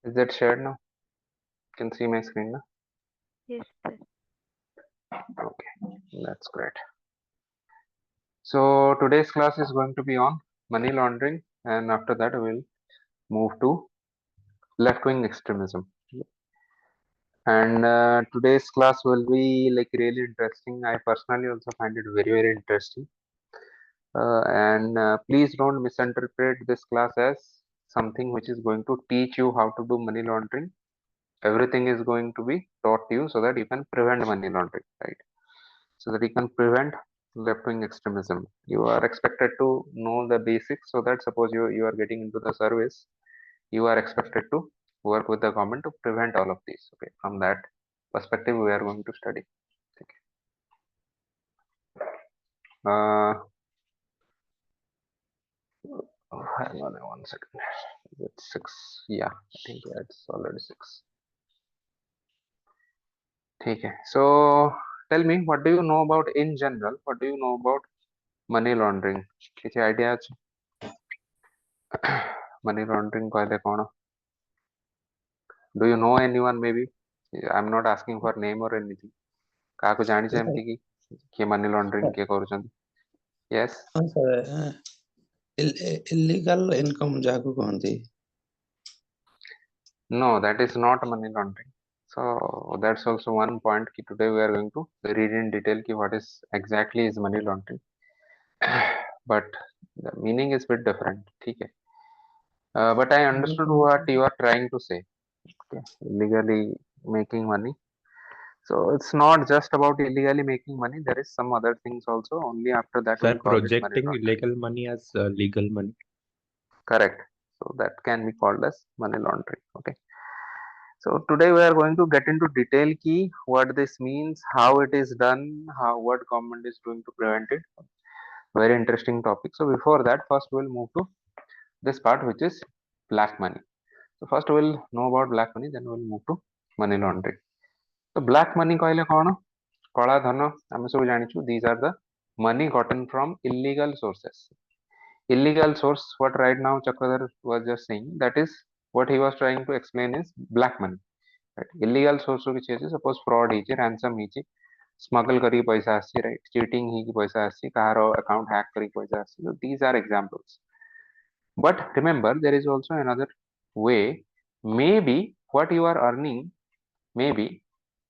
Is that shared now? You can see my screen now? Yes, sir. Okay, that's great. So today's class is going to be on money laundering, and after that we'll move to left-wing extremism. And today's class will be like really interesting. I personally also find it very interesting. And please don't misinterpret this class as something which is going to teach you how to do money laundering. Everything is going to be taught to you so that you can prevent money laundering, right? So that you can prevent left-wing extremism. You are expected to know the basics so that suppose you are getting into the service, you are expected to work with the government to prevent all of these. Okay, from that perspective, we are going to study. Okay. Hang on 1 second. Is it 6? Yeah, I think yeah, it's already 6. Okay. So tell me, what do you know about in general? What do you know about money laundering? କିଛି idea ଅଛି? Money laundering କହିଲେ କ'ଣ? Do you know anyone maybe? I'm not asking for name or anything. କାହାକୁ ଜାଣିଛ ଏମିତି କି କିଏ money laundering କିଏ କରୁଛନ୍ତି? Yes. Illegal income ଯାହାକୁ କହନ୍ତି. No, that is not money laundering. So that's also one point. Today we are going to read in detail what is exactly is money laundering. But the meaning is bit different. Okay. But I understood what you are trying to say. Okay. Illegally making money. So it's not just about illegally making money. There is some other things also. Only after that Sir, we'll call it money projecting laundering. illegal money as legal money. Correct. So that can be called as money laundering. Okay. So today we are going to get into detail key what this means, how it is done, what government is doing to prevent it. Very interesting topic. So before that, first we'll move to this part which is black money. So first we'll know about black money, then we'll move to money laundering. So black money କହିଲେ କ'ଣ? କଳା ଧନ ଆମେ ସବୁ ଜାଣିଛୁ. These are the money gotten from illegal sources. Illegal source, what right now Chakradhar was just saying, that is what he was trying to explain is black money. Right? Illegal source କିଛି ଅଛି, suppose fraud ହେଇଛି, ransom ହେଇଛି, smuggle କରିକି ପଇସା ଆସିଛି, right? Cheating ହେଇକି ପଇସା ଆସିଛି, କାହାର account hack କରିକି ପଇସା ଆସିଛି. So these are examples. But remember, there is also another way. Maybe what you are earning, maybe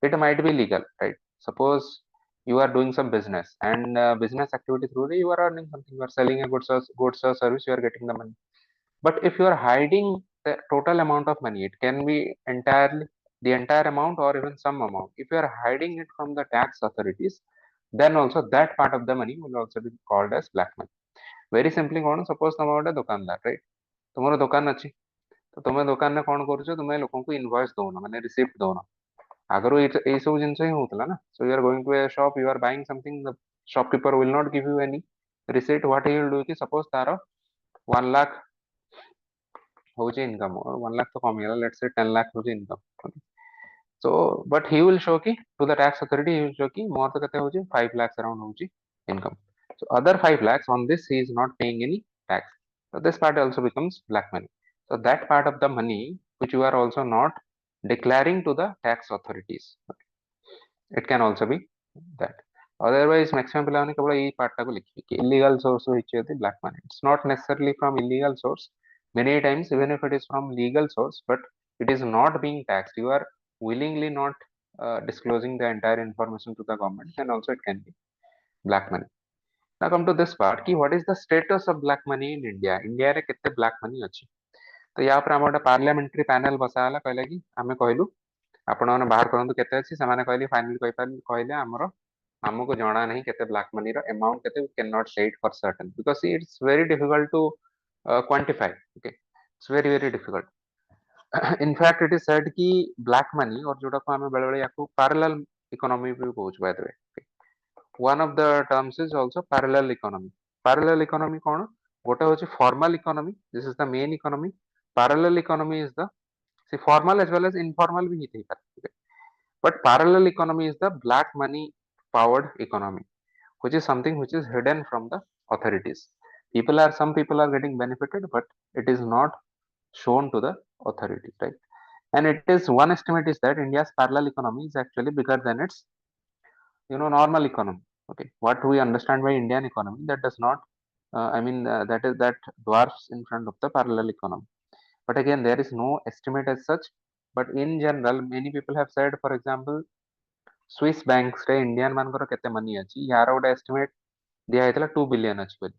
it might be legal, right? Suppose you are doing some business and business activity through you are earning something. You are selling a goods or service, you are getting the money. But if you are hiding the total amount of money, it can be entirely the entire amount or even some amount. If you are hiding it from the tax authorities, then also that part of the money will also be called as black money. Very simply, suppose तुम गोटे दुकानदार, right? तुम दुकान अच्छी, तो तुम दुकान में कौन करुଛ, तुम लोगों को इनवॉइस दौन माने रिसिप्ट दौन. आगरू ये सब जिनस ही होतला ना. So you are going to a shop, you are buying something, the shopkeeper will not give you any receipt. What he will do is suppose taro 1 lakh होची इनकम और 1 lakh तो कम है, let's say 10 lakh होची income. Okay. So but he will show ki to the tax authority, he will show ki more तो कहते होची 5 lakhs around होची income. So other 5 lakhs on this he is not paying any tax. So this part also becomes black money. So that part of the money which you are also not declaring to the tax authorities. Okay. It can also be that. Otherwise maximum पिलाने केवल ये part टाको लिखिए कि illegal source होची होती black money. It's not necessarily from illegal source. Many times even if it is from legal source, but it is not being taxed, you are willingly not disclosing the entire information to the government, then also it can be black money. Now come to this part ki what is the status of black money in India? India रे कितने black money अछि? तो यहाँ पर आम गोटे parliamentary panel बसाला कहला कि आमे कहलु आपण माने बाहर करंतु केते अछि, सेमाने कहली फाइनल कहले हमरो हमको जाना नहीं केते ब्लैक मनी रो अमाउंट केते, we can not say it for certain because it's very difficult to quantify. Okay, it's very difficult. In fact it is said कि ब्लैक मनी और जोटा को हमें बेले बेले याको पैरेलल इकोनॉमी भी कहउछ by the way. One of the terms is also parallel economy. Parallel economy कोन? गोटे होची formal economy, this is the main economy. Parallel economy is the see formal as well as informal भी हिते पारे. But parallel economy is the black money powered economy, which is something which is hidden from the authorities. Some people are getting benefited, but it is not shown to the authorities, right? And it is one estimate is that India's parallel economy is actually bigger than its normal economy. Okay, what we understand by Indian economy, that does not that dwarfs in front of the parallel economy. But again, there is no estimate as such. But in general, many people have said, for example, Swiss banks रे Indian मानकर केते money अछि यार गोटे estimate दिया हैतला 2 billion अछि बोली.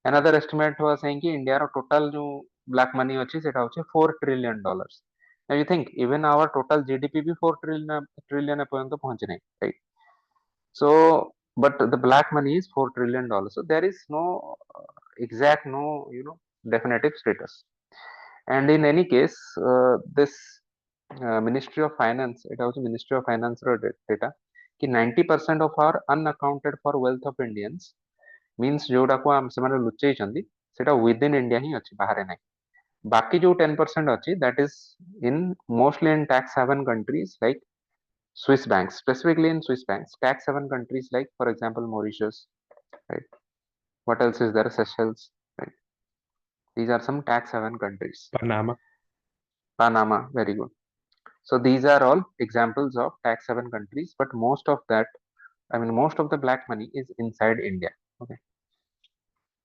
Another estimate was saying कि India रो total जो black money अछि सेटा होछि $4 trillion. Now you think even our total GDP भी 4 trillion पर्यंत पहुंच नहीं, right? So, but the black money is $4 trillion. So there is no exact, no definitive status. And in any case, this Ministry of Finance, it also Ministry of Finance ର data कि 90% of our unaccounted for wealth of Indians means जोटाको ସେମାନେ ଲୁଚେଇଛନ୍ତି ସେଟା within India ହିଁ ଅଛି, ବାହାରେ ନାହିଁ. ବାକି ଯୋଉ 10% ଅଛି, that is in mostly in tax haven countries like Swiss banks, specifically in Swiss banks, tax haven countries like, for example, Mauritius, right? What else is there? Seychelles, right? These are some tax haven countries. Panama. Panama, very good. So these are all examples of tax haven countries, but most of that, most of the black money is inside India. Okay.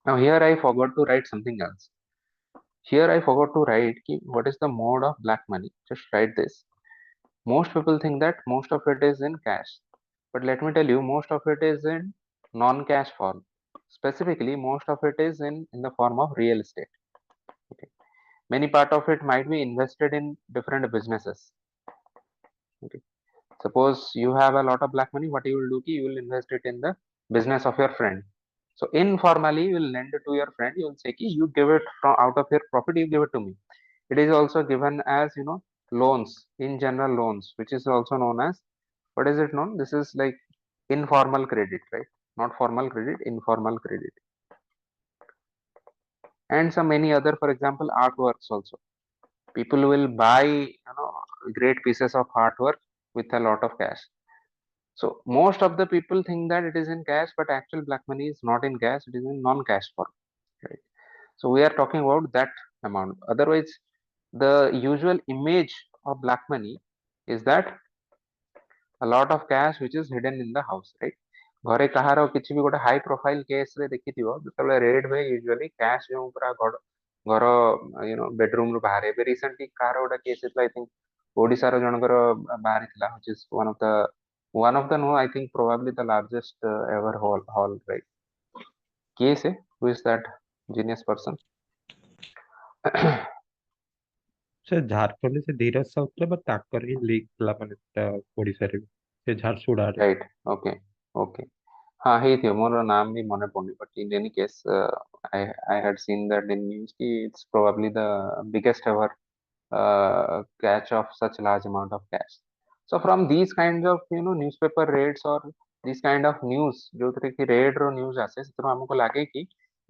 Now here I forgot to write something else. Here I forgot to write what is the mode of black money. Just write this. Most people think that most of it is in cash, but let me tell you, most of it is in non-cash form. Specifically, most of it is in the form of real estate. Okay. Many part of it might be invested in different businesses. Okay. Suppose you have a lot of black money, what you will do? You will invest it in the business of your friend. So informally, you will lend it to your friend. You will say, you give it from out of your profit, you give it to me. It is also given as loans, in general loans, which is also known as, what is it known? This is like informal credit, right? Not formal credit, informal credit. And some many other, for example, artworks also. People will buy great pieces of artwork with a lot of cash. So most of the people think that it is in cash, but actual black money is not in cash, it is in non-cash form. Right? So we are talking about that amount. Otherwise, the usual image of black money is that a lot of cash which is hidden in the house, right? घरे कहार किसी भी गोटे high profile case रे देखिथिबो जेतले red हुए usually cash जो पूरा घर bedroom रु बाहर एबे रिसेंटली कार गोटे केस इतला आई थिंक ओडिसा रो जनकर बाहर थिला which is one of the no I think probably the largest ever whole right case है who is that genius person ସେ ଝାରଖଣ୍ଡ ସେ ଧୀରଜ ସାହୁଥିଲେ ବଟ୍ ତାଙ୍କର ହିଁ ଲିକ୍ ଥିଲା ମାନେ ଓଡିଶାରେ ବି ସେ ଝାରସୁଗୁଡାରେ राइट ओके ओके हाँ ହେଇଥିବ ମୋର ନାମ ବି ମନେ ପଡୁନି but in any case I had seen that in news ki it's probably the biggest ever catch of such large amount of cash. So from these kinds of newspaper raids or these kind of news जोथिरे कि raid रो news आसे सेतरो हमको लागे कि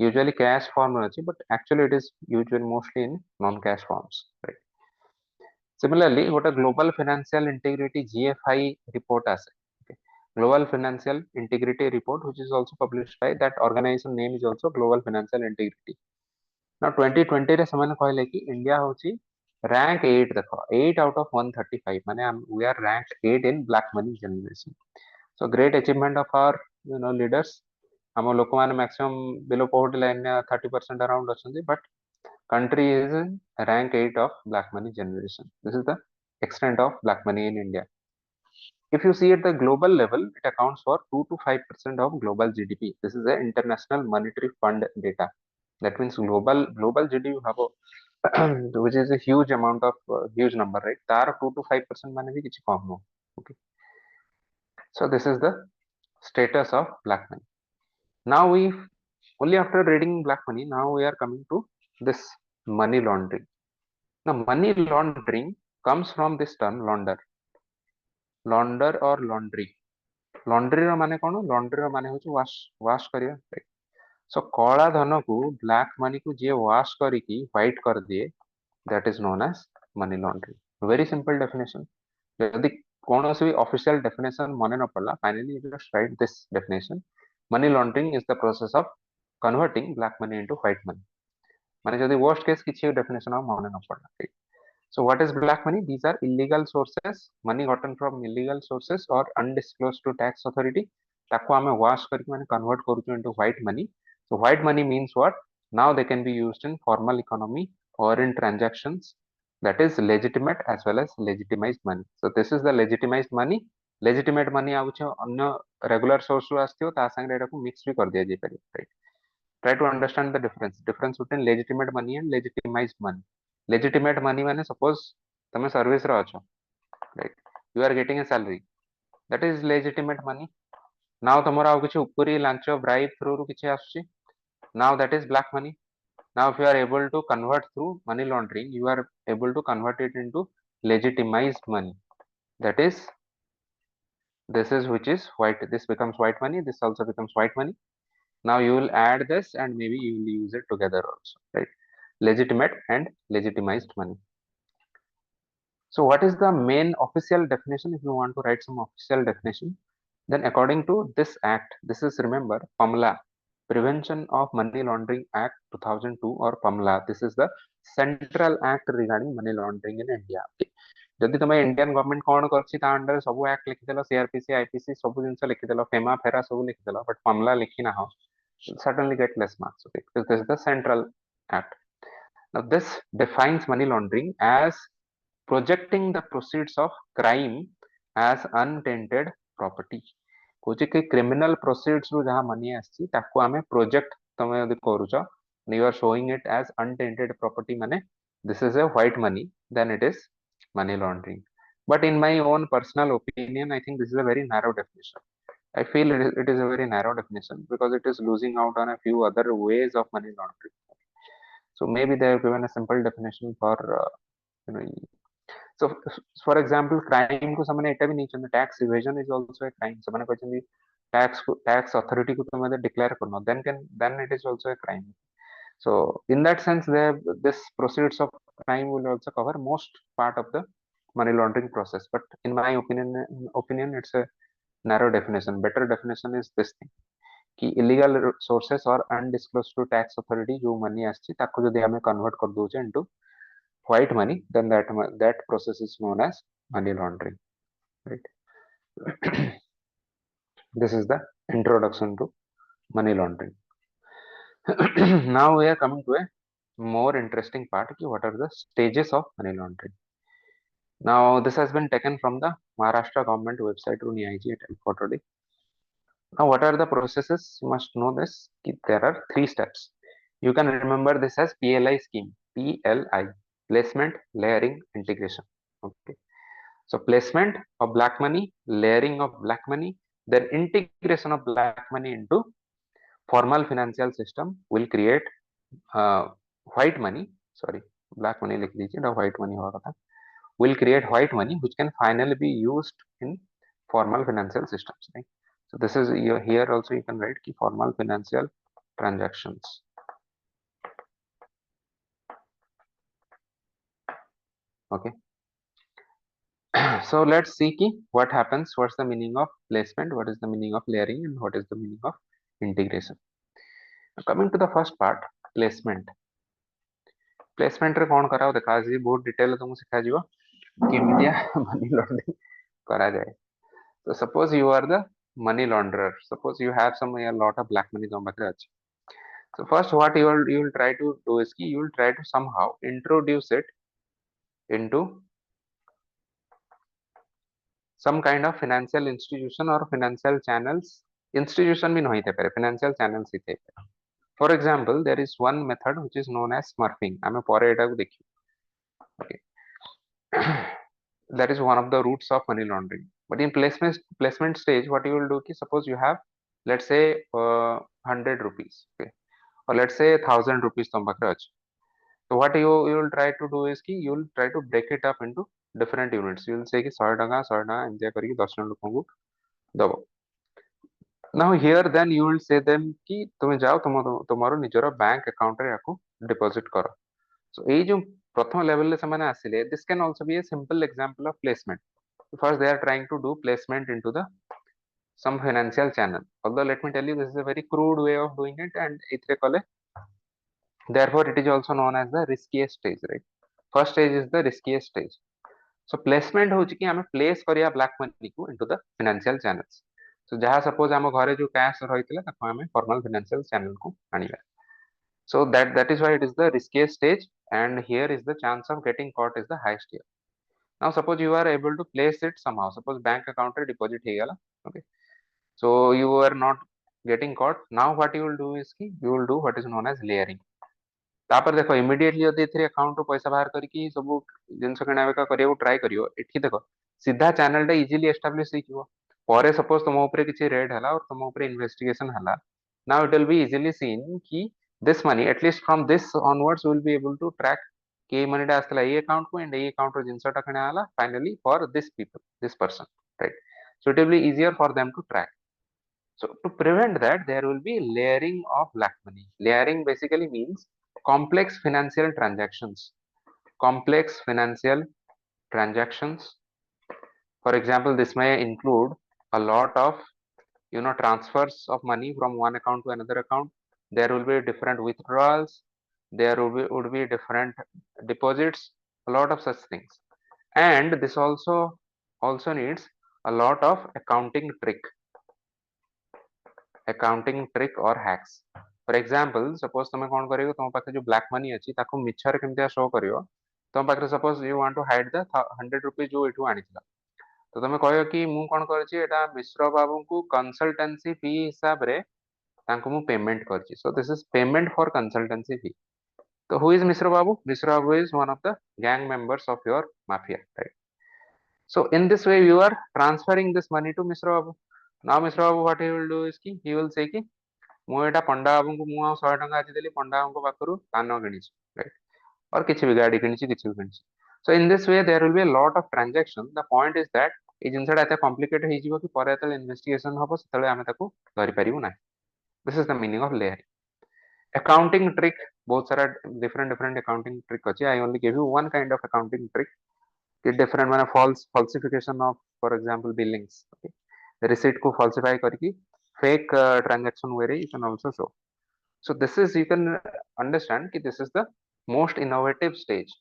usually cash form रे अछि but actually it is usually mostly in non cash forms, right? Similarly, what a global financial integrity GFI report as okay. Global Financial Integrity Report, which is also published by that organization name is also Global Financial Integrity. Now 2020 रे ସେମାନେ କହିଲେ कि India होची rank 8 देखो 8 out of 135 माने we are ranked 8 in black money generation. So great achievement of our leaders. हम लोक माने maximum below poverty line 30% around अछंती but country is in rank 8 of black money generation. This is the extent of black money in India. If you see at the global level, it accounts for 2 to 5% of global GDP. This is the International Monetary Fund data. That means global GDP which is a huge amount of huge number, right? तार 2 to 5% माने भी किसी कम हो. Okay. So this is the status of black money. Now we only after reading black money, now we are coming to this money laundering. Now money laundering comes from this term launder or laundry. Laundry ର ମାନେ କଣ? Laundry ର ମାନେ ହଉଛି wash କରିବା, right? So କଳା ଧନ को black money को जे wash କରିକି white କରିଦିଏ, that is known as money laundering. Very simple definition. ଯଦି କୌଣସି official definition ମନେ ନ ପଡିଲା, finally you just write this definition. Money laundering is the process of converting black money into white money. ମାନେ ଯଦି worst case କିଛି definition ଆଉ ମନେ ନ ପଡିଲା, right? So what is black money? These are illegal sources, money gotten from illegal sources or undisclosed to tax authority. ताको आमे wash करके माने convert करूँ into white money. So white money means what? Now they can be used in formal economy or in transactions that is legitimate as well as legitimized money. So this is the legitimized money. Legitimate money आउचे अन्य regular source ରୁ ଆସିଥିବ ତା ସାଙ୍ଗରେ ଏଟାକୁ mix ବି କରିଦିଆ ଯାଇପାରିବ, right? Try to understand the difference between legitimate money and legitimized money. Legitimate money माने suppose तमे service रे अछ, right? You are getting a salary, that is legitimate money. Now तमरा आउ किछि उपरी लांच bribe through रू किछि आछी, now that is black money. Now if you are able to convert through money laundering, you are able to convert it into legitimized money, that is this is which is white, this becomes white money, this also becomes white money. Now you will add this and maybe you will use it together also, right? Legitimate and legitimized money. So what is the main official definition? If you want to write some official definition, then according to this act, this is, remember, PAMLA, Prevention of Money Laundering Act 2002, or PAMLA. This is the central act regarding money laundering in India. Okay. जदि तुम Indian government कौन करछि ता under sub act लिखिदेल, CrPC IPC सब जिनस लिखिदेल, FEMA फेरा सब लिखिदेल, but PAMLA लिखि ना हो, certainly get less marks. Okay, because this is the central act. Now this defines money laundering as projecting the proceeds of crime as untainted property. कोचे कि criminal proceeds रू जहाँ money आछि ताको आमे project तमे यदि करूछ, you are showing it as untainted property, माने this is a white money, then it is money laundering. But in my own personal opinion, I think this is a very narrow definition. I feel it is a very narrow definition because it is losing out on a few other ways of money laundering. So maybe they have given a simple definition for you know. So for example, crime को समझने इतना भी नहीं चाहिए. Tax evasion is also a crime. समझने को चाहिए tax authority को तुम्हें declare करना, then it is also a crime. So in that sense, this proceeds of crime will also cover most part of the money laundering process. But in my opinion, it's a narrow definition. Better definition is this thing कि illegal sources or undisclosed to tax authority जो money आछि ताको जदि हमें convert कर दोचे into white money, then that process is known as money laundering, right? This is the introduction to money laundering. Now we are coming to a more interesting part ki what are the stages of money laundering. Now this has been taken from the Maharashtra government website Runiaiji at L4 Now, what are the processes? You must know this. There are 3 steps. You can remember this as PLI scheme. PLI, placement, layering, integration. Okay. So placement of black money, layering of black money, then integration of black money into formal financial system will create white money. Sorry, black money likh dijiye, the white money will create white money which can finally be used in formal financial systems. Right? So this is here also you can write key formal financial transactions. Okay. So let's see key what happens. What's the meaning of placement? What is the meaning of layering? And what is the meaning of integration? Now, coming to the first part, placement. Placement रे कौन कराओ देखा जी बहुत detail तुमको सिखा जीवो केमितिया money laundering करा जाए. So suppose you are the money launderer. Suppose you have a lot of black money तुम पाखरे अछि. So first what you will try to do is कि you will try to somehow introduce it into some kind of financial institution or financial channels. Institution भी नहीं थे पहले, financial channels ही थे. For example, there is one method which is known as smurfing. आमे परे एटा को देखियो. Okay. That is one of the roots of money laundering. But in placement stage, what you will do is suppose you have, let's say 100 rupees, okay, or let's say 1000 rupees तुम पाखरे अछि. So what you will try to do is कि you will try to break it up into different units. You will say कि 100 टका enjoy करिए 10 जन लोगों को दबो. Now here then you will say them कि तुम जाओ तुम्हारो निजरो बैंक अकाउंट रे याको डिपॉजिट करो. So एई जो प्रथम लेवल ले समान आसिले, this can also be a simple example of placement. First they are trying to do placement into the some financial channel. Although let me tell you, this is a very crude way of doing it, and ithre kale, therefore it is also known as the riskiest stage, right? First stage is the riskiest stage. So placement होची कि हमें place करिया black money को into the financial channels. So जहाँ suppose हम घरे जो cash रहितला ताको हमें formal financial channel को आनिबा. So that is why it is the riskiest stage, and here is the chance of getting caught is the highest here. Now suppose you are able to place it somehow. Suppose bank account रे deposit ହେଇगला. Okay. So you are not getting caught. Now what you will do is कि you will do what is known as layering. तापर देखो immediately जदि एथरे account रो पैसा बाहर करके सब जिनस किना बेका करियो ट्राई करियो एठी देखो सीधा चैनल टा इजीली एस्टैब्लिश होइथिबो परे सपोज तुम ऊपर किछि रेड हला और तुम ऊपर इन्वेस्टिगेशन हला now it will be easily seen कि this money at least from this onwards will be able to track के मनी टा आस्तला ए अकाउंट को एंड ए अकाउंट रो जिनस टा किना हला finally for this people this person right so it will be easier for them to track. So to prevent that, there will be layering of black money. Layering basically means complex financial transactions. Complex financial transactions. For example, this may include a lot of transfers of money from one account to another account. There will be different withdrawals. There would be different deposits. A lot of such things. And this also needs a lot of accounting trick or hacks. For example, suppose तुम कौन करियो तुम पाखे जो black money अछि ताको मिछर केमतिया show करियो तुम पाखे suppose you want to hide the 100 rupees जो एठू आनिथिला तो तुम कहयो कि मु कोन करछि एटा मिश्र बाबू को कंसल्टेंसी फी हिसाब रे तांको मु पेमेंट करछि. So this is payment for consultancy fee. So who is Mr. Babu? Mr. Babu is one of the gang members of your mafia, right? So in this way you are transferring this money to Mr. Babu. Now Mr. Babu what he will do is ki he will say ki ମୁଁ ଏଟା ପଣ୍ଡା ବାବୁଙ୍କୁ ମୁଁ ଆଉ 100 ଟଙ୍କା ଆଜି ଦେଲି ପଣ୍ଡା ବାବୁଙ୍କ ପାଖରୁ କାନ କିଣିଛି ରାଇଟ୍ और କିଛି ବି ଗାଡି କିଣିଛି କିଛି ବି କିଣିଛି. So in this way there will be a lot of transaction. The point is that ଏଇ ଜିନିଷଟା ଏତେ କମ୍ପ୍ଲିକେଟ୍ ହେଇଯିବ କି ପରେ ଯେତେବେଳେ ଇନଭେଷ୍ଟିଗେସନ ହବ ସେତେବେଳେ ଆମେ ତାକୁ ଧରିପାରିବୁ ନାହିଁ. This is the meaning of layering. Accounting trick बहुत सारा different accounting trick ଅଛି. I only gave you one kind of accounting trick. कि different माने falsification of for example billings. Okay. Receipt को falsify करके fake transaction way you can also show. So this is you can understand कि this is the most innovative stage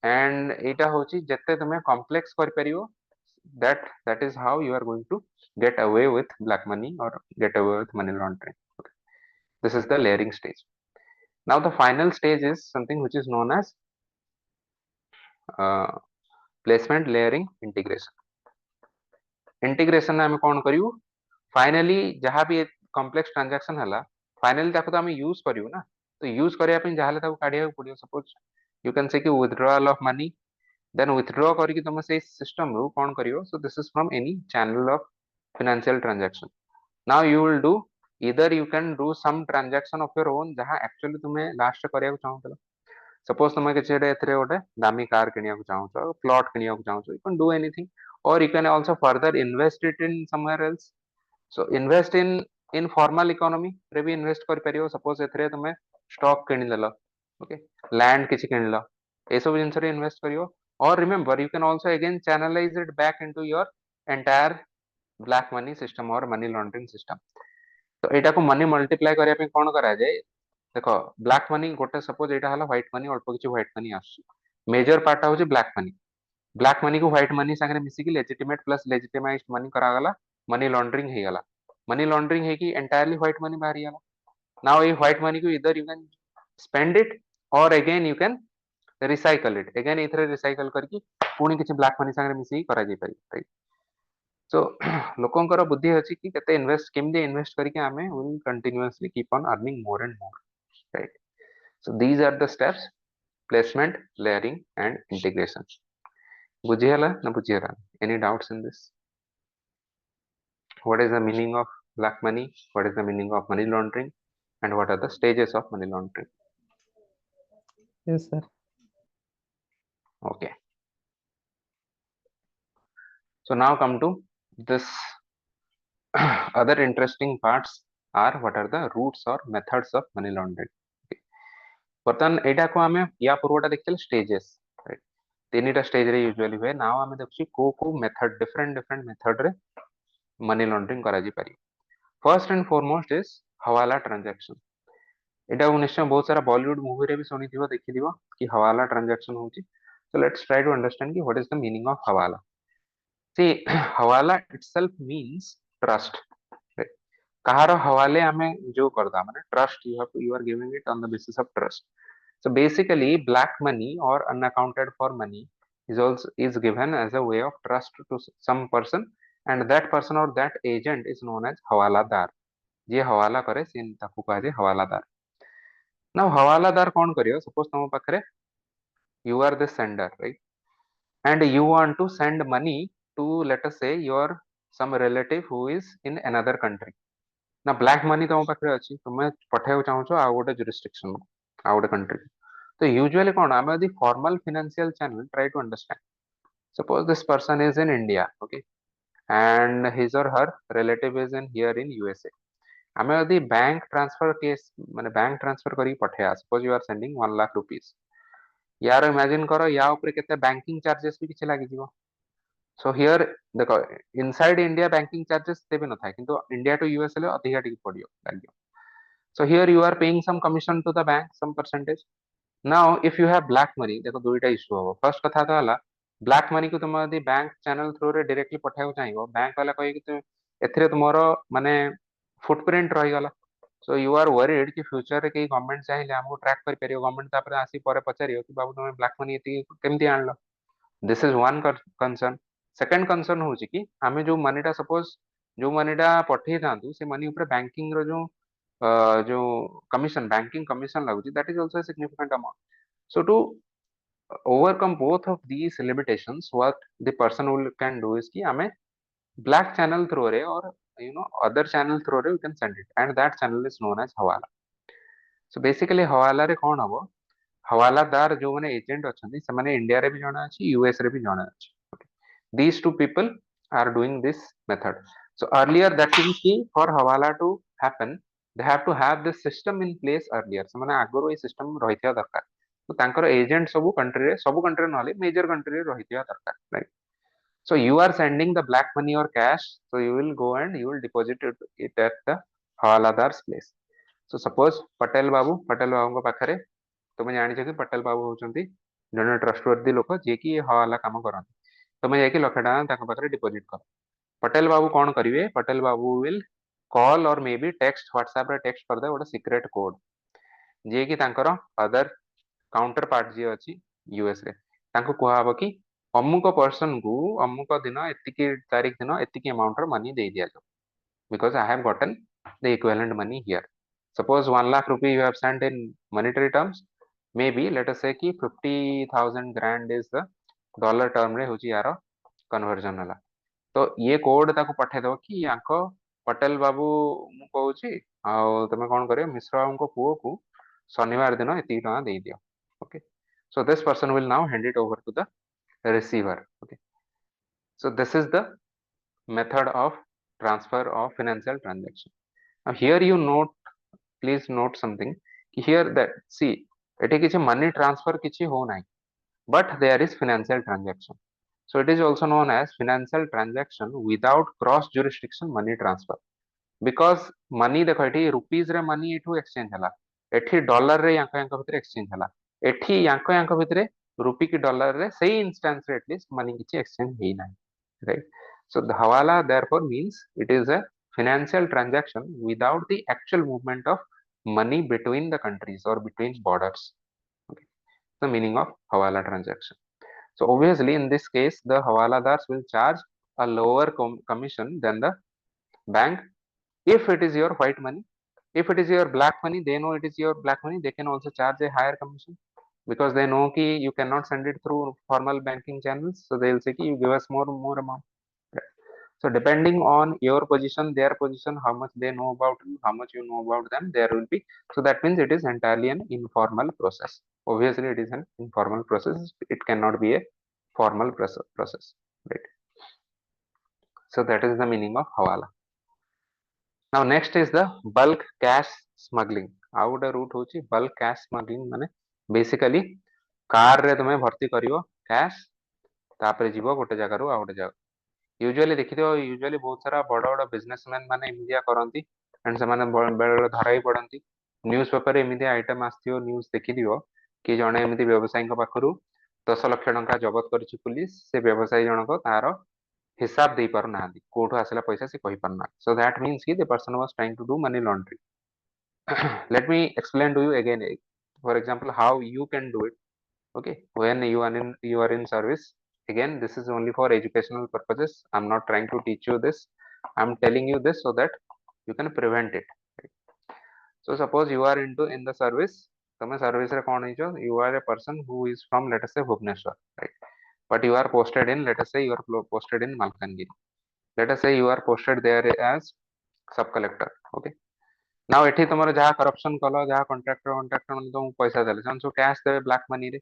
and एटा होची जत्ते तुमे complex कर परियो that is how you are going to get away with black money or get away with money laundering. Okay. This is the layering stage. Now the final stage is something which is known as uh, placement layering integration. Integration में कौन करियो finally जहाँ भी complex transaction हला finally ताको तो हम use करियो ना तो यूज करिया पे जहाँ ताको काढिया पड़ियो सपोज यू कैन से कि withdrawal of money then withdraw करके तुम से सिस्टम रो कौन करियो so this is from any channel of financial transaction. Now you will do either you can do some transaction of your own जहाँ actually तुम्हें last करिया चाहूतला सपोज तुम किसी एथरे गोटे दामी कार किनिया चाहूछ प्लॉट किनिया चाहूछ यू कैन डू एनीथिंग और you can also further invest it in somewhere else. So invest in formal economy रे भी इन्वेस्ट कर परियो सपोज एथरे तुमे स्टॉक किनि देलो ओके लैंड किछि किनलो ए सब जिंस रे इन्वेस्ट करियो और remember you can also again channelise it back into your entire black money system और मनी लॉन्ड्रिंग सिस्टम. तो एटा को मनी मल्टीप्लाई करिया पे कोन करा जाय देखो ब्लैक मनी गोटे सपोज एटा हला व्हाइट मनी अल्प किछि व्हाइट मनी आसी मेजर पार्ट होची ब्लैक मनी को व्हाइट मनी संगे मिसी की लेजिटिमेट प्लस लेजिटिमाइज्ड मनी करा गला मनी लॉन्ड्रिंग हे गला मनी लॉन्ड्रिंग है कि एंटायरली व्हाइट मनी बाहरी गला. नाउ ये व्हाइट मनी को इधर यू कैन स्पेंड इट और again you can recycle it again इथरे रिसाइकल करके पुणी किछि ब्लैक मनी संगे मिसी करा जाय पारि राइट. सो लोकंकर बुद्धि अछि कि केते इन्वेस्ट केमदे इन्वेस्ट करके हमें will continuously keep on earning more and more right. So these are the steps placement layering and integration. बुझियला ना बुझियला any doubts in this? What is the meaning of black money? What is the meaning of money laundering? And what are the stages of money laundering? Yes, sir. Okay. So now come to this other interesting parts are what are the roots or methods of money laundering. बर्तन एटा को हमें या पूर्वटा देखिल stages right तीनटा stage रे usually हुए now हमें देखछि को मेथड डिफरेंट मेथड रे मनी लॉन्ड्रिंग करा जी पारी. फर्स्ट एंड फॉरमोस्ट इज हवाला ट्रांजैक्शन. एटा निश्चय बहुत सारा बॉलीवुड मूवी रे भी सुनिथिबो देखिथिबो कि हवाला ट्रांजैक्शन होची. So let's try to understand ki what is the meaning of hawala. See, hawala itself means trust. Right? କାହାର हवाले आमे जो करदा माने trust, you are giving it on the basis of trust. So basically black money or unaccounted for money is also is given as a way of trust to some person, and that person or that agent is known as हवालादार. जे हवाला करे से ताकू कहा जाए हवालादार. Now हवालादार कौन करियो? Suppose तुम पाखरे you are the sender, right? And you want to send money to, let us say, your some relative who is in another country. Now black money तुम पाखरे अछि, तुम पठाइबो चाहछो आ गोटे jurisdiction आ गोटे country. So usually कौन आमे the formal financial channel try to understand. Suppose this person is in India, okay, and his or her relative is in here in USA. आमे यदि बैंक ट्रांसफर केस माने bank transfer करी पठाया, suppose you are sending 1 lakh rupees. यार imagine करो या ऊपर केते banking charges भी किछ लागि जीवो. So here देखो inside India banking charges ते भी न थाए, किंतु India to US ले अधिका टिक पडियो लागियो. So here you are paying some commission to the bank, some percentage. Now if you have black money, देखो दुईटा इश्यू हो. फर्स्ट कथा तो हला ब्लैक मनी को तुम यदि बैंक चैनल थ्रू रे डायरेक्टली पठाइबो चाहिबो, बैंक वाला कहि कि तुम एथरे तुमरो माने फुटप्रिंट रहि गला. सो यू आर वरीड कि फ्यूचर रे कि गवर्नमेंट चाहिले हमको ट्रैक कर परियो, गवर्नमेंट तापर आसी परे पचारियो कि बाबू तुम ब्लैक मनी एति केमति आनलो. This is one concern. Second concern होची कि हमें जो मनीटा सपोज जो मनीटा पठेई थांतु से मनी ऊपर बैंकिंग रो जो कमीशन बैंकिंग कमीशन लागुची, that is also a significant amount. So to overcome both of these limitations, what the person will can do is कि हमें black channel through रे or other channel through रे we can send it, and that channel is known as hawala. So basically hawala रे कौन हबो? हवालादार जो माने agent अछंती से माने इंडिया रे भी जणा अछि, यूएस रे भी जणा अछि. Okay. These two people are doing this method. So earlier that means कि for hawala to happen, they have to have this system in place earlier. से माने आगरो ए सिस्टम रहिथिया दरकार. तो तांकर एजेंट सब कंट्री नहले मेजर कंट्री रे रहिथिया दरकार, right? So you are sending the black money or cash, so you will go and you will deposit it at the hawaladar's place. So suppose Patel बाबू को पाखरे तुम जानी कि पटेल बाबू होचंती जने ट्रस्टवर्दी लोक जे कि हवाला काम करंती. तुम जाके लक्ष टाका तांको पाखरे डिपॉजिट कर. पटेल बाबू कौन करिवे? पटेल बाबू विल कॉल और मे बी टेक्स्ट व्हाट्सएप रे टेक्स्ट कर दे गोटे सीक्रेट कोड जे कि तांकर अदर काउंटर पार्ट जे अछि यूएस रे तांको कुहा हबो कि अमुक पर्सन को अमुक दिन एतिकी तारीख दिन एतिकी अमाउंट रो मनी दे दिया जाओ, because I have gotten the equivalent money here. Suppose 1 lakh rupee you have sent in monetary terms, maybe let us say कि 50,000 grand is the dollar term रे होची यार conversion हला. तो ये कोड ताको पठे दो कि याको पटेल बाबू मु कहूची आ तमे कोन करियो मिश्र बाबू को पुओ को शनिवार दिन एति टका दे दियो. Okay. So this person will now hand it over to the receiver. Okay. So this is the method of transfer of financial transaction. Now here you note, please note something here that see it is money transfer kichi ho nahi, but there is financial transaction. So it is also known as financial transaction without cross jurisdiction money transfer. Because money देखो एठी rupees रे money एठू exchange हला, एठी dollar रे यांको यांको भितरे exchange हला, एठी यांको यांको भितरे रुपी की डॉलर रे सही इंस्टेंस रे एटलीस्ट मनी किछि एक्सचेंज हेई नाही, right? So the hawala therefore means it is a financial transaction without the actual movement of money between the countries or between borders. Okay. The meaning of hawala transaction. So obviously in this case the hawaladars will charge a lower commission than the bank if it is your white money. If it is your black money, they know it is your black money, they can also charge a higher commission because they know ki you cannot send it through formal banking channels, so they will say ki you give us more amount. So depending on your position, their position, how much they know about you, how much you know about them, there will be. So that means it is entirely an informal process. Obviously it is an informal process, it cannot be a formal process, right? So that is the meaning of hawala. Now next is the bulk cash smuggling. आउ गोटे root होची bulk cash smuggling, माने basically car रे तुमे भर्ती करियो cash, तापरे जीवो गोटे जगह रु आ गोटे जगह. यूजुअली देखिथियो यूजुअली बहुत सारा बड़ बड़ बिजनेसमैन माने इंडिया करंती एंड से माने बेले धराई पड़ंती न्यूज पेपर एमती आइटम आसथियो न्यूज देखिदियो कि जणे एमती व्यवसायी पाखरु 10 लाख टंका जबत करिछि पुलिस से व्यवसायी जनक तार हिसाब दे पारु नांदी कोठु आसला पैसा से कहि पारना सो दैट मीन्स कि the person was trying to do money laundering let me explain to you again for example how you can do it okay when you are in service again this is only for educational purposes I'm not trying to teach you this I'm telling you this so that you can prevent it right? So suppose you are into in the service tame service re kon heicho you are a person who is from let us say Bhubaneswar right but you are posted in let us say you are posted in Malkangiri let us say you are posted there as sub collector okay now एठी तुमर जहाँ corruption कलो जहाँ contractor मतलब तुमको पैसा देले सब कैश देबे ब्लैक मनी रे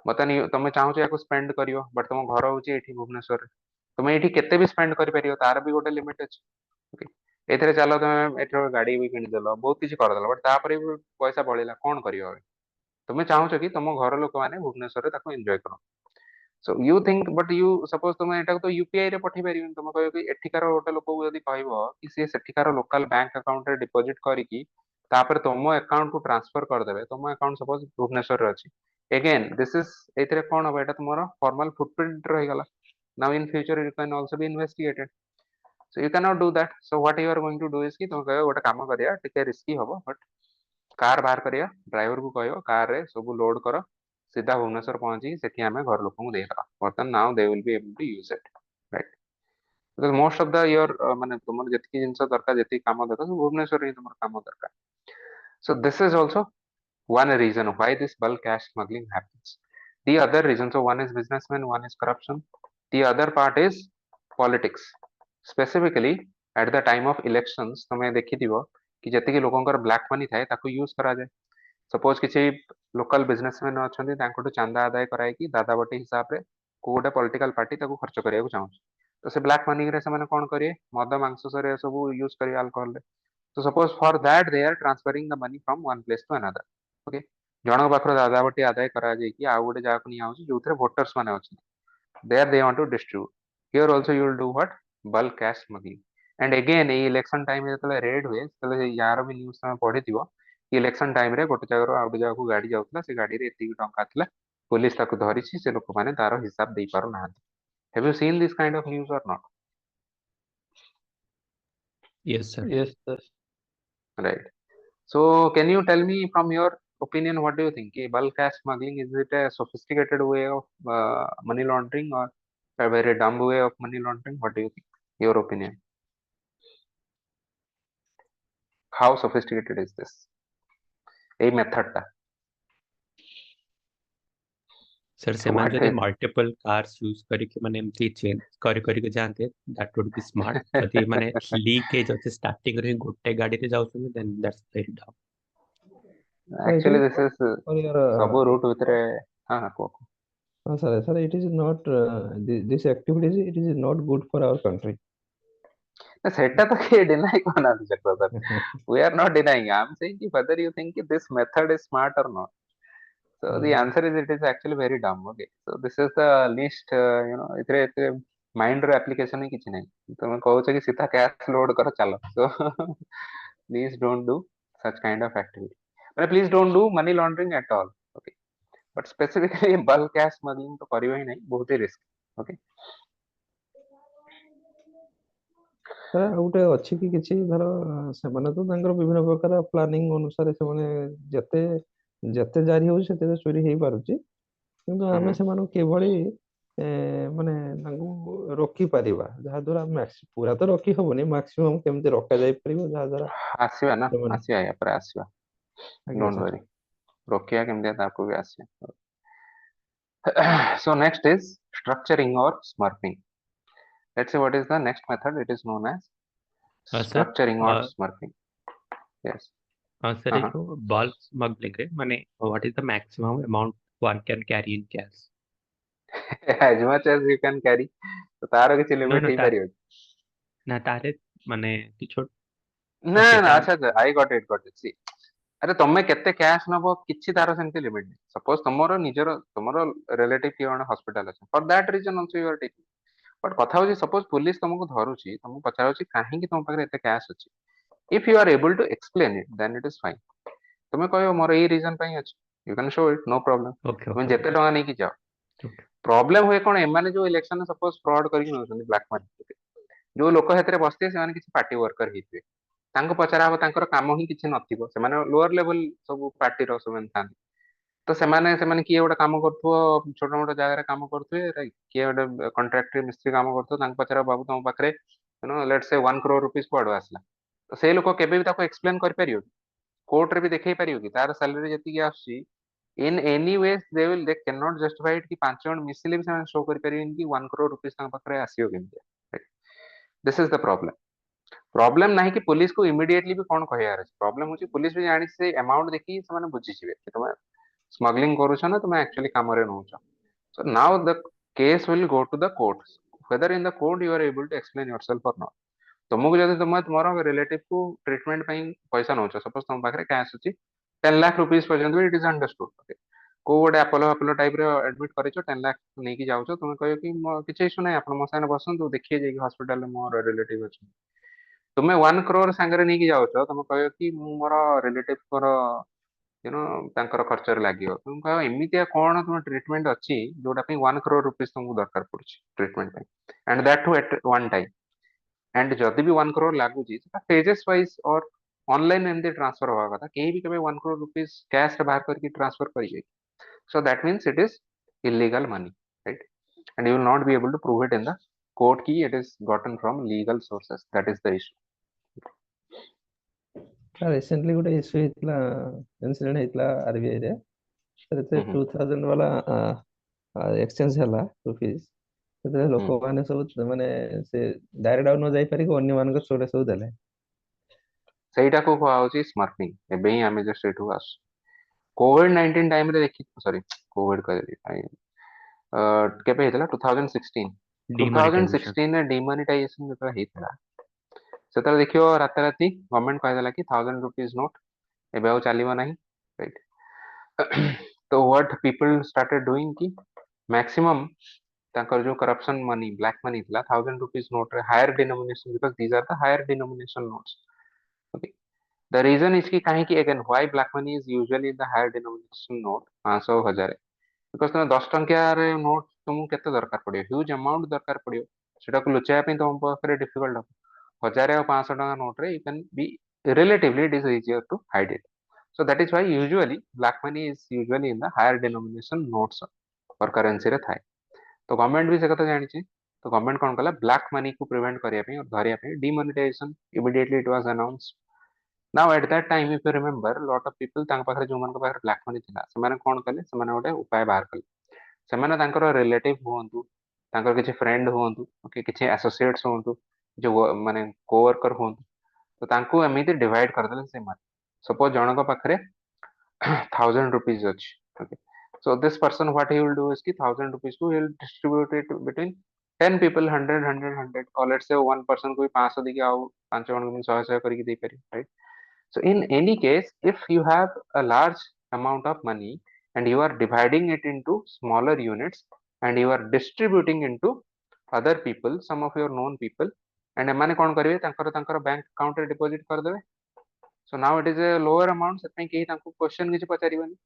बतनी तुम चाहो या स्पेंड करियो बट तुम घर हूँ ये भुवनेश्वर तुम ये केते भी स्पेंड कर पारियो तार भी गोटे लिमिट अच्छे ओके एथरे चलो तुम एथरे गाड़ी भी किनिदेल बहुत किसी करदेल बट तापर भी पैसा बळिला कौन करियो तुम चाहो कि तुम घर लोक मैंने भुवनेश्वर एंजॉय करो so you think but you suppose तुम एटा तो यूपीआई रे पठे पारियो तुम कहियो कि एठिकार गोटे लोक को यदि कहबो कि से सेठिकार लोकल बैंक अकाउंट रे डिपॉजिट करिकी तापर तुम अकाउंट को ट्रांसफर कर देबे तुम अकाउंट सपोज भुवनेश्वर रे अछि again this is एथरे कोन हो एटा तुमरो फॉर्मल फुटप्रिंट रहि गला now in future it can also be investigated so you cannot do that so what you are going to do is कि तुम कहियो गोटे काम करिया टिके रिस्की हबो बट कार बाहर करिया ड्राइवर को कहियो कार रे सब लोड करो सीधा भुवनेश्वर पहुंची सेठी हमें घर लोक को देला बर्तन now they will be able to use it right because most of the your माने तुमर जति जिंस दरकार जति काम दरकार भुवनेश्वर ही तुमर काम दरकार so this is also one reason why this bulk cash smuggling happens. The other reason, so one is businessmen, one is corruption. The other part is politics. Specifically, at the time of elections, तुम्हें देखी दियो कि जति के लोगों का black money थाए ताको यूज करा जाए सपोज किसी लोकल बिजनेसमैन अच्छे तांकोटू चांदा आदाय कराई कि दादा बटी हिसाब रे को गोटे पॉलिटिकल पार्टी ताको खर्च करिया चाहूँ तो से ब्लैक मनी रे से कौन करिए मद मांस से सब यूज करिए alcohol so suppose for that they are transferring the money from one place to another okay ଜଣଙ୍କ ପାଖରୁ ଦାଦା ବଟି ଆଦାୟ କରାଯାଇକି ଆଉ ଗୋଟେ ଜାଗାକୁ ନିଆ ହଉଛି ଯୋଉଥିରେ ଭୋଟର୍ସ ମାନେ ଅଛନ୍ତି there they want to distribute here also you will do what bulk cash smuggling and again ଏଇ election time ରେ ଯେତେବେଳେ ରେଡ୍ ହୁଏ ସେତେବେଳେ ୟାର ବି ନ୍ୟୁଜ ତମେ ପଢିଥିବ କି election time ରେ ଗୋଟେ ଜାଗାରୁ ଆଉ ଗୋଟେ ଜାଗାକୁ ଗାଡି ଯାଉଥିଲା ସେ ଗାଡିରେ ଏତିକି ଟଙ୍କା ଥିଲା ପୋଲିସ ତାକୁ ଧରିଛି ସେ ଲୋକମାନେ ତାର ହିସାବ ଦେଇ ପାରୁନାହାନ୍ତି have you seen this kind of news or not Yes, sir. Yes, sir. right so can you tell me from your opinion what do you think bulk cash smuggling is it a sophisticated way of money laundering or a very dumb way of money laundering what do you think your opinion how sophisticated is this a method ta sir so ସେମାନେ what ଯଦି is multiple cars use କରିକି ମାନେ ଏମିତି change କରିକି ଯାଆନ୍ତେ that would be smart ଯଦି ମାନେ leakage ଅଛି ଷ୍ଟାର୍ଟିଂ ରେ ହିଁ ଗୋଟେ ଗାଡିରେ ଯାଉଛନ୍ତି then that's very dumb It actually is this is for your ସବୁ route ଭିତରେ ହଁ ହଁ କୁହ କୁହ। sir, it is not this activities. It is not good for our country. ନା, ସେଟା ତ କିଏ deny କରୁନାହାନ୍ତି ସେ କଥା we are not denying I'm saying ki whether you think ki this method is smart or not so the answer is it is actually very dumb okay so this is the least you know ଏଥିରେ ଏତେ mind ର application ହିଁ କିଛି ନାହିଁ ତମେ କହୁଛ କି ସିଧା cash load କର ଚାଲ so please don't do such kind of activity but please don't do money laundering at all okay but specifically bulk cash smuggling तो करियो ही नहीं बहुत ही risk okay ସାର୍ ଆଉ ଗୋଟେ ଅଛି କି କିଛି ଧର ସେମାନେ ତ ତାଙ୍କର ବିଭିନ୍ନ ପ୍ରକାର ପ୍ଲାନିଂ ଅନୁସାରେ ସେମାନେ ଯେତେ ଯେତେ ଜାରି ହଉଛି ସେତେ ଚୋରି ହେଇପାରୁଛି କିନ୍ତୁ ଆମେ ସେମାନଙ୍କୁ କିଭଳି ମାନେ ତାଙ୍କୁ ରୋକିପାରିବା ଯାହା ଦ୍ୱାରା ପୁରା ତ ରଖି ହବନି ମାକ୍ସିମମ୍ କେମିତି ରଖାଯାଇ ପାରିବ ଯାହା ଦ୍ୱାରା ଆସିବା ନା ସେମାନେ ଆସିବା ୟା ପରେ ଆସିବା ଆଜ୍ଞା don't ସାର୍ worry ରୋକିବା କେମିତି ତାକୁ ବି ଆସିବା so next is structuring or smurfing let's say what is the next method it is known as structuring or sir smurfing yes sir ये uh-huh. जो बल्क स्मगलिंग है माने what is the maximum amount one can carry in cash as much as you can carry तो तार କିଛି no limit no ହେଇପାରିବ ना तारे माने କିଛି ନା ନା ସେଟା ଆଚ୍ଛା ଆଚ୍ଛା ଆଇ ଗଟ୍ ଇଟ୍ ସି ଆରେ ତମେ କେତେ କ୍ୟାsh ନବ କିଛି ତାର ସେମିତି ଲିମିଟ ନାହିଁ ସପୋଜ ତମର ନିଜର ତମର ରିଲେଟିଭ କିଏ ଜଣେ ହସ୍ପିଟାଲ ଅଛି for that reason also you are taking but କଥା ହଉଛି ସପୋଜ ପୁଲିସ ତମକୁ ଧରୁଛି ତମକୁ ପଚାରୁଛି କାହିଁକି ତମ ପାଖରେ ଏତେ କ୍ୟାଶ ଅଛି if you are able to explain it then it is fine तुम कहो मोर एई रीजन पई अछि, you can show it, no problem, okay तुम ओके जेते टका नै कि जाओ। ओके प्रॉब्लम हुए कोन एमाने जो इलेक्शन सपोज फ्रॉड करके नउछन ब्लैक मनी, जो लोक हेतरे बसते से किसी पार्टी वर्कर हेतिबे, तांको पचरा हबो तांकर काम ही किछि नथिबो, सेमाने लोअर लेवल सब पार्टी रो सब था, तो सेमाने सेमाने किए गोटे काम करथुओ छोट मोट जगह काम करथुए राइट, किए गोटे कॉन्ट्रैक्टर मिस्त्री काम करथुओ, तांको पचरा बाबू तुम पाखरे you know let's say 1 crore rupees code आसला, तो से लोक केबे भी ताको एक्सप्लेन कर परियो, कोर्ट रे भी देखै परियो कि तार सैलरी जति आसी, in any ways they can not justify it कि 5 जण मिसिले भी से शो कर परियो कि 1 करोड़ रुपीस तांको पाखरे आसीयो केमते। This is the problem. Problem नहीं कि पुलिस को इमिडिएटली भी कौन कहयार अछि, प्रॉब्लम होची पुलिस भी जानि से अमाउंट देखि से माने बुझी जिवे कि तुम स्मगलिंग करूछ ना, तुम एक्चुअली काम रे नउछ। So now the case will go to the court. Whether in the court you are able to explain yourself or not. तुमको जदि तुम तुम रिलेटिव को ट्रीटमेंट ପାଇଁ पैसा नउछ, सपोज तुम पाखरे कैश अछि 10 लाख रुपीस पर्यंत भी इट इज अंडरस्टूड, ओके को गोटे अपोलो अपोलो टाइप रे एडमिट करिछो 10 लाख नेकी जाउछो, तुम कहयो कि किछि इशू नै, आपण मो साने बसंतु देखिए जे हॉस्पिटल में मोर रिलेटिव अछि, तुम 1 करोड़ सांगरे नेकी जाउछो, तुम कहयो कि मु मोर रिलेटिव को यू नो तांकर खर्चर लागियो, तुम कह एमितिया कोन तुम ट्रीटमेंट अछि जोटा पे 1 करोड़ रुपीस तुमको दरकार पड़छ ट्रीटमेंट पे, and that too at one time, एंड जदि भी 1 करोड़ लागु जी सेटा फेजेस वाइज और ऑनलाइन एमदी ट्रांसफर होगा कथा, केही भी केबे 1 करोड़ रुपीस कैश रे बाहर करके ट्रांसफर करिए, so that means it is illegal money, right, and you will not be able to prove it in the court की it is gotten from legal sources, that is the issue. Recently गोटे issue ହେଇଥିଲା, incident ହେଇଥିଲା RBI रे, ସେଥିରେ हम्म 2000 वाला exchange ହେଲା rupees, ସେଥିରେ हम्म ଲୋକମାନେ ସବୁ ମାନେ ସେ ଡାଇରେକ୍ଟ ଆଉ ନ ଯାଇ ପାରିକି ଅନ୍ୟ ମାନଙ୍କ ଥ୍ରୋରେ ସବୁ ଦେଲେ। ସେଇଟା को କୁହା ହଉଛି ସ୍ମର୍ଫିଂ। ଏବେ ହିଁ ଆମେ ଜଷ୍ଟ ଏଠୁ ଆସୁ कोविड-19 टाइम रे देखि, सॉरी कोविड कहली केबे हेतला 2016, डिमोनेटाइजेशन 2016 रे डिमोनेटाइजेशन जेतला हेतला, सेतला देखियो राता राती गवर्नमेंट कहला कि 1000 रुपीस नोट एबे आउ चलिबो नाही, राइट। तो व्हाट पीपल स्टार्टेड डूइंग कि मैक्सिमम तांकर जो करप्शन मनी ब्लैक मनी थला 1000 रुपीस नोट रे higher denomination, because these are the higher denomination notes, okay. The reason is कि काहे कि again why black money is usually in the higher denomination note 500 1000, because तुम 10 टंकिया रे note तुमको केते दरकार पड़ियो, ह्यूज अमाउंट दरकार पड़ियो, सेटा को लुचाया पे तुम पाखरे डिफिकल्ट हो, 1000 और 500 टका नोट रे you can be relatively it is easier to hide it, so that is why usually black money is usually in the higher denomination notes or currency रे थाए। तो गवर्नमेंट भी से कथा जानि छी, तो गवर्नमेंट कोन कला ब्लैक मनी को प्रिवेंट करिया पे और धरिया पे demonetisation immediately it was announced. Now at that time if you remember lot of people तांक पाखरे जो मान पाखरे ब्लैक मनी थिला, सेमाने कोन कले, सेमाने गोटे उपाय बाहर कले, सेमाने तांकर रिलेटिव हुअन्तु, तांकर किछि फ्रेंड हुअन्तु, ओके किछि एसोसिएट्स हुअन्तु, जो माने कोवर्कर हुअन्तु, तो तांको एमिति डिवाइड कर देले, से माने सपोज जनक पाखरे 1000 रुपीस अछि, okay, so this person what he will do is ki 1000 rupees को he will distribute it between 10 people, 100 100 100, or let's say one person को भी 500 देके आउ 5 जन को 100 100 करके दे पारे, right? So in any case, if you have a large amount of money and you are dividing it into smaller units and you are distributing into other people, some of your known people, and एमाने कौन करिवे तांकर तांकर bank account रे deposit कर देबे, so now it is a lower amount, सेतमें केही तांको क्वेश्चन किछि पचारिबनी।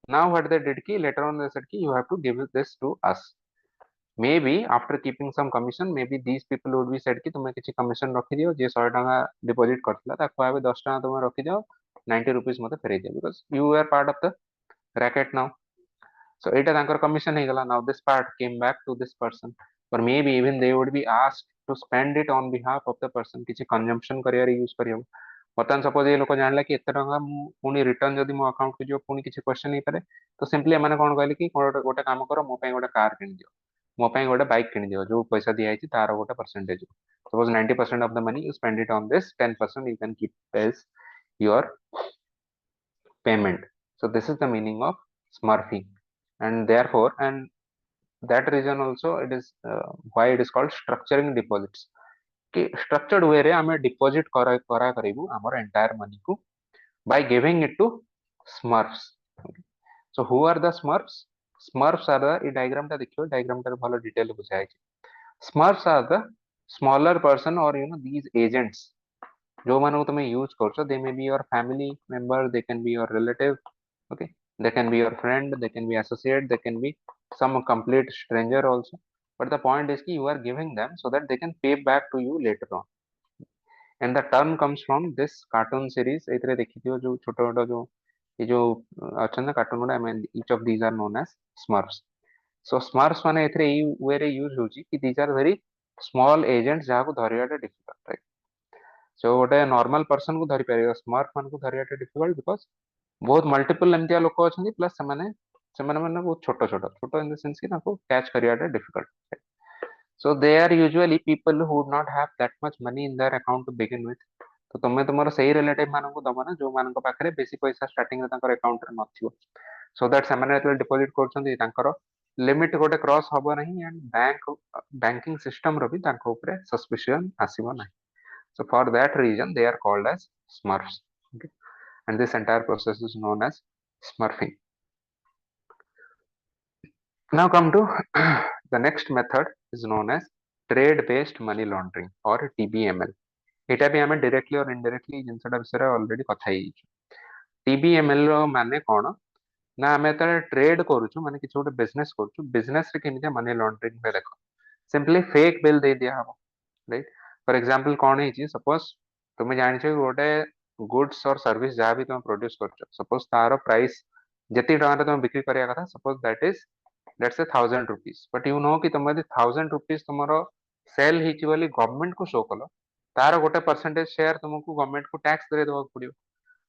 Now what they did ki later on they said ki you have to give this to us, maybe after keeping some commission, maybe these people would be said ki तुमे किछि commission रखि दियो, जे 100 टका deposit करथिला ताको आबे 10 टका तुमे रखि दियो, 90 रुपीस मते फेरै दियो, because you were part of the racket now, so एटा तांकर commission हे गला। now this part came back to this person, or maybe even they would be asked to spend it on behalf of the person, किछि consumption करियार use करियो। बर्तमान suppose ये लोक जानला कि एते टका मु पुनी रिटर्न जदि मो अकाउंट को जो पुनी किछि क्वेश्चन नहीं पारे, तो सिंपली एमाने कोन कहले कि गोटे काम करो, मो पई गोटे कार किन दियो, मो पई गोटे बाइक किन दियो, जो पैसा दिया है तार गोटे percentage, suppose 90% of the money you spend it on this, 10% you can keep as your payment, so this is the meaning of smurfing, and therefore and that reason also it is why it is called structuring deposits, कि structured way रे हमें deposit करा करिबु हमर entire money को by giving it to smurfs, okay? So who are the smurfs? Smurfs are the, ये diagram टा देखियो, diagram टा भलो detail बुझाई छै। Smurfs are the smaller person or you know these agents जो मानक तुम यूज कर, they may be your family member, they can be your relative, okay, they can be your friend, they can be associate, they can be some complete stranger also, but the point is ki you are giving them so that they can pay back to you later on, and the term comes from this cartoon series एथरे देखिथियो जो छोटो छोटो जो ये जो अछन ना cartoon गुडा, I mean each of these are known as smurfs. So smurfs माने एथरे ई वे रे use होची कि these are very small agents जहा को धरियाटा difficult, right? So गोटे normal person को धरि परियो, smurf मान को धरियाटा difficult because बहुत मल्टीपल एमतिया लोक अछंती, प्लस सेमाने सेमाने माने बहुत छोटो छोटो छोटो इन द सेंस कि ताको कैच करियाटा difficult. So they are usually people who would not have that much money in their account to begin with. तो तुम तुम सही रिलेटिव मान को दब ना जो मान पाखे बेसी पैसा स्टार्टिंग अकाउंट रे नथियो, सो दैट से डिपोजिट कर लिमिट गोटे क्रॉस हम ना, एंड बैंकिंग सिस्टम रो भी सस्पिशियन आसीबो ना. So for that reason they are called as smurfs, okay? And this entire process is known as smurfing. Now come to the next method is known as trade based money laundering or TBML. एटा भी हमें directly और indirectly जिनसटा विषय already कथा ही. TBML रो माने कोन ना, हमें त trade करूछु माने किछ गोटे बिजनेस करूछु, बिजनेस रे केमिते मनी लॉन्ड्रिंग पे देखो सिंपली फेक बिल दे दिया हबो, राइट? फॉर एग्जांपल कोन है जी, सपोज तुम जानि छ गोटे गुड्स और सर्विस जहाँ भी तुम प्रोड्यूस करछ, सपोज तार प्राइस जति टका तुम बिक्री करिया कथा, suppose that is let's say 1000 rupees, but you know कि तुम यदि 1000 रुपीज तुमरो सेल हिची बोली गवर्नमेंट को शो कलो, तार गोटे परसेंटेज शेयर तुमको गवर्नमेंट को टैक्स दे देवा पड़ियो.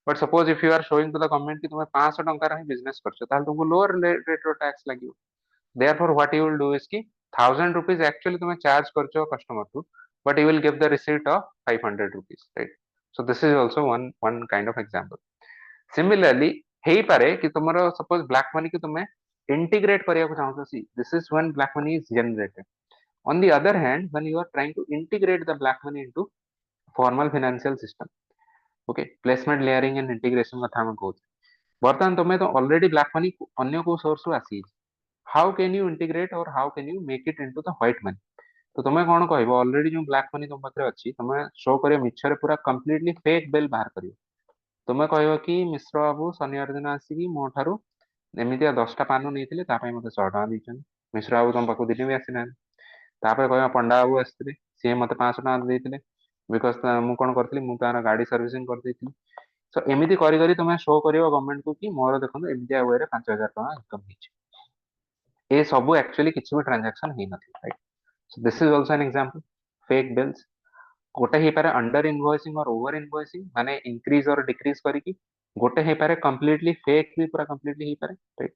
But suppose if you are showing to the government कि तुम 500 टंका रे बिजनेस करछ, ताल तुमको लोअर रेट रो टैक्स लागियो. Therefore what you will do is कि 1000 rupees actually तुम्हें चार्ज करछो कस्टमर को, but you will give the receipt of 500 rupees, right? So this is also one kind of example. Similarly हेई पारे कि तुम्हारा suppose black money की तुम्हें integrate करिया को चाहो, see this is when black money is generated. On the other hand, when you are trying to integrate the black money into formal financial system, okay, placement layering and integration कथा हम कहू. बर्तमान तुम्हें तो already black money अन्य को source रु आसी, हाउ कैन यू इंटीग्रेट और how can you make it into the white money. तो तुम्हें कौन कहबो, ऑलरेडी जो ब्लैक मनी तुम पाखरे अछि तुम्हें शो करियो मिछरे पूरा कंप्लीटली फेक बिल बाहर करियो. तुम्हें कहबो कि मिश्र बाबू शनिवार दिन आसी मो ठारू एमितिया 10टा पान नहीं तापाई मते 100 टका दीछन. मिश्र बाबू तुम पाखु दिन भी आसी ना, तापर कहबो पंडा बाबू आसथिले से मते 500 टका देथिले बिकॉज मु कोन करथिली, मु तार गाड़ी सर्विसिंग कर देथिली. सो एमिति करी करी तुम्हें शो करियो गवर्नमेंट को कि मोर देखो एमितिया वे रे 5000 टका इनकम हिची. ए सब एक्चुअली किसी भी ट्रांजैक्शन ही नथी, right? So this is also an example fake bills. गोटे हे पारे अंडर इनवॉइसिंग और ओवर इनवॉइसिंग माने इंक्रीज और डिक्रीज करी कि, गोटे हे पारे कंप्लीटली फेक भी पूरा कंप्लीटली हे पारे, राइट?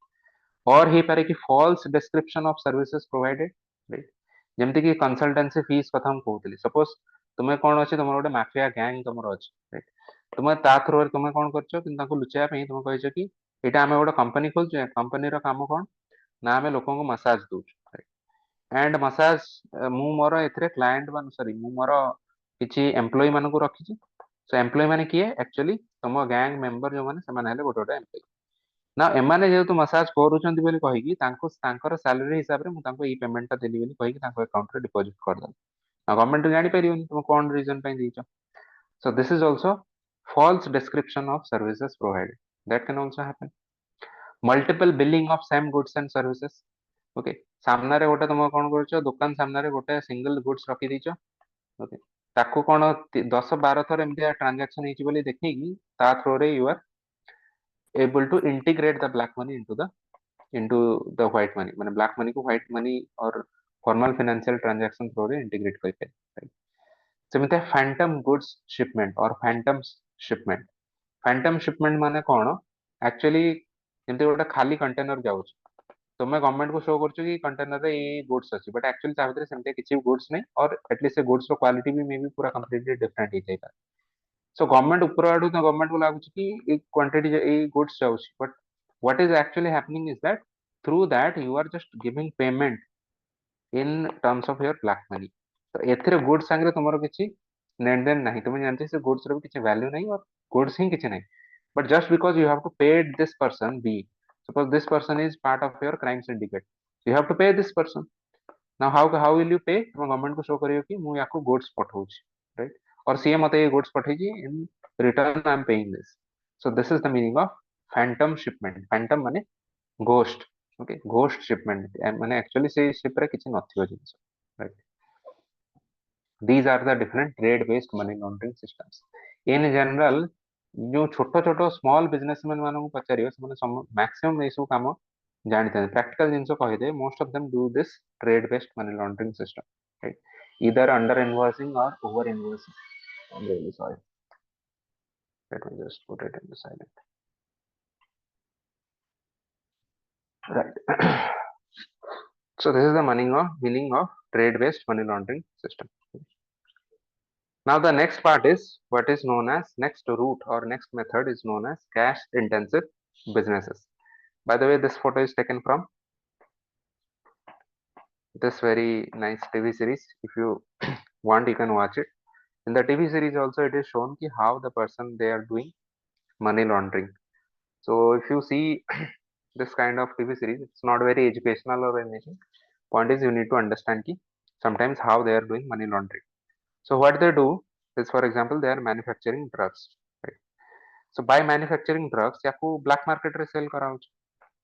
और हे पारे कि false description of services provided, right? जेमति कि कंसल्टेंसी फीस कथा हम कहउतली, सपोज तुमे कोन अछि तुमर गोटे माफिया गैंग तुमर अछि, राइट? तुमे ता थ्रू तुमे कोन करछो कि ताको लुचया पे तुमे कहैछो कि एटा हमें गोटे कंपनी खोलछे, कंपनी रो काम कोन ना हमें लोकों को मसाज दूछ, एंड मसाज मु मोर एथरे क्लाइंट मान सॉरी मु मोर किछि एम्प्लॉय मान को रखिछि. सो एम्प्लॉय माने किए एक्चुअली तुम गैंग मेंबर जो माने से माने हेले गोटे गोटे एम्प्लॉय. ना एमाने जेहेतु मसाज करूछंती बोली कहि कि तांको तांकर सैलरी हिसाब रे मु तांको ई पेमेंट ता देली बोली कहि कि तांको अकाउंट रे डिपॉजिट कर दल. ना गवर्नमेंट जानि परियोनी तुम कोन रीजन पे दीछो. So this is also false description of services provided, that can also happen. Multiple billing of same goods and services, okay. सामना रे गोटे तुम कोन करछो, दुकान सामना रे गोटे सिंगल गुड्स रखी दीछो, ओके. ताको कोन 10-12 थर एमतिया ट्रांजैक्शन हिची बोली देखि ता थ्रू रे you are able to integrate the black money into the white money, माने ब्लैक मनी को व्हाइट मनी और फॉर्मल फाइनेंशियल ट्रांजैक्शन थ्रू रे इंटीग्रेट करके, राइट? सेमिते फैंटम गुड्स शिपमेंट और फैंटम शिपमेंट. फैंटम शिपमेंट माने कोन, एक्चुअली जेमते गोटे खाली कंटेनर जाउछ, तुम्हें गवर्नमेंट को शो करछो कि कंटेनर रे ये गुड्स अछि, बट एक्चुअली ता भीतर सेमते किछि गुड्स नै, और एटलीस्ट से गुड्स रो क्वालिटी भी मे बी पूरा कंप्लीटली डिफरेंट ही जाइता. सो गवर्नमेंट ऊपर आडू तो गवर्नमेंट को लागुछ कि ए क्वांटिटी ए गुड्स जाउछ, but what is actually happening is that through that you are just giving payment in terms of your black money. तो एथरे गुड्स संगे तुमरो किछि लेन देन नहीं, तुम जानते से गुड्स रो किछि वैल्यू नहीं और गुड्स ही किछि नहीं, but just because you have to pay this person B, suppose this person is part of your crime syndicate, you have to pay this person. Now how will you pay? तुम government को show करियो कि मु याको goods पठाउछि, right? और CA मते goods पठेगी in return I am paying this. So this is the meaning of phantom shipment. Phantom माने घोस्ट. ओके, घोस्ट शिपमेंट माने एक्चुअली से शिप रे किछि नथियो जिंस. Right. These are the different trade based money laundering systems. In general, जो छोट छोट स्मॉल बिजनेसमैन मानक पचार मैक्सिमम ये सब काम जानते हैं. प्रैक्टिकल जिन कहीदे most of them do this trade based money laundering system. Right. Either under invoicing और over invoicing. I'm really sorry. Let me just put it in the silent. Right. So this is the meaning of trade based money laundering system. Now the next part is what is known as next route or next method is known as cash intensive businesses. By the way, this photo is taken from this very nice TV series. If you want, you can watch it. In the TV series also it is shown ki how the person they are doing money laundering. So if you see this kind of TV series, it's not very educational or anything. Point is you need to understand ki sometimes how they are doing money laundering. So what they do is, for example, they are manufacturing drugs. Right? So by manufacturing drugs याकू black market रे sell कराउछ.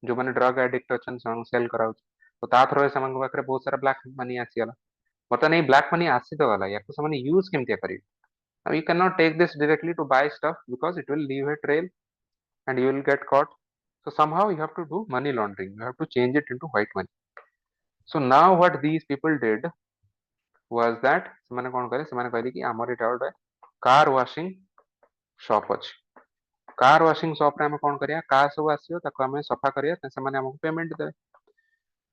जो माने drug addict अछन सं cell कराउछ. तो ता throw से मन पाखरे बहुत सारा ब्लैक मनी आसी गला. पता नहीं ब्लैक मनी आसी तो गला याकू से माने यूज केमतिया करी. Now you cannot take this directly to buy stuff because it will leave a trail and you will get caught. So somehow you have to do money laundering. You have to change it into white money. So now what these people did was that ସେମାନେ କଣ କଲେ, ସେମାନେ କହିଲେ କି ଆମର ଏଟା ଗୋଟେ car washing shop ଅଛି. कार washing shop रे ଆମେ କଣ କରିବା, कार ସବୁ ଆସିବ ତାକୁ ଆମେ ସଫା କରିବା, ସେମାନେ ଆମକୁ पेमेंट ଦେବେ.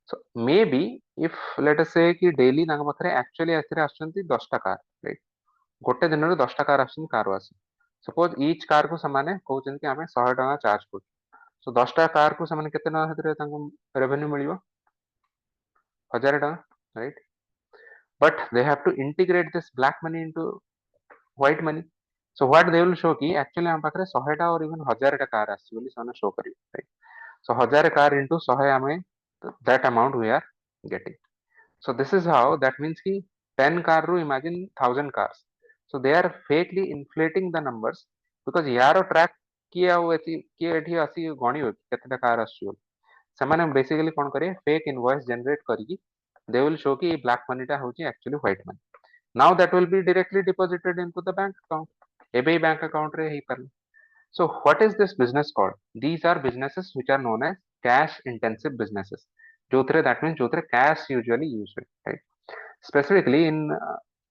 So maybe if let us say कि daily ତାଙ୍କ ପାଖରେ actually ଆସୁଛନ୍ତି 10 ଟା कार, right? ଗୋଟେ ଦିନରେ 10 ଟା कार ଆସୁଛନ୍ତି car washing. Suppose each car को ସେମାନେ କହୁଛନ୍ତି କି ଆମେ 100 ଟଙ୍କା ଚାର୍ଜ କରୁଛୁ. So 10 ଟା कार को ସେମାନେ କେତେ ଟଙ୍କା ସେଥିରେ ତାଙ୍କୁ revenue ମିଳିବ? 1000 ଟଙ୍କା, right? But they have to integrate this black money into white money. So what they will show ki actually ଆମ ପାଖରେ 100 ଟା or even 1000 ଟା कार ଆସିଛି ବୋଲି ସେମାନେ show କରିବେ. Right? So 1000 car into 100 ଆମେ that amount we are getting. So this is how that means ki 10 car ru imagine 1000 cars. So they are fakely inflating the numbers because यार track किए ଆଉ ଏଠି କିଏ ଏଠି ଆସି ଗଣିବ କେତେଟା कार ଆସୁଛି ବୋଲି. ସେମାନେ basically କଣ କରିବେ, fake invoice generate କରିକି they will show ki black money ଟା ହଉଛି actually white money. Now that will be directly deposited into the bank account. ଏବେ bank account ରେ ହେଇପାରିଲା. So what is this business called? These are businesses which are known as cash intensive businesses. जोथरे that means जोथरे cash usually used, right? Specifically in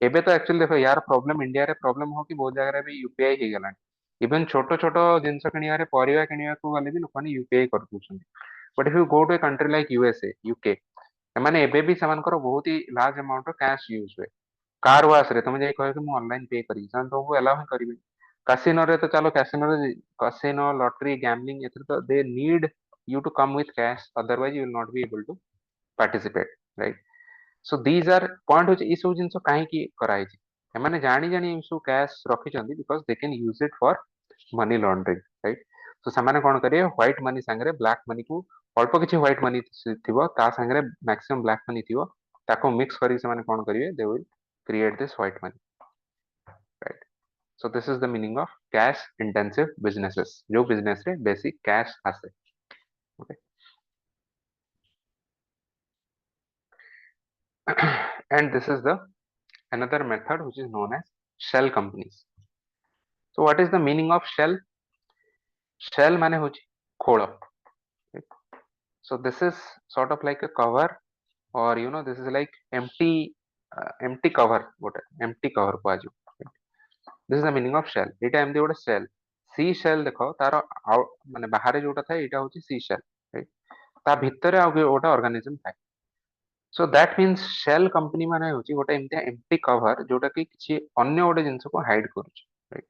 ଏବେ ତ actually देखो यार problem India रे problem हो कि बहुत जगह रे भी यूपीआई ही गलानी. इवन छोटो छोटो जिनस किनिया रे परिवा किनिया को गले भी लोकानी यूपीआई कर दउछन. But if you go to a country like USA, UK, एमाने एबे भी सेमानकर बहुत ही large amount of cash use हुए. कार वाश रे तुम जाई कहे कि मु ऑनलाइन पे करी सान तुमको अलाउ ही करिवे. कैसीनो रे तो चलो कैसीनो रे कैसीनो लॉटरी गैम्बलिंग एथरे तो they need you to come with cash, otherwise you will not be able to participate, right? So these are point which is सब जिंस काहे की कराई छी. एमाने जानी जानी सब कैश रखी चंदी because they can use it for money laundering, right? So ସେମାନେ କଣ କରିବେ, white money ସାଙ୍ଗରେ black money को अल्प किछि white money थिबो ता साଙ୍ଗरे maximum black money थिबो ताको mix करी ସେମାନେ कौन करिवे, they will create this white money, right? So this is the meaning of cash intensive businesses, जो business रे basic cash आसे. Okay. And this is the another method which is known as shell companies. So what is the meaning of shell? Shell माने होची खोल. So this is sort of like a cover, or you know this is like empty cover, what empty cover को आजु. This is the meaning of shell. एटा एमदी गोटे shell. सी shell देखो तार माने बाहर जोटा थाए एटा होची सी shell, right? ता भितरे आ गोटे ऑर्गेनिज्म थाए. So that means shell company माने होची गोटे एमती empty cover जोटा कि किछि अन्य गोटे जिंस को हाइड करूची, right?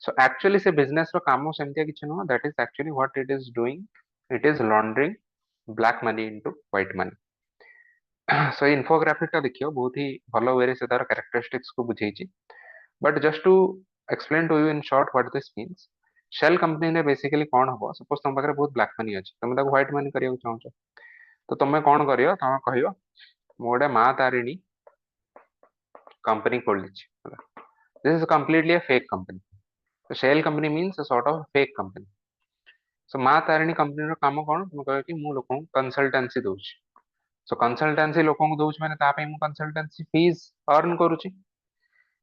So actually से बिजनेस रो कामो सेमतिया किछि न, that is actually what it is doing. It is laundering black money into white money. So infographic टा देखियो बहुत ही भलो वे रे से तार कैरेक्टरिस्टिक्स को बुझेइची. But just to explain to you in short what this means, shell company ने basically कौन हबो, suppose तुम पाखरे बहुत black money अछि, तुम ताको white money करिया चाहौ छ, तो तुमे कौन करियो, तुम कहियो मोडे मा तारिणी कंपनी खोल छि, This is completely a fake company. So shell company means a sort of fake company. So ମା ତାରିଣୀ କମ୍ପାନୀର କାମ କଣ? ମୁଁ କହିବି କି ମୁଁ ଲୋକଙ୍କୁ କନସଲଟାନ୍ସି ଦଉଛି। ସୋ କନସଲଟାନ୍ସି ଲୋକଙ୍କୁ ଦଉଛି ମାନେ ତା ପାଇଁ ମୁଁ କନସଲଟାନ୍ସି ଫିସ୍ ଅର୍ନ କରୁଛି।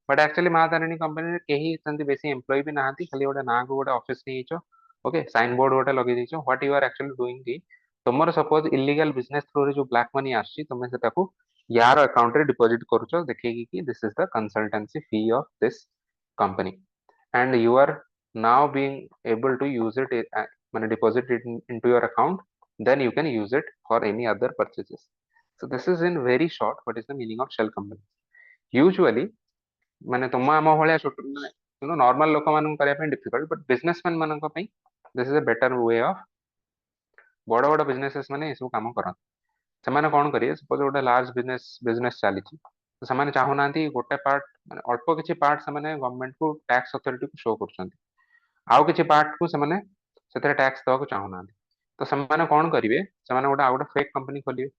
बट एक्चुअली माँ तारिणी कंपनी केही सेमती बेसी एम्प्लॉय भी नाहांती, खाली गोटे ना को गोटे ऑफिस नहीं हिचो, ओके साइन बोर्ड गोटे लगे दिचो। What you are actually doing की तुमर सपोज इलीगल बिजनेस थ्रू रे जो ब्लैक मनी आछि तुमे से ताको यार अकाउंट रे डिपॉजिट करूचो, देखेगी कि this is the consultancy fee of this company and you are now being able to use it माने deposit it into your account, then you can use it for any other purchases. So this is in very short what is the meaning of shell company. Usually माने तुम आम भाया छोट माने normal लोक मान difficult, but businessman मान this is a better way of बड़ बड़ बिजनेसेस माने सब काम करते। ସେମାନେ କଣ କରିବେ, ସପୋଜ ଗୋଟେ ଲାର୍ଜ ବିଜନେସ ଚାଲିଛି, ତ ସେମାନେ ଚାହୁଁନାହାନ୍ତି ଗୋଟେ ପାର୍ଟ ମାନେ ଅଳ୍ପ କିଛି ପାର୍ଟ ସେମାନେ ଗଭର୍ଣ୍ଣମେଣ୍ଟକୁ ଟ୍ୟାକ୍ସ ଅଥରିଟିକୁ ଶୋ କରୁଛନ୍ତି, ଆଉ କିଛି ପାର୍ଟକୁ ସେମାନେ ସେଥିରେ ଟ୍ୟାକ୍ସ ଦେବାକୁ ଚାହୁଁନାହାନ୍ତି। ତ ସେମାନେ କଣ କରିବେ, ସେମାନେ ଗୋଟେ ଆଉ ଗୋଟେ ଫେକ୍ କମ୍ପାନୀ ଖୋଲିବେ।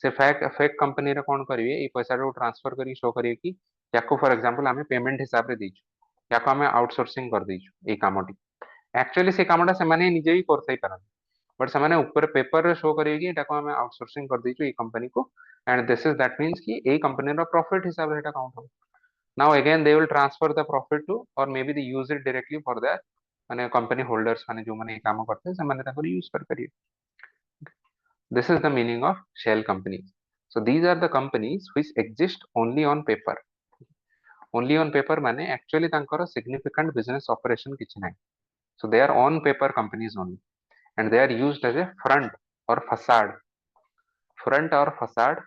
से फेक कंपनी रे कौन करिवे, ये पैसा को ट्रांसफर करी शो करिए कि याको फॉर एग्जांपल आमे पेमेंट हिसाब रे देइछु, याको आमे आउटसोर्सिंग कर देइछु ए कामटी। एक्चुअली से कामटा से माने निजे ही कर सही पारन, बट से माने ऊपर पेपर रे शो करिए कि एटा को आमे आउटसोर्सिंग कर देइछु ए कंपनी को, and this is that means कि ए कंपनी रो प्रॉफिट हिसाब रे एटा काउंट हो। Now again they will transfer the profit to और may be they use it directly for that माने कंपनी होल्डर्स माने जो माने काम करते हैं से माने ताको यूज कर करिए। This is the meaning of shell companies. So these are the companies which exist only on paper. Only on paper माने actually तांकर significant business operation किछि नाही. So they are on paper companies only, and they are used as a front or facade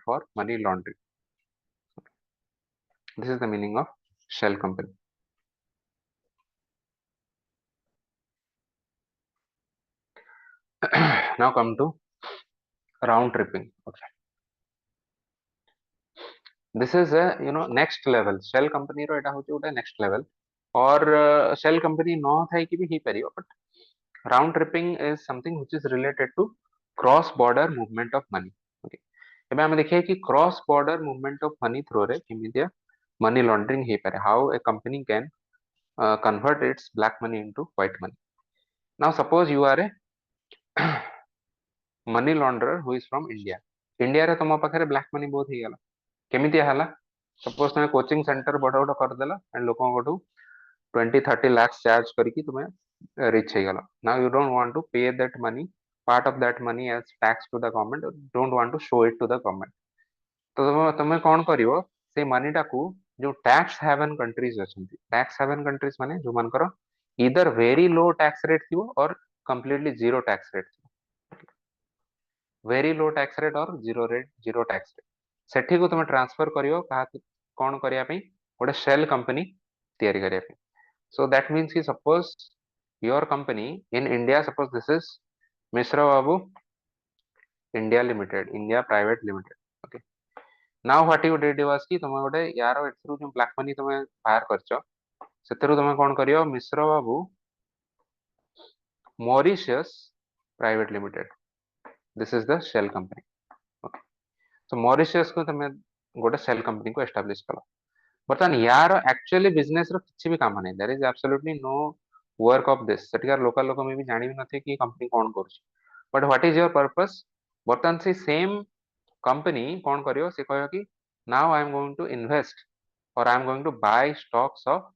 for money laundering. This is the meaning of shell company. Now come to round tripping. Okay. This is a next level shell company रो एटा होची उटा next level, और shell company न Thai कि भी ही परियो, but round tripping is something which is related to cross border movement of money. Okay, एबे हम देखिए कि cross border movement of money through रे किमिदिया money laundering हे पारे, how a company can convert its black money into white money. Now suppose you are a money launderer who is from India. India रे तुम पाखरे black money बहुत ही गला, केमितिया हला, suppose तुम coaching centre बड़ बड़ कर देला एंड लोगों को 20-30 lakhs चार्ज करके तुम्हें रिच हो गला. Now you don't want to pay that money, part of that money as tax to the government, don't want to show it to the government. तो तुम्हें कौन करिवो, से मनी टाकू जो टैक्स हेवन कंट्रीज अछंती, टैक्स हेवन कंट्रीज माने जो मानकर इधर वेरी लो टैक्स रेट थिवो और कंप्लीटली जीरो टैक्स रेट थिवो, वेरी लो टैक्स रेट और जीरो टैक्स रेट सेठी को तुम ट्रांसफर करियो कहा कौन करिया पे, गोटे शेल कंपनी तैयारी करिया पे. So that means कि suppose your company in India, suppose this is Mishra Babu India Limited, India Private Limited. Okay. Now what you did was कि तुम गोटे यार एथरू जो ब्लैक मनी तुम बाहर करछ सेथरू तुम कोन करियो, मिश्र बाबू Mauritius private limited, this is the shell company. Okay, so Mauritius को तुम गोटे शेल कंपनी को एस्टाब्लिश कलो. बर्तमान यार एक्चुअली बिजनेस रो किछि भी काम नहीं, there is absolutely no work of this, सेटिकार लोकल लोक में भी जानि भी नथे कि कंपनी कोन करछ, but what is your purpose. बर्तमान से सेम कंपनी कोन करियो, से कहयो कि now I am going to invest और I am going to buy stocks of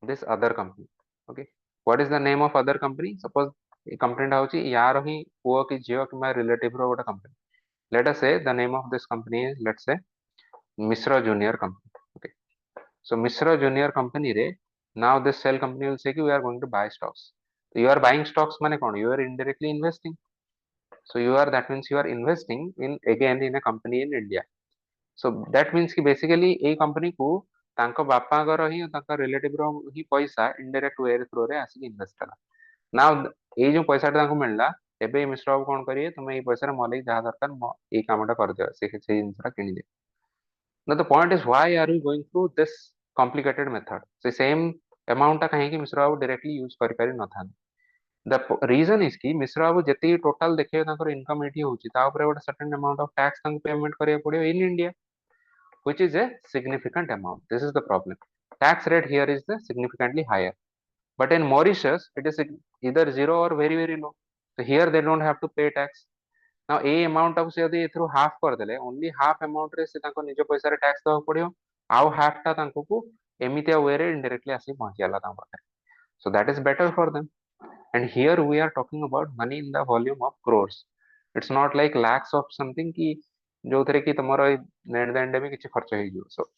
this other company. Okay, what is the name of other company, suppose a company होची यार ही पुओ कि जियो कि रिलेटिव रो गोटा कंपनी, लेट अस से the name of this company is let's say Mishra junior company. Okay, so Mishra Junior Company रे now this shell company will say कि we are going to buy stocks. So you are buying stocks माने कौन, you are indirectly investing. So you are, that means you are investing in again in a company in India. So that means कि basically ए company को तांको बापा घर ही तांको relative रो ही पैसा indirect way through रे आसी इन्वेस्ट कला. नाउ ए जो पैसा तांको मिलला, एबे मिश्रा बाबू कोन करिए, तुम ए पैसा रे मले जहां दरकार ए कामटा कर दियो, से जिंसटा किनि दे. Now the point is, why are we going through this complicated method? So same amount टा कहीं कि मिश्रा बाबू डायरेक्टली यूज कर पारि न था. The reason is कि मिश्रा बाबू जति टोटल देखियो तांकर इनकम एठी होची, ता ऊपर गोटे certain amount of tax तांको पेमेंट करिया पड़ियो in India, which is a significant amount. This is the problem. tax rate here is the significantly higher. But in Mauritius, it is either zero or very very low. So here they don't have to pay tax. Now a amount of से यदि एथरू half कर देले only half amount रे से ताको निज पैसा रे टैक्स दवा पड़ियो आउ हाफ टा ताको को एमितिया वे रे इनडायरेक्टली आसी पहुंचियाला ता पाखे. So that is better for them. And here we are talking about money in the volume of crores. It's not like lakhs of something कि जो थरे कि तमरो नेट देंडे में किछि खर्च हे जो. So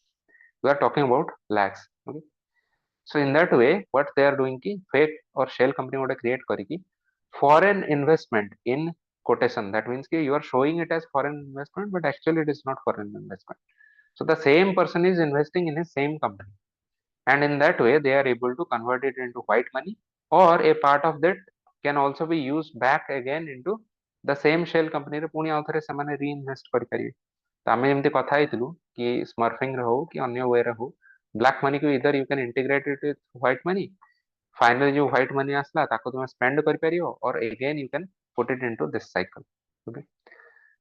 we are talking about lakhs. Okay. So in that way what they are doing ki fake or shell company would create kariki foreign investment in quotation. That means ki you are showing it as foreign investment but actually it is not foreign investment. So the same person is investing in a same company, and in that way they are able to convert it into white money, or a part of that can also be used back again into the same shell company रे पुणी आउ थरे ସେମାନେ reinvest କରି परिबे. तो आमे एमती कथा हेतलु कि स्मर्फिंग रे हो कि अन्य वे रे हो ब्लैक मनी को इधर you can integrate it with white money. Finally जो व्हाइट मनी आसला ताको तुम स्पेंड कर परियो और again you can put it into this cycle. Okay.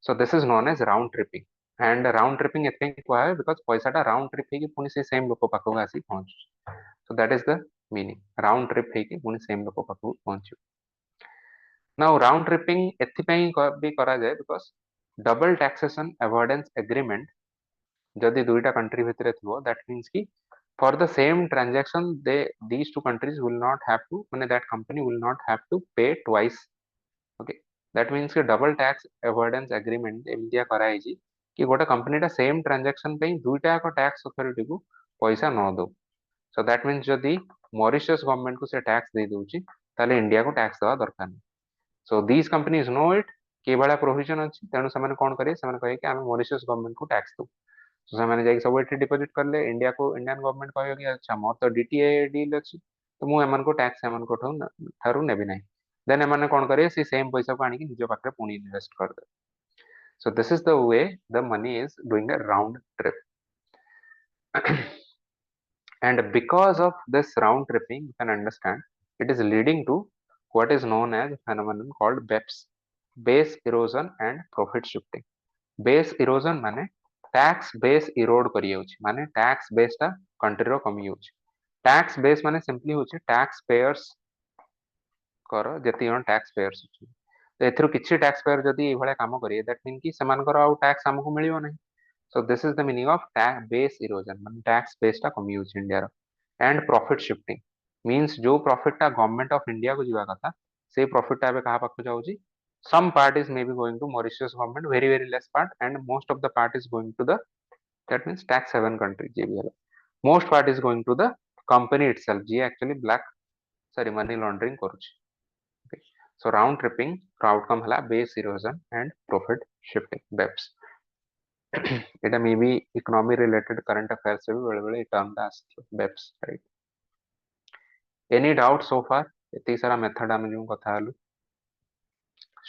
So this is known as round tripping. And round tripping एथि कुआ है बिकॉज़ पैसाटा राउंड ट्रिप हे कि पुणी से सेम लोक पाखो आसी पहुंच. So that is the meaning. Round trip हे कि पुणी सेम लोक पाखो पहुंच. नाउ राउंड ट्रिपिंग एथि भी करा जाए because double taxation avoidance agreement जदि दुईटा कंट्री भितर थो दैट मीन्स कि for the same transaction these two countries will not have to that company will not have to pay twice. Okay. That means कि double tax avoidance agreement एमतिया कराई जी कि गोटे company टा सेम ट्रांजैक्शन पे दुईटा को tax authority को पैसा न दो. सो दैट मीन्स जदि मॉरिशस गवर्नमेंट को से टैक्स दे दोची ताले इंडिया को टैक्स देवा दरकार नहीं. So these companies know it कि भाया प्रोविजन अच्छी तेणु से कौन करेंगे से कहे कि आम मॉरिशस गवर्नमेंट को टैक्स दो. तो ସେମାନେ ଯାଇକି ସବୁ ଏଠି डिपोजिट करले इंडिया को इंडियन गवर्नमेंट कहयो कि अच्छा मोर तो डीटीए डील अछि तो मु एमन को टैक्स एमन को थारू नेबी नाही. देन एमन कोन करे से सेम पैसा को आनी कि निज पाखरे पुनी इन्वेस्ट कर दे. So this is the way the money is doing a round trip. And because of this round tripping you can understand it is leading to what is known as phenomenon called BEPS, base erosion and profit shifting. Base erosion माने tax base Erode करी होची माने tax base टा country रो कमी होची. Tax base माने simply होची tax payers कर जति जन टैक्स पेयर्स होची तो एथरो किछि टैक्स पेयर जदि ए भले काम करिए दैट मीन कि समान कर आउ टैक्स हमको मिलियो नहीं. So this is the meaning of tax base erosion माने टैक्स बेस टा कमी होची इंडिया रो. एंड प्रॉफिट शिफ्टिंग मींस जो प्रॉफिट टा गवर्नमेंट ऑफ इंडिया को जीवा कथा से प्रॉफिट टा बे कहा पाखु जाउची. Some part is maybe going to Mauritius government, very less part, and most of the part is going to the that means tax haven country JBL. Most part is going to the company itself. G actually black sorry money laundering करुची. Okay. So round tripping outcome हला base erosion and profit shifting BEPS. इटा may be economy related current affairs से भी बड़े-बड़े term दा आसी BEPS right. Any doubt so far? इतनी सारा method आमे जो कथा हलु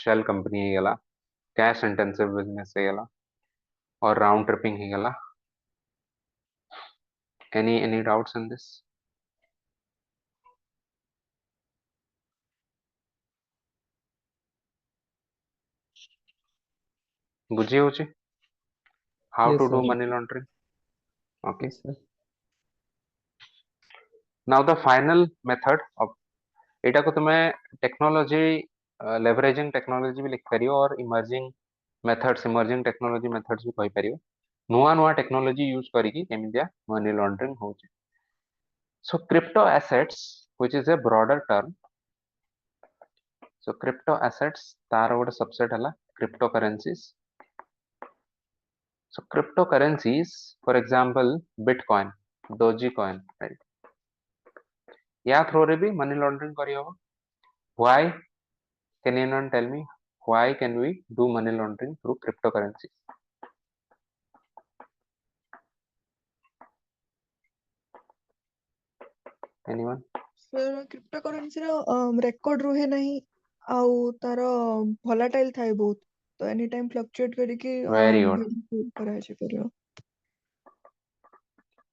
शेल कंपनी हेगला कैश इंटेंसिव बिजनेस हेगला और राउंड ट्रिपिंग हेगला. any doubts in this? बुझी होची how Yes, to do sir. money laundering. Okay. Yes, sir. Now the final method of एटा को तुमे टेक्नोलॉजी लेवरेजिंग टेक्नोलॉजी भी लिख परियो और emerging methods emerging technology methods भी कहि परियो. नुआ नुआ टेक्नोलॉजी यूज करिकी केमिदिया मनी लॉन्ड्रिंग होची. So crypto assets which is a broader term. So crypto assets तार गोटे सबसेट हला cryptocurrencies. So cryptocurrencies for example bitcoin dogecoin right या थ्रो रे भी मनी लॉन्ड्रिंग करी हो. why can anyone tell me why can we do money laundering through cryptocurrency? Anyone? Sir cryptocurrency record रुहे नहीं आउ तार भोलाटाइल थाए बहुत तो एनी टाइम फ्लक्चुएट करिके Very good. कराय छै परियो.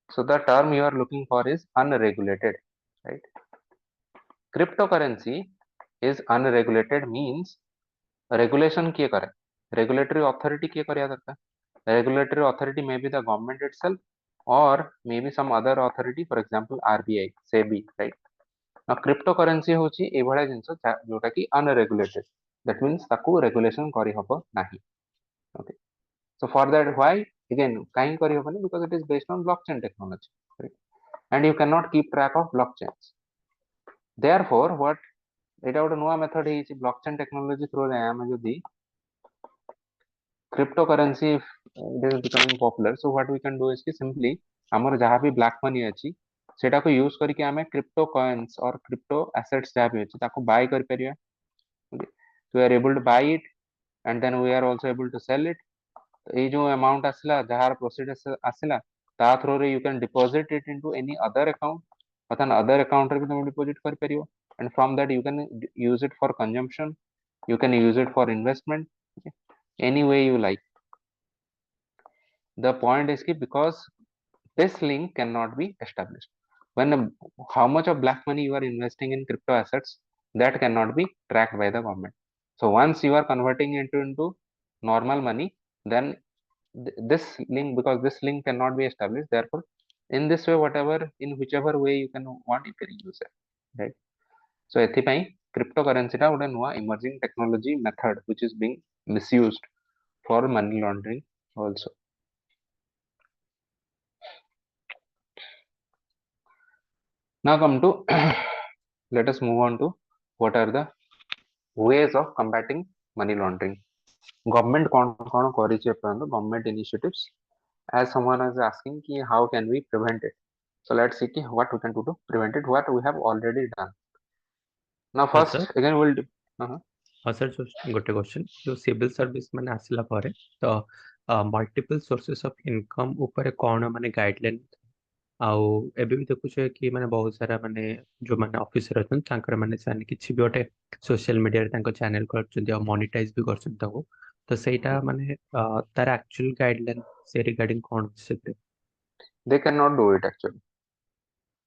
So the term you are looking for is unregulated right. Cryptocurrency is unregulated means regulation किए करे regulatory authority किए करिया दरकार. Regulatory authority may be the government itself or maybe some other authority, for example RBI, SEBI, right? Now cryptocurrency होची एभलिया जिनस जोटा कि unregulated, that means ताकू regulation करी हबो नाही. Okay, so for that, why again काहे करी हबनी, because it is based on blockchain technology, right? And you cannot keep track of blockchains. Therefore what, एटा गोटे नुआ मेथड है ब्लॉकचेन टेक्नोलॉजी थ्रू रे आमे जदी cryptocurrency, if it is becoming popular, so what we can do is कि simply हमर जहाँ भी black money अछि सेटा को यूज करके आमे crypto coins और crypto assets जहाँ भी अछि ताको buy कर परिया. So we are able to buy it and then we are also able to sell it. तो ये जो amount आसला जहाँ proceed आसला ता थ्रू रे you can deposit it into any other account, अथान other account रे भी तुम deposit कर परियो, and from that you can use it for consumption, you can use it for investment, okay, any way you like. The point is कि because this link cannot be established, when how much of black money you are investing in crypto assets, that cannot be tracked by the government. So once you are converting it into normal money, then this link, because this link cannot be established, therefore in this way whatever, in whichever way you can want, you can use it, right? So ethipai cryptocurrency ta gote nua emerging technology method which is being misused for money laundering also. Now come to let us move on to what are the ways of combating money laundering. Government kon koriche apparently government initiatives, as someone is asking ki how can we prevent it. So let's see ki what we can do to prevent it, what we have already done. Now ହଁ first sir again we'll do, ହଁ sir ଗୋଟେ question ଯୋଉ civil service ମାନେ ଆସିଲା ପରେ ତ multiple sources of income ଉପରେ କ'ଣ ମାନେ ଗାଇଡଲାଇନ୍, ଆଉ ଏବେ ବି ଦେଖୁଛେ କି ମାନେ ବହୁତ ସାରା ମାନେ ଯୋଉମାନେ ଅଫିସର ଅଛନ୍ତି ତାଙ୍କର ମାନେ ସେମାନେ କିଛି ବି ଗୋଟେ ସୋସିଆଲ ମିଡିଆରେ ତାଙ୍କ ଚ୍ୟାନେଲ କରୁଛନ୍ତି ଆଉ ମନିଟାଇଜ ବି କରୁଛନ୍ତି ତାକୁ, ତ ସେଇଟା ମାନେ ତାର ଆକ୍ଚୁଆଲ ଗାଇଡଲାଇନ୍ ସେ ରିଗାର୍ଡିଂ କ'ଣ ଅଛି ସେଥିରେ? they cannot do it actually,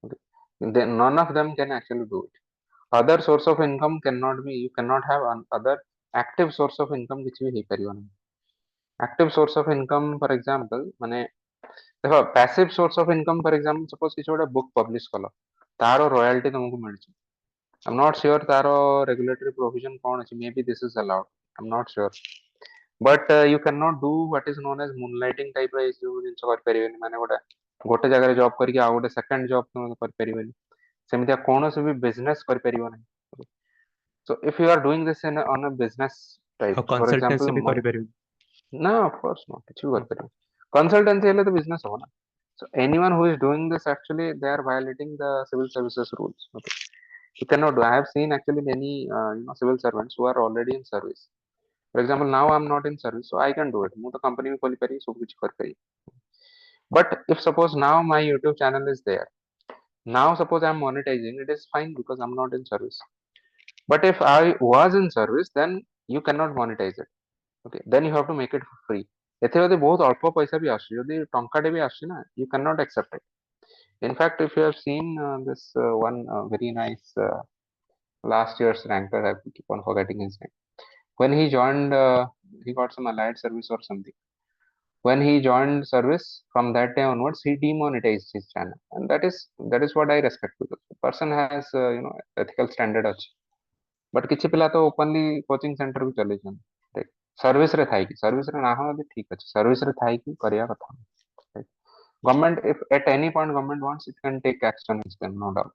okay? None of them can actually do it. Other source of income cannot be, you cannot have other active source of income which भी ही परियो नहीं. Active source of income for example माने देखो passive source of income for example suppose किसी गोटे book publish कलो तारो royalty तुमको मिलची. I'm not sure taro regulatory provision कौन अछि, maybe this is allowed, I'm not sure, but you cannot do what is known as moonlighting type ର जो जिनस कर परिबेनी, माने गोटे जगह जॉब करके आ गोटे सेकंड जॉब तुम कर परिबेनी, सेमितिया कोनोसी भी बिजनेस कर परिबो नहीं. So if you are doing this in on a business type, ଆଉ for example କନସଲଟାନ୍ସି ବି କରିପାରିବେ? no of course not, କିଛି ବି କରିପାରିବ. Consultancy ହେଲେ ତ business ହବ ନା. So anyone who is doing this actually they are violating the civil services rules, okay? You cannot do. I have seen actually many civil servants who are already in service. For example now I'm not in service so I can do it, ମୁଁ ତ company ବି ଖୋଲି ପାରିବି, ସବୁ କିଛି କରିପାରିବି. But if suppose now my YouTube channel is there, now suppose I'm monetizing, it is fine because I'm not in service. But if I was in service then you cannot monetize it, okay? Then you have to make it free. ଏଥିରେ ଯଦି ବହୁତ ଅଳ୍ପ ପଇସା ବି ଆସୁଛି, ଯଦି ଟଙ୍କାଟେ ବି ଆସୁଛି ନା, you cannot accept it. In fact if you have seen this one very nice last year's ranker, I keep on forgetting his name, when he joined he got some allied service or something. When he joined service, from that day onwards he demonetized his channel, and that is what I respect, because the person has ethical standard ଅଛି. But किछि पिला तो openly coaching centre भी चले छन, देख service रे Thai कि सर्विस रे ना हो ठीक अछि, सर्विस रे थाई कि करिया कथा. Government if at any point government wants it can take action against them, no doubt.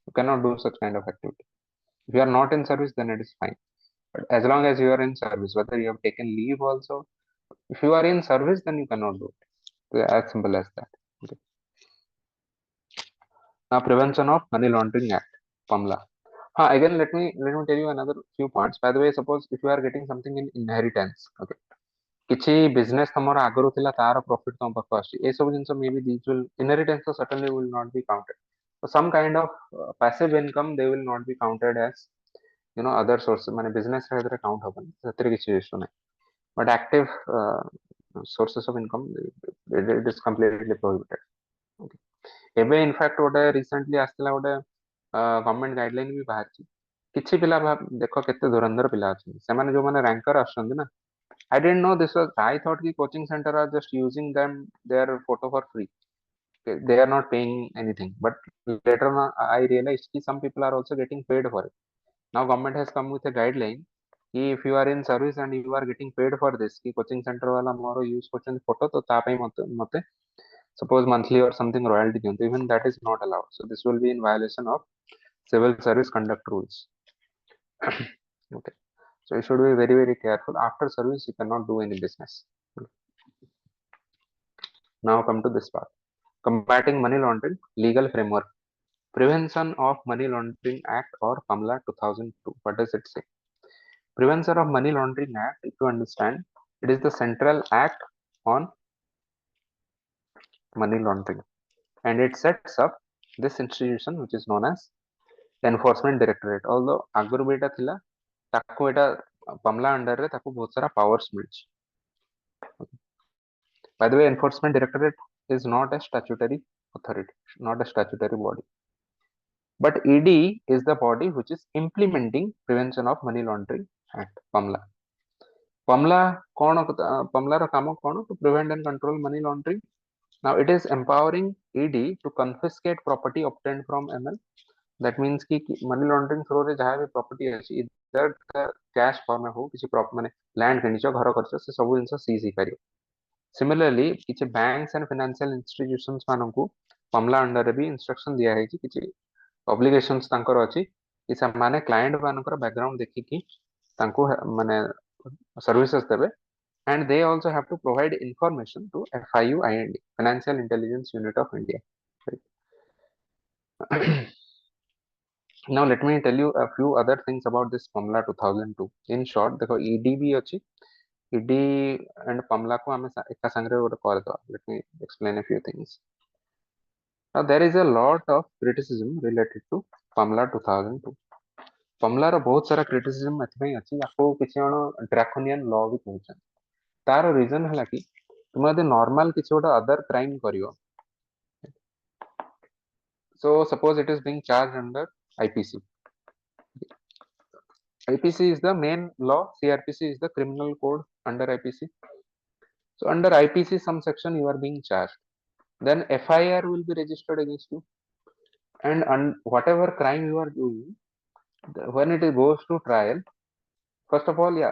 You cannot do such kind of activity. If you are not in service then it is fine, but as long as you are in service, whether you have taken leave also, if you are in service then you cannot do it. So, as simple as that, okay? Now prevention of money laundering act, Pamla. Again let me tell you another few points. By the way, suppose if you are getting something in inheritance, okay, କିଛି business ତମର ଆଗରୁ ଥିଲା ତାର profit ତମ ପାଖକୁ ଆସୁଛି, ଏ ସବୁ ଜିନିଷ maybe these will inheritance so certainly will not be counted. So some kind of passive income they will not be counted as other sources, ମାନେ business ରେ ଏଥିରେ count ହବନି, ସେଥିରେ କିଛି issue ନାହିଁ. But active sources of income it is completely prohibited, okay? ଏବେ in fact गोटे recently आसला गोटे गवर्नमेंट गाइडलाइन भी बाहर किछि पिला देखो केते धुरंधर पिला अछि, सेमाने जो माने रैंकर आछन ना, I didn't know this was, I thought कि coaching center are just using them their photo for free. they are not paying anything, but later on I realized that some people are also getting paid for it. Now government has come with a guideline कि if you are in service and you are getting paid for this कि coaching center वाला मोर use करछन photo तो ता ପାଇଁ मते मते suppose monthly or something royalty दियंतु, even that is not allowed. So this will be in violation of civil service conduct rules. Okay, so you should be very careful. After service you cannot do any business. Now come to this part: combating money laundering legal framework. Prevention of Money Laundering Act or PAMLA 2002. What does it say? Prevention of Money Laundering Act, if you understand, it is the central act on money laundering, and it sets up this institution which is known as Enforcement Directorate. Although आगुरु भी एटा थिला, ताको एटा PAMLA under रे ताको बहुत सारा powers मिलछि. By the way, Enforcement Directorate is not a statutory authority, not a statutory body. But ED is the body which is implementing Prevention of Money Laundering Act, PAMLA. PAMLA ର କାମ କଣ? To prevent and control money laundering. Now it is empowering ED to confiscate property obtained from ML. That means कि money laundering through रे जहाँ भी property अछि, either cash form में हो, किसी माने land किनिଛ, घर करछ, से सब जिंस seize ही करियो. Similarly, किसी banks and financial institutions माननकु PAMLA under रे भी instruction दिया है कि किसी obligations तांकर अछि कि ସେମାନେ client ମାନଙ୍କର background ଦେଖିକି तांको माने services देबे, and they also have to provide information to FIU-IND, Financial Intelligence Unit of India. Right? Now let me tell you a few other things about this PAMLA 2002. In short, देखो ED भी अछि, ED and PAMLA को हमें एका संग्रह गोटे कर दो. Let me explain a few things. Now there is a lot of criticism related to PAMLA 2002. PAMLA रो बहुत सारा criticism एथमै अछि, याको किछि जण draconian law भी कहउछन. तार रीजन हला कि तुम यदि नॉर्मल किसी गोटे अदर क्राइम करियो, so suppose it is being charged under IPC. IPC is the main law, CRPC is the criminal code under IPC. So under IPC some section you are being charged, then FIR will be registered against you, and whatever crime you are doing, when it goes to trial, first of all, yeah,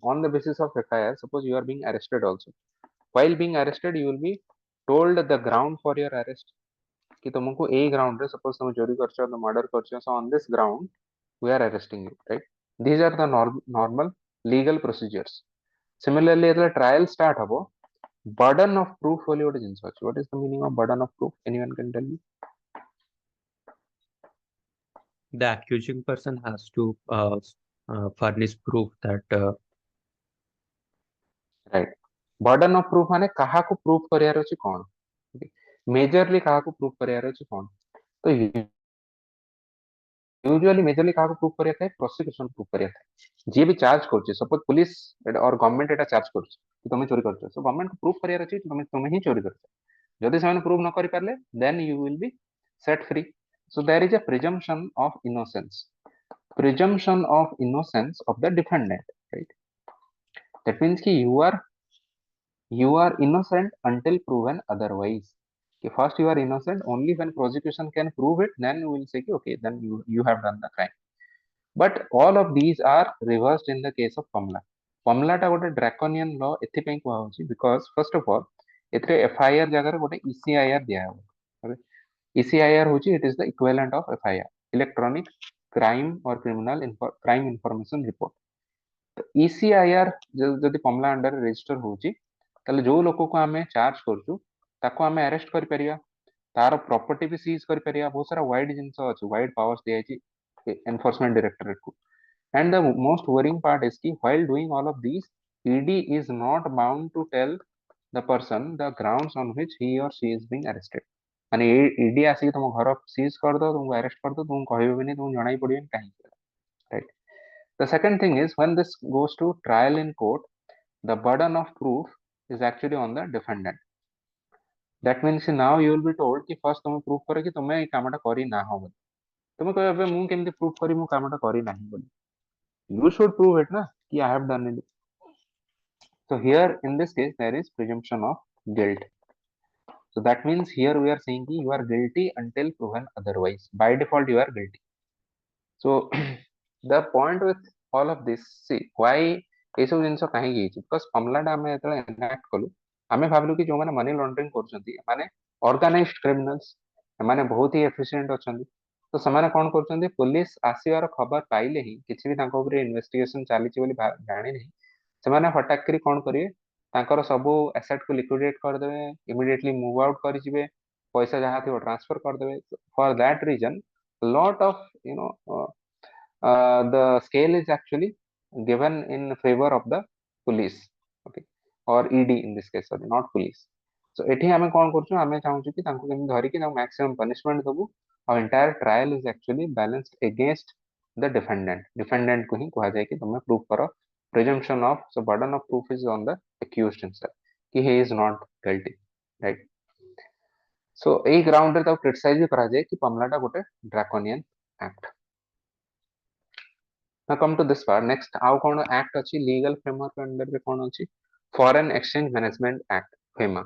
on the basis of FIR, suppose you are being arrested also. While being arrested, you will be told the ground for your arrest. कि तुमको ए ground रे suppose तुम चोरी करछो, तो murder करछो, so on this ground we are arresting you, right? These are the normal legal procedures. Similarly, as the trial start habo, burden of proof बोली गोटे जिंस अछि. What is the meaning of burden of proof? Anyone can tell me? The accusing person has to furnish proof that Right. Burden of proof माने कहा को proof करियार अछि कोन? Majorly कहा को proof करियार अछि कोन? तो यूजुअली मेजरली कहा को प्रूफ करिया थाए, प्रोसिक्यूशन प्रूफ करिया थाए. जे भी चार्ज करछि, सपोज पुलिस और गवर्नमेंट एटा चार्ज करछि कि तुमे चोरी करछो, सो गवर्नमेंट को प्रूफ करियार अछि तुमे ही चोरी करछो. जदि ସେମାନେ प्रूफ न करि Parle, then you will be set free. So there is a presumption of innocence, presumption of innocence of the defendant, right? That means कि you are innocent until proven otherwise. कि first you are innocent only when prosecution can prove it, then we will say कि okay, then you have done the crime. But all of these are reversed in the case of PAMLA. PAMLA टा गोटे draconian law एथि पई कुआ होछि because first of all एथरे FIR जगह रे गोटे ECIR दिया हो. Okay? ECIR होछि, it is the equivalent of FIR, Electronic Crime or Crime Information Report. ECIR जदि PAMLA अंडर रेजिस्टर होछि, ताले जो लोक को आमे चार्ज करछु ताको आमे अरेस्ट करि परिया, तार प्रॉपर्टी भी सीज करि परिया. बहुत सारा वाइड जिंस अछि, वाइड पावर्स दिया छि एनफोर्समेंट डायरेक्टरेट को. And the most worrying part is कि while doing all of these, ED is not bound to tell the person the grounds on which he or she is being arrested. माने ED आसी तुम घर seize कर दो, तुमको arrest कर दो, तुम कहबे भी नहीं, तुम जणाई पड़ियो काहे, right? The second thing is when this goes to trial in court, the burden of proof is actually on the defendant. That means now you will be told कि first तुम proof करो कि तुमे ए कामटा करी ना हो बोली. तुमे कहबे मु केमति proof करी मु कामटा करी नाही बोली. You should prove it na कि I have done it. So here in this case there is presumption of guilt. So that means here we are saying you are guilty until proven otherwise. By default you are guilty. So the point with all of this, see why ଏସବୁ ଜିନିଷ କାହିଁକି ହେଇଛି, because କମଲାଟା ଆମେ ଯେତେବେଳେ ଏନାକ୍ଟ କଲୁ ଆମେ ଭାବିଲୁ କି ଯୋଉମାନେ ମନି ଲଣ୍ଡରିଂ କରୁଛନ୍ତି ମାନେ ଅର୍ଗାନାଇଜ୍ଡ କ୍ରିମିନାଲ୍ସ, ଏମାନେ ବହୁତ ହି ଏଫିସିଏଣ୍ଟ ଅଛନ୍ତି। ତ ସେମାନେ କଣ କରୁଛନ୍ତି, ପୋଲିସ ଆସିବାର ଖବର ପାଇଲେ ହିଁ, କିଛି ବି ତାଙ୍କ ଉପରେ ଇନଭେଷ୍ଟିଗେସନ ଚାଲିଛି ବୋଲି ଜାଣିଲେ ହିଁ ସେମାନେ ହଠାତ୍ କରି କଣ କରିବେ, ତାଙ୍କର ସବୁ ଆସେଟ୍ କୁ ଲିକ୍ୱିଡେଟ୍ କରିଦେବେ, ଇମିଡିଏଟଲି ମୁଭ୍ ଆଉଟ୍ କରିଯିବେ, ପଇସା ଯାହା ଥିବ ଟ୍ରାନ୍ସଫର କରିଦେବେ। For that reason lot of the scale is actually given in favor of the police, okay, or ED in this case, sorry, not police. So ଏଠି ଆମେ କଣ କରୁଛୁ, ଆମେ ଚାହୁଁଛୁ କି ତାଙ୍କୁ କେମିତି ଧରିକି ତାଙ୍କୁ maximum punishment ଦବୁ, ଆଉ entire trial is actually balanced against the defendant କୁ ହିଁ କୁହାଯାଏ କି ତମେ proof କର, presumption of, so burden of proof is on the accused himself କି he is not guilty, right? So ଏଇ ଗ୍ରାଉଣ୍ଡରେ ତାକୁ କ୍ରିଟିସାଇଜ ବି କରାଯାଏ କି ମାମଲାଟା ଗୋଟେ ଡ୍ରାକୋନିଆନ act. Now come to this part, next ଆଉ କଣ act ଅଛି legal framework under ରେ କଣ ଅଛି, Foreign Exchange Management Act, FEMA.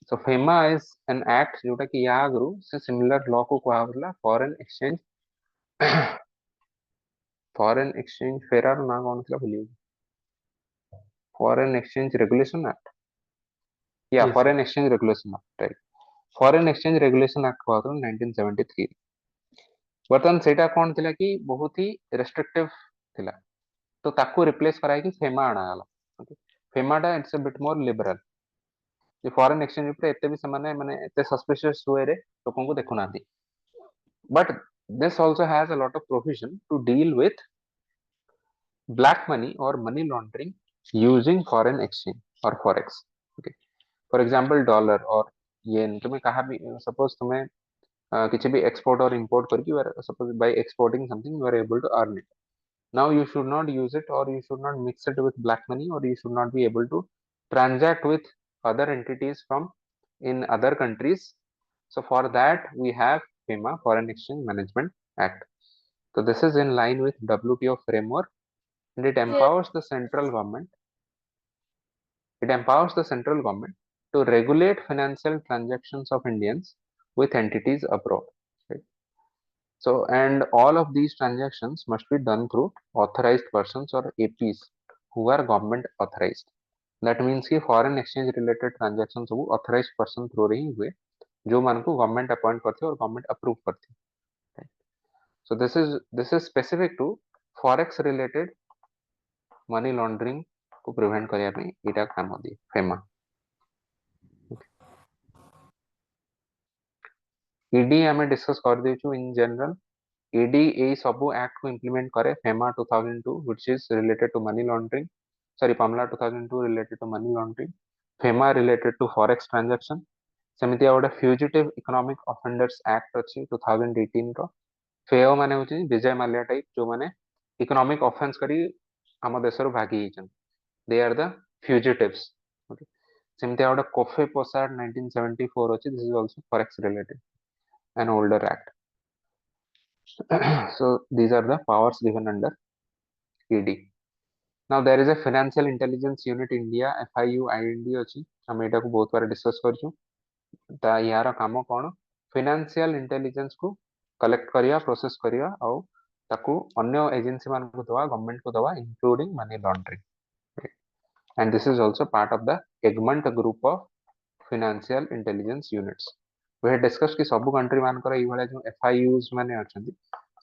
So FEMA is an act ଯୋଉଟା କି ୟା ଆଗରୁ ସେ similar law କୁ କୁହାହଉଥିଲା foreign exchange ଫେରାର ନା କଣ ଥିଲା ଭୁଲିଗଲି, Foreign Exchange Regulation Act, Yes, sir. Foreign Exchange Regulation Act, right? Foreign Exchange Regulation Act କୁହାହଉଥିଲା 1973। ବର୍ତ୍ତମାନ ସେଇଟା କଣ ଥିଲା କି ବହୁତ ହି ରେଷ୍ଟ୍ରିକ୍ଟିଭ ଥିଲା, ତ ତାକୁ ରିପ୍ଲେସ କରାଇକି ଫେମା ଅଣାଗଲା। ଫେମାଟା it's a bit more liberal, ଯେ ଫରେନ୍ ଏକ୍ସଚେଞ୍ଜ ଉପରେ ଏତେ ବି ସେମାନେ ମାନେ ଏତେ ସସ୍ପିସିୟସ୍ ୱେରେ ଲୋକଙ୍କୁ ଦେଖୁନାହାନ୍ତି। But this also has a lot of provision to deal with black money or money laundering using foreign exchange or forex, okay? For example dollar or yen, तुम्हें कहा भी suppose तुम्हें किसी भी export or import करके you are suppose by exporting something you are able to earn it. Now you should not use it, or you should not mix it with black money, or you should not be able to transact with other entities from in other countries. So for that we have FEMA, Foreign Exchange Management Act. So this is in line with WTO framework, and it empowers the central government. It empowers the central government to regulate financial transactions of Indians with entities abroad. Right? So, and all of these transactions must be done through authorized persons or APs who are government authorized. That means कि foreign exchange related transactions सब authorized person through रही हुए, जो मान को government appoint करती है और government approve करती है. Right? So this is specific to forex related money laundering को prevent करने में इटा काम होती है FEMA. ED हमें discuss कर देचु in general. ED ए सबू act को implement करे, FEMA 2002 which is related to money laundering, sorry PAMLA 2002 related to money laundering, FEMA related to forex transaction, सेमिति आउट फ्यूजिटिव इकोनॉमिक ऑफेंडर्स एक्ट अछि 2018 रो, फेओ माने होछि विजय माल्या टाइप जो माने इकोनॉमिक ऑफेंस करी हम देश रो भागी हिचन, they are the fugitives, okay. सेमिति आउट कोफे पोसाड 1974 अछि, this is also forex related, an older act. So these are the powers given under ED. Now there is a Financial Intelligence Unit India, FIU IND अछि, हम एटा को बहुत बार discuss करछु। ता यार काम कोन, फाइनेंशियल इंटेलिजेंस को collect करिया, प्रोसेस करिया और ताकू अन्य एजेंसी मान को दवा, गवर्नमेंट को दवा, including money laundering, and this is also part of the Egmont group of financial intelligence units. We had discussed कि सब कंट्री मान कर ई वाला जो FIUs माने अछंती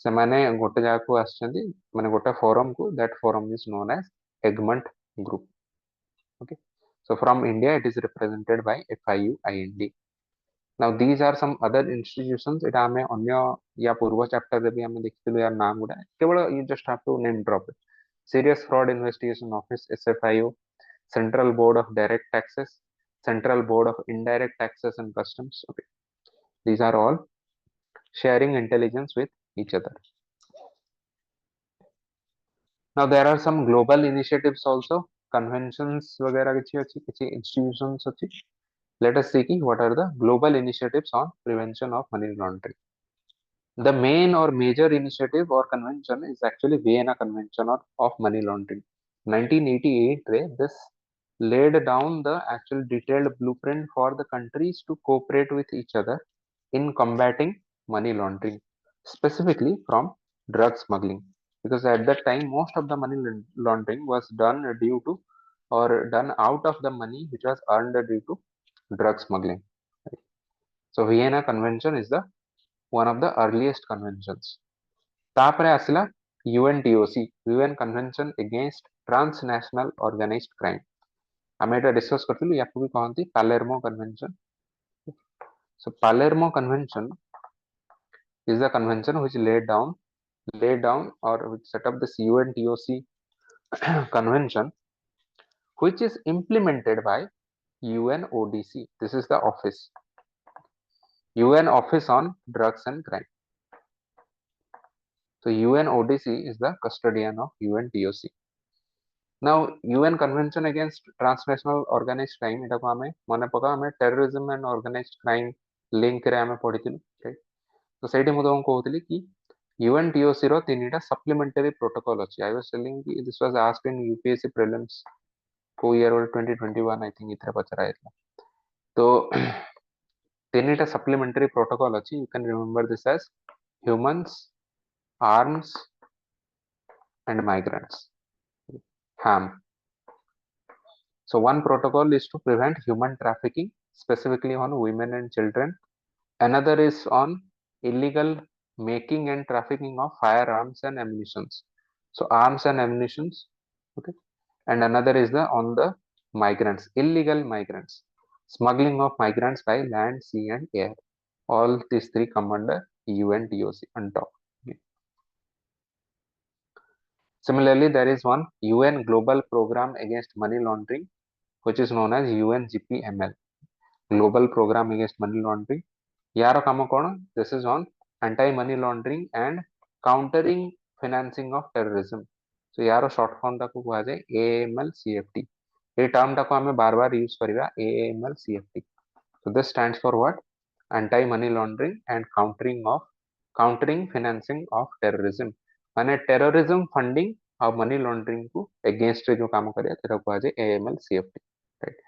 से माने गोटे जगह को आछंती, माने गोटे फोरम को, that forum is known as Egmont group, okay? So from India it is represented by FIU IND. Now these are some other institutions, एटा हमें अन्य या पूर्व चैप्टर रे भी हमें देखिलु यार नाम गुडा, केवल you just have to name drop it. Serious Fraud Investigation Office, SFIO, Central Board of Direct Taxes, Central Board of Indirect Taxes and Customs, okay? These are all sharing intelligence with each other. Now there are some global initiatives also, conventions वगैरह किसी institutions अच्छी. Let us see what are the global initiatives on prevention of money laundering. The main or major initiative or convention is actually Vienna Convention of Money Laundering. 1988 रे this laid down the actual detailed blueprint for the countries to cooperate with each other in combating money laundering, specifically from drug smuggling. Because at that time, most of the money laundering was done due to or done out of the money which was earned due to drug smuggling. Right? So Vienna Convention is the one of the earliest conventions. ତାପରେ ଆସିଲା UNTOC, UN Convention Against Transnational Organized Crime. ଆମେ ଏଟା discus କରିଥିଲୁ, ୟାକୁ ବି କହନ୍ତି Palermo convention. So Palermo Convention is the convention which laid down or which set up this UNTOC convention, which is implemented by UNODC. This is the office, UN Office on Drugs and Crime. So UNODC is the custodian of UNTOC. Now UN Convention Against Transnational Organized Crime, ଏଟାକୁ ଆମେ ମନେ ପକା ଆମେ terrorism and organized crime link ରେ ଆମେ ପଢିଥିଲୁ. right? तो ସେଇଠି ମୁଁ ତମକୁ କହୁଥିଲି କି UNTOC ର ତିନିଟା supplementary protocol ଅଛି. I was telling କି this was asked in UPSC prelims କୋଉ year 2021 I think इथरे पचरा ହେଇଥିଲା. तो ତିନିଟା supplementary protocol ଅଛି. You can remember this as humans, arms and migrants. HAM. So one protocol is to prevent human trafficking, specifically on women and children. Another is on illegal making and trafficking of firearms and ammunitions. So arms and ammunitions, okay. And another is on the migrants, illegal migrants, smuggling of migrants by land, sea and air. All these three come under UNTOC on top. Okay. Similarly, there is one UN Global Program Against Money Laundering, which is known as UNGPML, Global Program Against Money Laundering. यार काम कौन? This is on anti-money laundering and countering financing of terrorism. So यार short form टाको कुहा जाए AML-CFT. ये term टाको हमें बार-बार use करिवा AML-CFT. So this stands for what? Anti-money laundering and countering financing of terrorism. माने terrorism funding और money laundering को against जो काम करिया तेरा कुहा जाए AML-CFT. Right?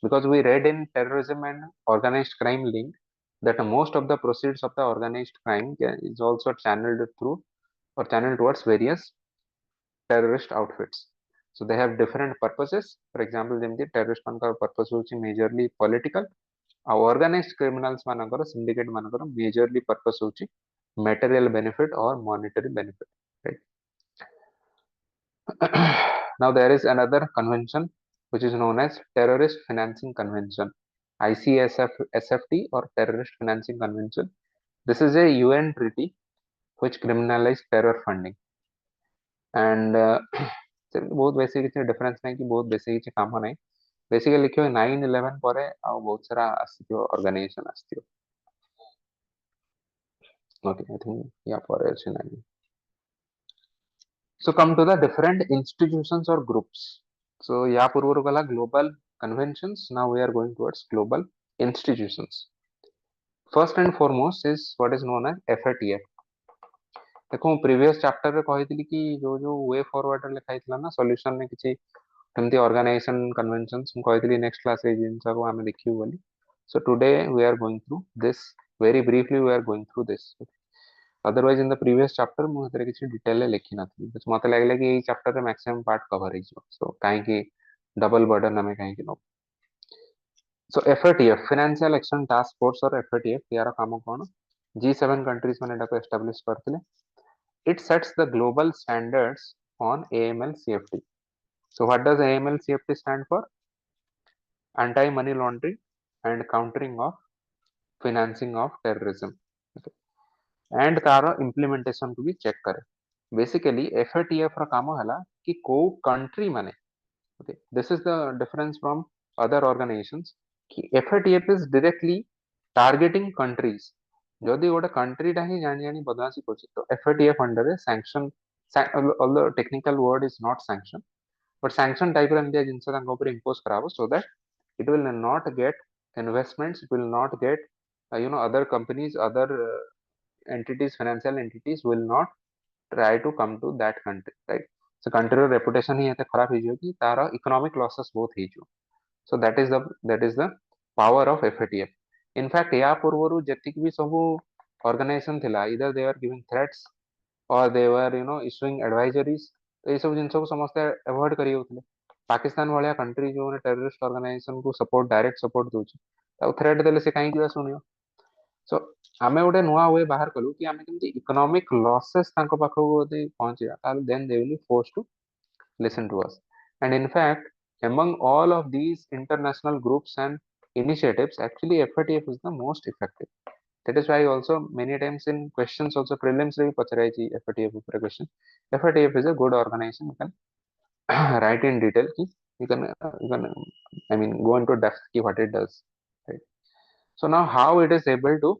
Because we read in terrorism and organized crime link that most of the proceeds of the organized crime is also channeled through or channeled towards various terrorist outfits. So they have different purposes. For example, the terrorist purpose is majorly political. Our organized criminals syndicate majorly purpose is material benefit or monetary benefit. Right? Now there is another convention which is known as Terrorist Financing Convention, ICSFT or Terrorist Financing Convention. This is a UN treaty which criminalized terror funding. And बहुत basic किसी difference नहीं कि बहुत basic किसी काम नहीं. Basically लिखियो 9/11 ପରେ ଆଉ ବହୁତ ସାରା ଆସିଥିବ ऑर्गेनाइजेशन ଆସିଥିବ. Okay, I think या ପରେ ଅଛି ନାହିଁ. So come to the different institutions or groups. So या पूर्वରୁ गला global conventions. Now we are going towards global institutions. First and foremost is what is known as FATF. देखो previous chapter रे कहितली कि जो जो वे फॉरवर्ड रे लिखा हितला ना सॉल्यूशन में किछि एमती ऑर्गेनाइजेशन कन्वेंशंस हम कहितली नेक्स्ट क्लास रे जिनसा को हमें देखियो बोली. So today we are going through this very briefly. We are going through this. Otherwise in the previous chapter मु हतरे किछि डिटेल लिखि नथि. बस मते लागले कि एई चैप्टर रे मैक्सिमम पार्ट कवर हि जो. सो काहे कि डबल बर्डन हमें काहे कि no. So FATF, Financial Action Task Force or FATF, यार काम कोन? G7 countries माने एटा को एस्टैब्लिश करथिले. It sets the global standards on AML-CFT. So what does AML-CFT stand for? Anti-money laundering and countering of financing of terrorism. Okay. And तार implementation को भी check करे. Basically FATF रा काम हला कि को country माने. Okay. This is the difference from other organizations. कि FATF is directly targeting countries. जदि गोटे कंट्री टा ही जानी जानी बदमाशी करछि तो FATF अंडर रे sanction, although technical word is not sanction, but sanction type रे इंडिया जिनसे तांको ऊपर impose कराबो so that it will not get investments, it will not get other companies, other entities, financial entities will not try to come to that country, right? से country reputation ही एते खराब हो कि तार इकोनॉमिक लॉसेस बहुत हो। सो that is the power of FATF. In fact या पूर्व जी भी सब ऑर्गेनाइजेशन थिला, इधर दे आर गिविंग थ्रेट्स और दे वर इशुइंग एडवाइजरीज, तो ये सब जिन को समस्ते अवॉइड करी होते। पाकिस्तान भाया कंट्री जो टेररिस्ट ऑर्गेनाइजेशन को सपोर्ट डायरेक्ट सपोर्ट दूसरी थ्रेट देले से कहीं शुणियो। सो आमे गोटे नुआ वे बाहर कलु कि आमे केमती इकोनॉमिक लॉसेस तांको पाखो यदि पहुंचिया ताल then they will be force to listen to us. And in fact, among all of these international groups and initiatives, actually FATF is the most effective. That is why also many times in questions also prelims re pacharayi FATF upare question. FATF is a good organization. You can write in detail ki you can I mean go into depth ki what it does. Right. So now how it is able to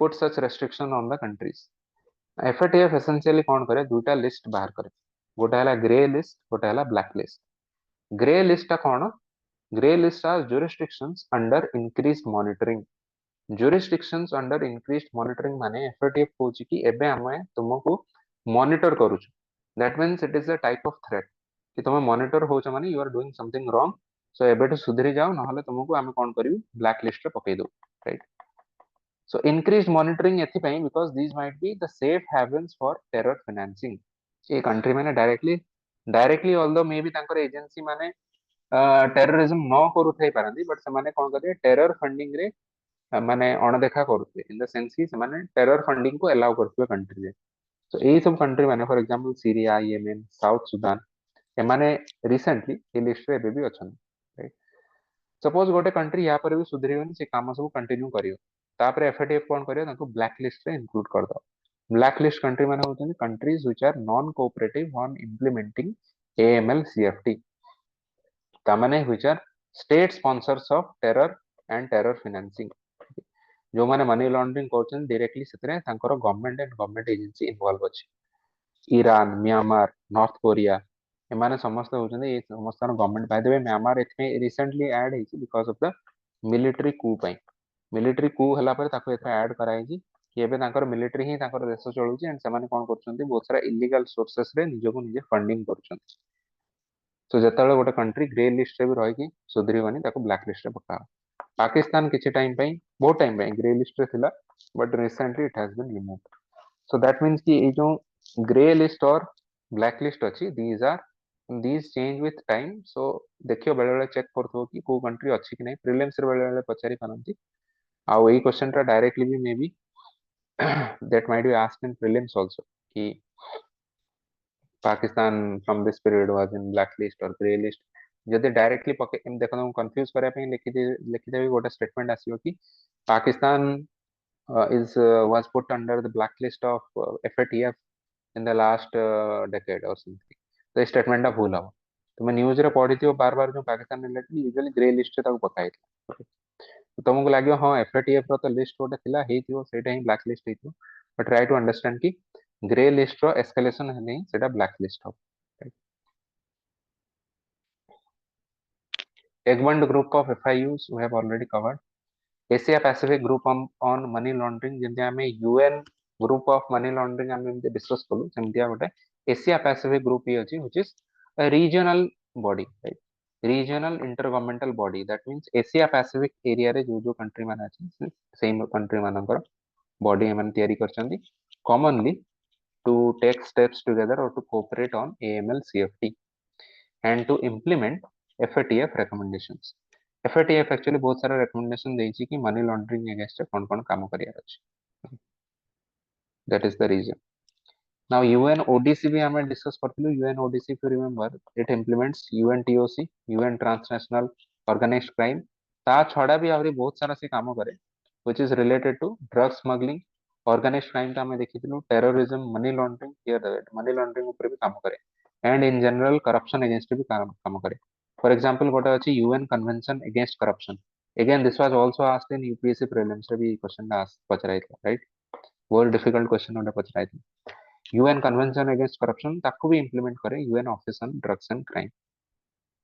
put such restriction on the countries. FATF essentially कौन करे दुटा list बाहर करे, गोटे है grey list गोटे है black list. Grey list कौन? Grey list are jurisdictions under increased monitoring. Jurisdictions under increased monitoring माने एफएटीएफ कहूची कि एबे हमें तुमको मॉनिटर करूछु। That means it is a type of threat कि तुम मॉनिटर होछ माने you are doing something wrong, so एबे तो सुधरी जाओ नहले तुमको हमें कौन करियो ब्लैक लिस्ट रे पकई दो। Right. So increased monitoring एथिपाई because these might be the safe havens for terror financing। ये कंट्री मैंने डायरेक्टली ऑल्दो मे बी तांकर एजेंसी माने टेररिज्म न करू थाई पारंदी, बट से माने कोन करे टेरर फंडिंग रे माने अणदेखा करूथे इन द सेंस कि से माने टेरर फंडिंग को अलाउ करथुवे कंट्री रे। तो एई सब कंट्री माने for example Syria, Yemen, South Sudan ए माने रिसेंटली ए लिस्ट रे भी अछन। राइट। सपोज गोटे कंट्री या पर भी सुधरियोनी से काम सब कंटिन्यू करियो, तापर एफएटीएफ कोन करियो ताको ब्लैक लिस्ट रे इंक्लूड कर दो। ब्लैक लिस्ट कंट्री माने होतनी countries which are non cooperative on implementing AML CFT, ता माने which are state sponsors of terror and terror financing. जो माने मनी लॉन्ड्रिंग करछन डायरेक्टली सेतरे तांकर government and government agency involve अछि। ईरान, म्यांमार, नॉर्थ कोरिया एमाने समस्त होछन ए समस्त government. By the way Myanmar एथमे रिसेंटली ऐड हेछि because of the military coup पई। मिलिटरी कू हला पर ताको एथमे ऐड कराइछि कि एबे तांकर मिलिटरी ही तांकर देश चलुछि एंड सेमाने कोन करछन्ती बहुत सारा इलीगल सोर्सेस रे निजको निजे फंडिंग करछन्ती। सो जेतବେଳେ गोटे कंट्री ग्रे लिस्ट रे भी रही कि सुधरिबनी ताको ब्लैक लिस्ट रे पका। पाकिस्तान किछि टाइम पई बहुत टाइम पई ग्रे लिस्ट रे थिला, but recently it has been removed. So that means कि ए जो ग्रे लिस्ट और ब्लैक लिस्ट अछि these change with time। so देखियो बेले बेले चेक करथो कि को कंट्री अछि कि नै, प्रीलिम्स रे बेले बेले पचारि पारंती। आ एई क्वेश्चन टा डायरेक्टली भी may B that might be asked in prelims also कि Pakistan from this period was in black list or grey list। जदि डायरेक्टली पके एम देखो हम कंफ्यूज करे पे लिखि देबी गोटे स्टेटमेंट आसीयो कि Pakistan is was put under the blacklist of FATF in the last decade or something। तो ये स्टेटमेंट भूल हम तुम न्यूज रे पढ़ी थी बार बार जो Pakistan related usually grey list रे ताको पकाई थी। तो तुमको लाग्यो हां एफएटीएफ रो तो लिस्ट गोटे थिला हेतियो सेटा ही ब्लैक लिस्ट हेतियो, बट ट्राई टू अंडरस्टैंड कि ग्रे लिस्ट रो एस्केलेशन है नहीं सेटा ब्लैक लिस्ट हो। Egmont group of FIUs we have already covered। Asia Pacific group on money laundering जेंति हमें UN group of money laundering हमें डिस्कस कलु सेमतिया गोटे एशिया पैसिफिक ग्रुप ही अछि which is a regional body. Right. Regional intergovernmental body that means Asia Pacific area रे जो जो कंट्री मान अछि सेम कंट्री मानकर बॉडी एमन तयारी करछन्ती commonly to take steps together और to cooperate on AML CFT and to implement FATF recommendations. FATF actually बहुत सारा रिकमेंडेशन देछि कि मनी लॉन्ड्रिंग अगेंस्ट कोन कोन काम करिया अछि। That is the reason. Now UN ODC भी हमें डिस्कस करथिलु। UN ODC if you remember it implements UN TOC UN transnational organised crime. ता छडा भी आहुरी बहुत सारा से काम करे which is related to drug smuggling, organised crime ता हमें देखिथिलु, terrorism, money laundering, here money laundering ऊपर भी काम करे and in general corruption against भी काम करे। फॉर एग्जांपल गोटे अछि UN convention against corruption. Again this was also asked in UPSC prelims रे भी क्वेश्चन पचराई था। राइट। बहुत डिफिकल्ट क्वेश्चन ओटा पचराई था। यूएन कन्वेंशन अगेंस्ट करप्शन ताको भी इंप्लीमेंट करे UN office on drugs and crime.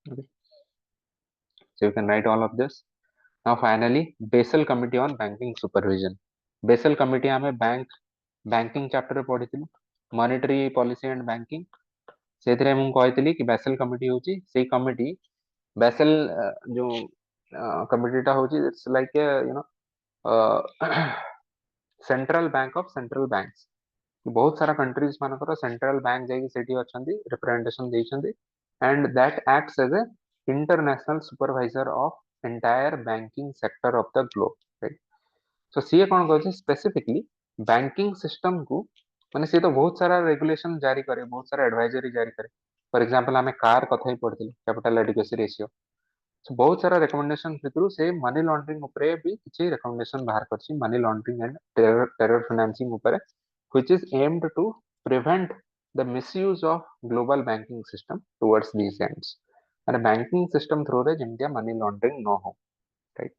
Okay, so you can write all of this। now finally Basel committee on banking supervision. Basel committee हमें banking chapter पढ़ी थी, monetary policy and banking से मु कहती कि बेसल कमिटी होची से committee basal जो कमिटीटा होची it's like you know central bank of central banks बहुत सारा कंट्रीज मानकर सेंट्रल बैंक जाइए सेठी अछंती रिप्रेजेंटेशन देइछंती and that acts as a international supervisor of entire banking sector of the globe right so see कौन कहते स्पेसिफिकली बैंकिंग सिस्टम को माने सी तो बहुत सारा रेगुलेशन जारी करे बहुत सारा एडवाइजरी जारी करे फॉर एग्जांपल आमे कार कथा ही पढ़थिले कैपिटल एडिक्वेसी रेशियो सो बहुत सारा रिकमेंडेशन भितरु से मनी लॉन्ड्रिंग उपरे भी किछि रिकमेंडेशन बाहर करछि money laundering and terror financing उपरे which is aimed to prevent the misuse of global banking system towards these ends and banking system through रे जेमतिया money laundering no हो right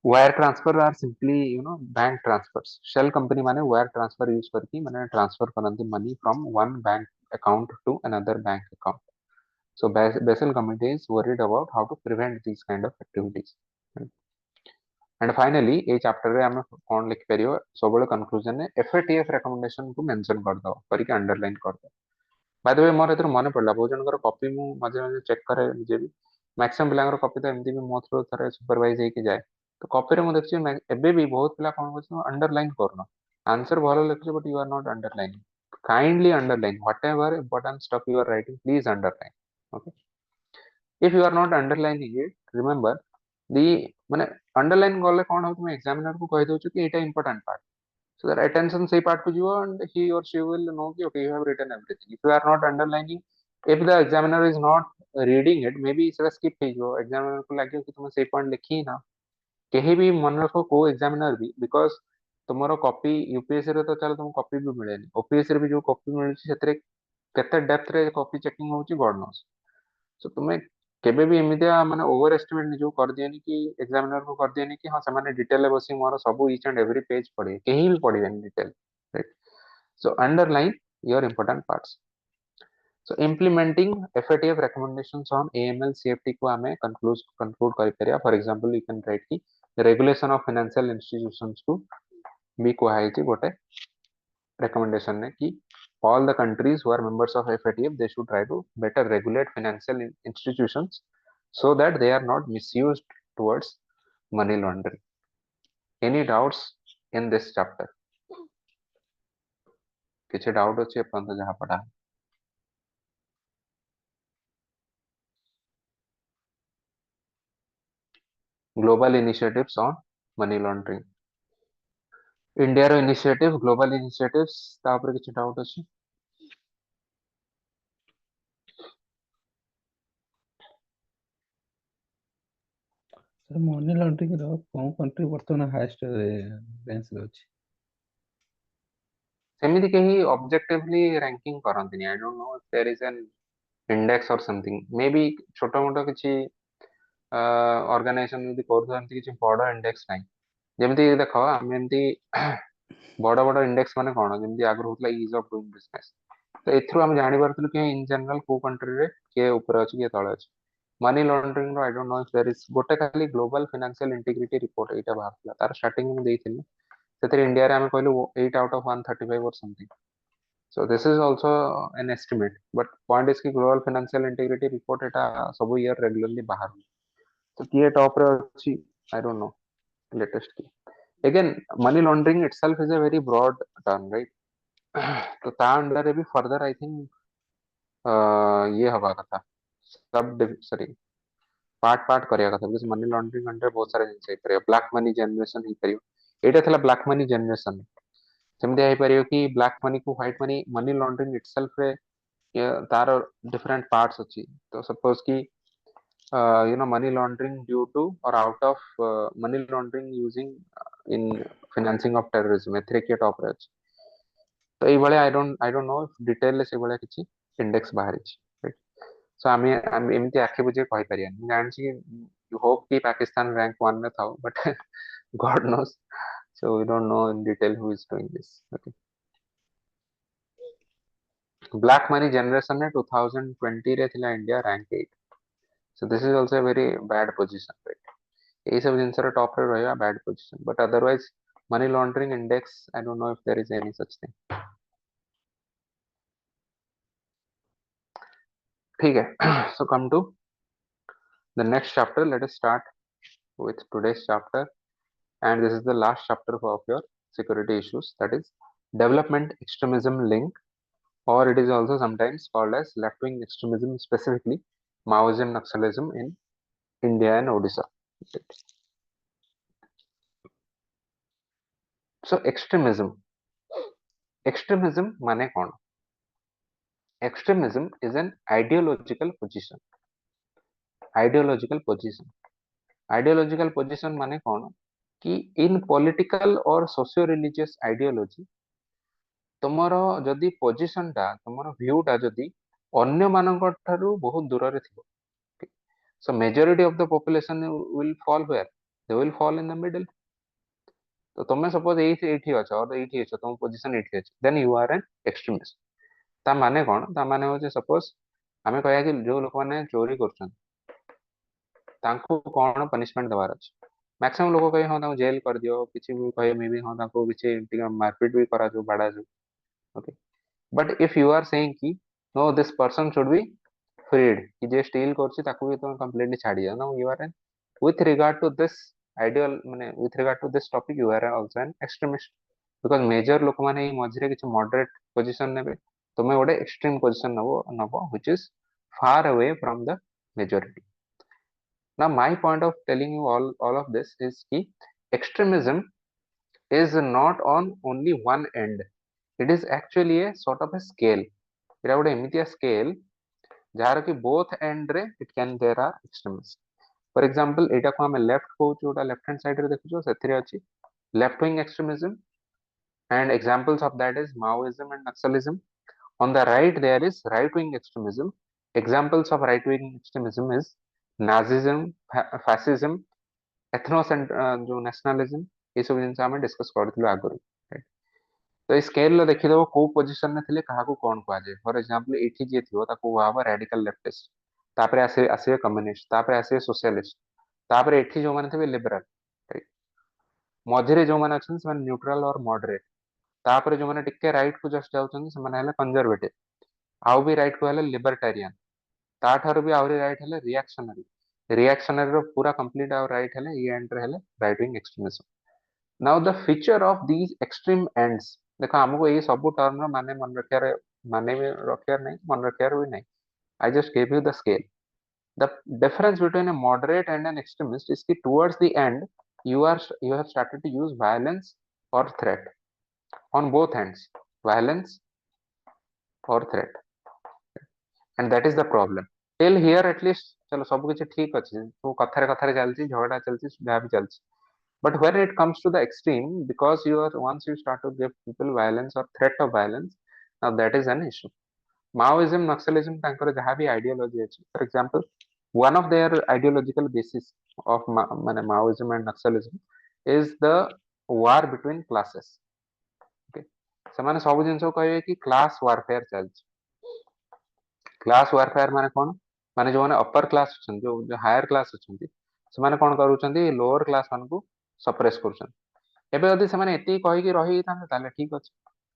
wire transfer are simply you know bank transfers shell company माने wire transfer use करके माने transfer करंती money from one bank account to another bank account so Basel committee is worried about how to prevent these kind of activities right? And finally A chapter रे हम कोन लिख परियो सबले conclusion ने FATF recommendation को mention कर दो करके अंडरलाइन कर दो बाय द वे मोर एतर मने पड़ला बहुत जनकर कॉपी मु मजे मजे चेक करे जे भी मैक्सिमम पिलांगर कॉपी तो एमती भी मो थ्रू थरे सुपरवाइज हे के जाए तो कॉपी रे मु देखछि एबे भी बहुत पिला कोन करछ अंडरलाइन करनो आंसर भलो लिखछ but you are not underlining kindly underline whatever important stuff you are writing please underline okay if you are not underlining it remember the माने अंडरलाइन गले कोन हो तुम एग्जामिनर को कहि दोछु कि एटा important part so that attention say part को जीवो and he or she will know कि okay you have written everything if you are not underlining if the examiner is not reading it maybe इसे skip हे जो examiner को लागे कि तुम से पॉइंट लिखी ना केही भी मन रखो को एग्जामिनर भी बिकॉज़ तुमरो कॉपी यूपीएससी रे तो चल तुम कॉपी भी मिलेनी ओपीएससी रे भी जो कॉपी मिलछि सेतरे केते डेप्थ रे कॉपी चेकिंग होछि गॉड नोस सो तुम्हें केबे भी एमितिया माने ओवर एस्टिमेट निजो कर दियनी कि एग्जामिनर को कर दियनी कि हां समान डिटेल ले बसी मोर सब ईच एंड एवरी पेज पढे केही भी पढिबेन detail right so underline your important parts so implementing FATF recommendations on AML CFT को हमें कंक्लूड करि परिया for example you can write कि रेगुलेशन ऑफ फाइनेंशियल इंस्टीट्यूशंस को भी को है कि गोटे recommendation ने कि all the countries who are members of FATF they should try to better regulate financial institutions so that they are not misused towards money laundering. Any doubts in this chapter? किसी doubt अच्छे अपन तो जहाँ पढ़ा global initiatives on money laundering India रो initiative global initiatives ता ऊपर किसी डाउट अच्छे सर मनी लॉन्ड्रिंग रो कोन कंट्री वर्तमान हाईएस्ट रेंज रे अछि सेमिति कहीं ऑब्जेक्टिवली रैंकिंग करंतनी I don't know if there is an index or something maybe छोटा मोटा किसी ऑर्गेनाइजेशन यदि କରୁଥାନ୍ତି କିଛି ବଡ ଇଣ୍ଡେକ୍ସ ନାହିଁ ଯେମିତି ଦେଖ ଆମେ ଏମିତି ବଡ ବଡ ଇଣ୍ଡେକ୍ସ ମାନେ କଣ ଯେମିତି ଆଗରୁ ହଉଥିଲା ଇଜ ଅଫ ଡୁଇଂ ବିଜନେସ ତ ଏଥିରୁ ଆମେ ଜାଣିପାରୁଥିଲୁ କି ଇନ ଜେନେରାଲ କୋଉ କଣ୍ଟ୍ରିରେ କିଏ ଉପରେ ଅଛି କିଏ ତଳେ ଅଛି ମନି ଲଣ୍ଡରିଂ ର I don't know if there is ଗୋଟେ ଖାଲି ଗ୍ଲୋବାଲ ଫାଇନାନ୍ସିଆଲ ଇଣ୍ଟିଗ୍ରିଟି ରିପୋର୍ଟ ଏଇଟା ବାହାରିଥିଲା ତାର ଷ୍ଟାର୍ଟିଂ ମୁଁ ଦେଇଥିଲି ସେଥିରେ ଇଣ୍ଡିଆରେ ଆମେ କହିଲୁ 8 out of 135 or something so this is also an estimate but point is कि global financial integrity report एटा सब year regularly बाहर तो किए टॉप रे अछि आई डोंट नो लेटेस्ट की again money laundering itself is a very broad term right तो ता अंडर रे भी फर्दर आई थिंक ये हवा कथा सब सॉरी पार्ट पार्ट करिया कथा बिकॉज़ मनी लॉन्ड्रिंग अंडर बहुत सारे जिंस है ब्लैक मनी जनरेशन ही परियो एटा थला ब्लैक मनी जनरेशन सेमते आई परियो कि ब्लैक मनी को white money money laundering itself रे तार डिफरेंट पार्ट्स अछि तो सपोज कि money laundering due to or out of money laundering using in financing of terrorism एथिरे किए टॉप रे अछि तो एई भले आई डोंट नो डिटेल ले से भले किछि इंडेक्स बाहर अछि राइट सो आमी एमती आखे बुझे कहि परिया मैं जानछि कि यू होप कि पाकिस्तान रैंक 1 में थाओ but God knows so we don't know in detail who is doing this okay black money generation ने 2020 रे थिला India rank 8 so this is also a very bad position right ये सब जिनसर top रे रहेगा bad position but otherwise money laundering index I don't know if there is any such thing ठीक है. So come to the next chapter. Let us start with today's chapter, and this is the last chapter of your security issues, that is development extremism link, or it is also sometimes called as left wing extremism, specifically Maoism Naxalism in India and Odisha. So extremism mane kon? Extremism is an ideological position. Ideological position mane kon? कि in political or socio religious ideology तुमरो जदि position टा तुमरो view टा जदि अन्य मानक ठारू बहुत दूर रे थिबो. So majority of the population will fall where? They will fall in the middle. तो तुम सपोज एठी अछ और एठी अछ, तुम पोजिशन एठी अछ, then you are an extremist. ता माने कोन? ता माने होचे सपोज हमें कहया कि जो लोक माने चोरी करछन तांको कोन पनिशमेंट देवार अछि. मैक्सिमम लोक कहे हां तांको जेल कर दियो, किछि भी कहे मे भी हां तांको किछि टिका मारपीट भी करा जो बाडा जो. Okay, but if you are saying कि no this person should be freed, कि जे स्टील करछि ताको भी तुम कंप्लीटली छाडी दियो. Now you are an, with regard to this ideal माने with regard to this topic you are also an extremist, because major लोक माने ई मझिरे किछि moderate position नेबे, तुमे गोटे extreme position Nebo which is far away from the majority. Now my point of telling you all of this is कि extremism is not on only one end, it is actually a sort of a scale. एटा गोटे एमितिया scale जार कि both end रे it can there are extremist. For example एटा को हम लेफ्ट को जोटा लेफ्ट हैंड साइड रे देखुछो सेथिरे अछि left wing extremism, and examples of that is Maoism and Naxalism. On the right there is right wing extremism. Examples of right wing extremism is Nazism, fascism, जो nationalism, ये सब जिनसे हमें डिस्कस करथिलु आगुरी. तो इस स्केल रे देखिदबो को पोजीशन ने थिले काहाकू कोन कुआ जाय. फॉर एग्जांपल एठी जे थियो ताको वावा रेडिकल लेफ्टिस्ट, तापरे आसे कम्युनिस्ट, तापरे आसे सोशलिस्ट, तापरे एठी जो माने थिबे लिबरल, राइट. मझिरे जो माने अछन से माने न्यूट्रल और मॉडरेट, तापरे जो माने टिके राइट को जस्ट जाउछन से माने हले कंजर्वेटिव, आउ भी राइट को हले लिबर्टेरियन, ताठार भी आउरी राइट हले रिएक्शनरी. रिएक्शनरी रो पूरा कंप्लीट आउ राइट हले ये एंटर हले right wing extremism. Now the feature of these extreme ends, देखो हमको ये सब टर्म रो माने मन रखियार, माने भी रखियार नहीं, मन रखियार भी नहीं. I just gave you the scale. The difference between a moderate and an extremist is that towards the end you have started to use violence or threat on both ends, violence or threat, and that is the problem. Till here at least चलो सब कुछ ठीक अछि, तो कथारे कथारे चलछि, झगड़ा चलछि, सुधा भी चलछि. But when it comes to the extreme, because you are once you start to give people violence or threat of violence, now that is an issue. Maoism, Naxalism, tankar jaha bhi ideology achi. For example, one of their ideological basis of Maoism and Naxalism is the war between classes. Okay, ସେମାନେ ସବୁ ଜିନିଷ କହିବେ कि class warfare ଚାଲିଛି. Class warfare माने कोन? माने जो माने अपर क्लास अछन, जो हायर क्लास अछन, ସେମାନେ कोन करूछन्ती लोअर क्लास मान को सप्रेस करूछन. एबे यदि ସେମାନେ एती कहि कि रहि थाने ताले ठीक अछि,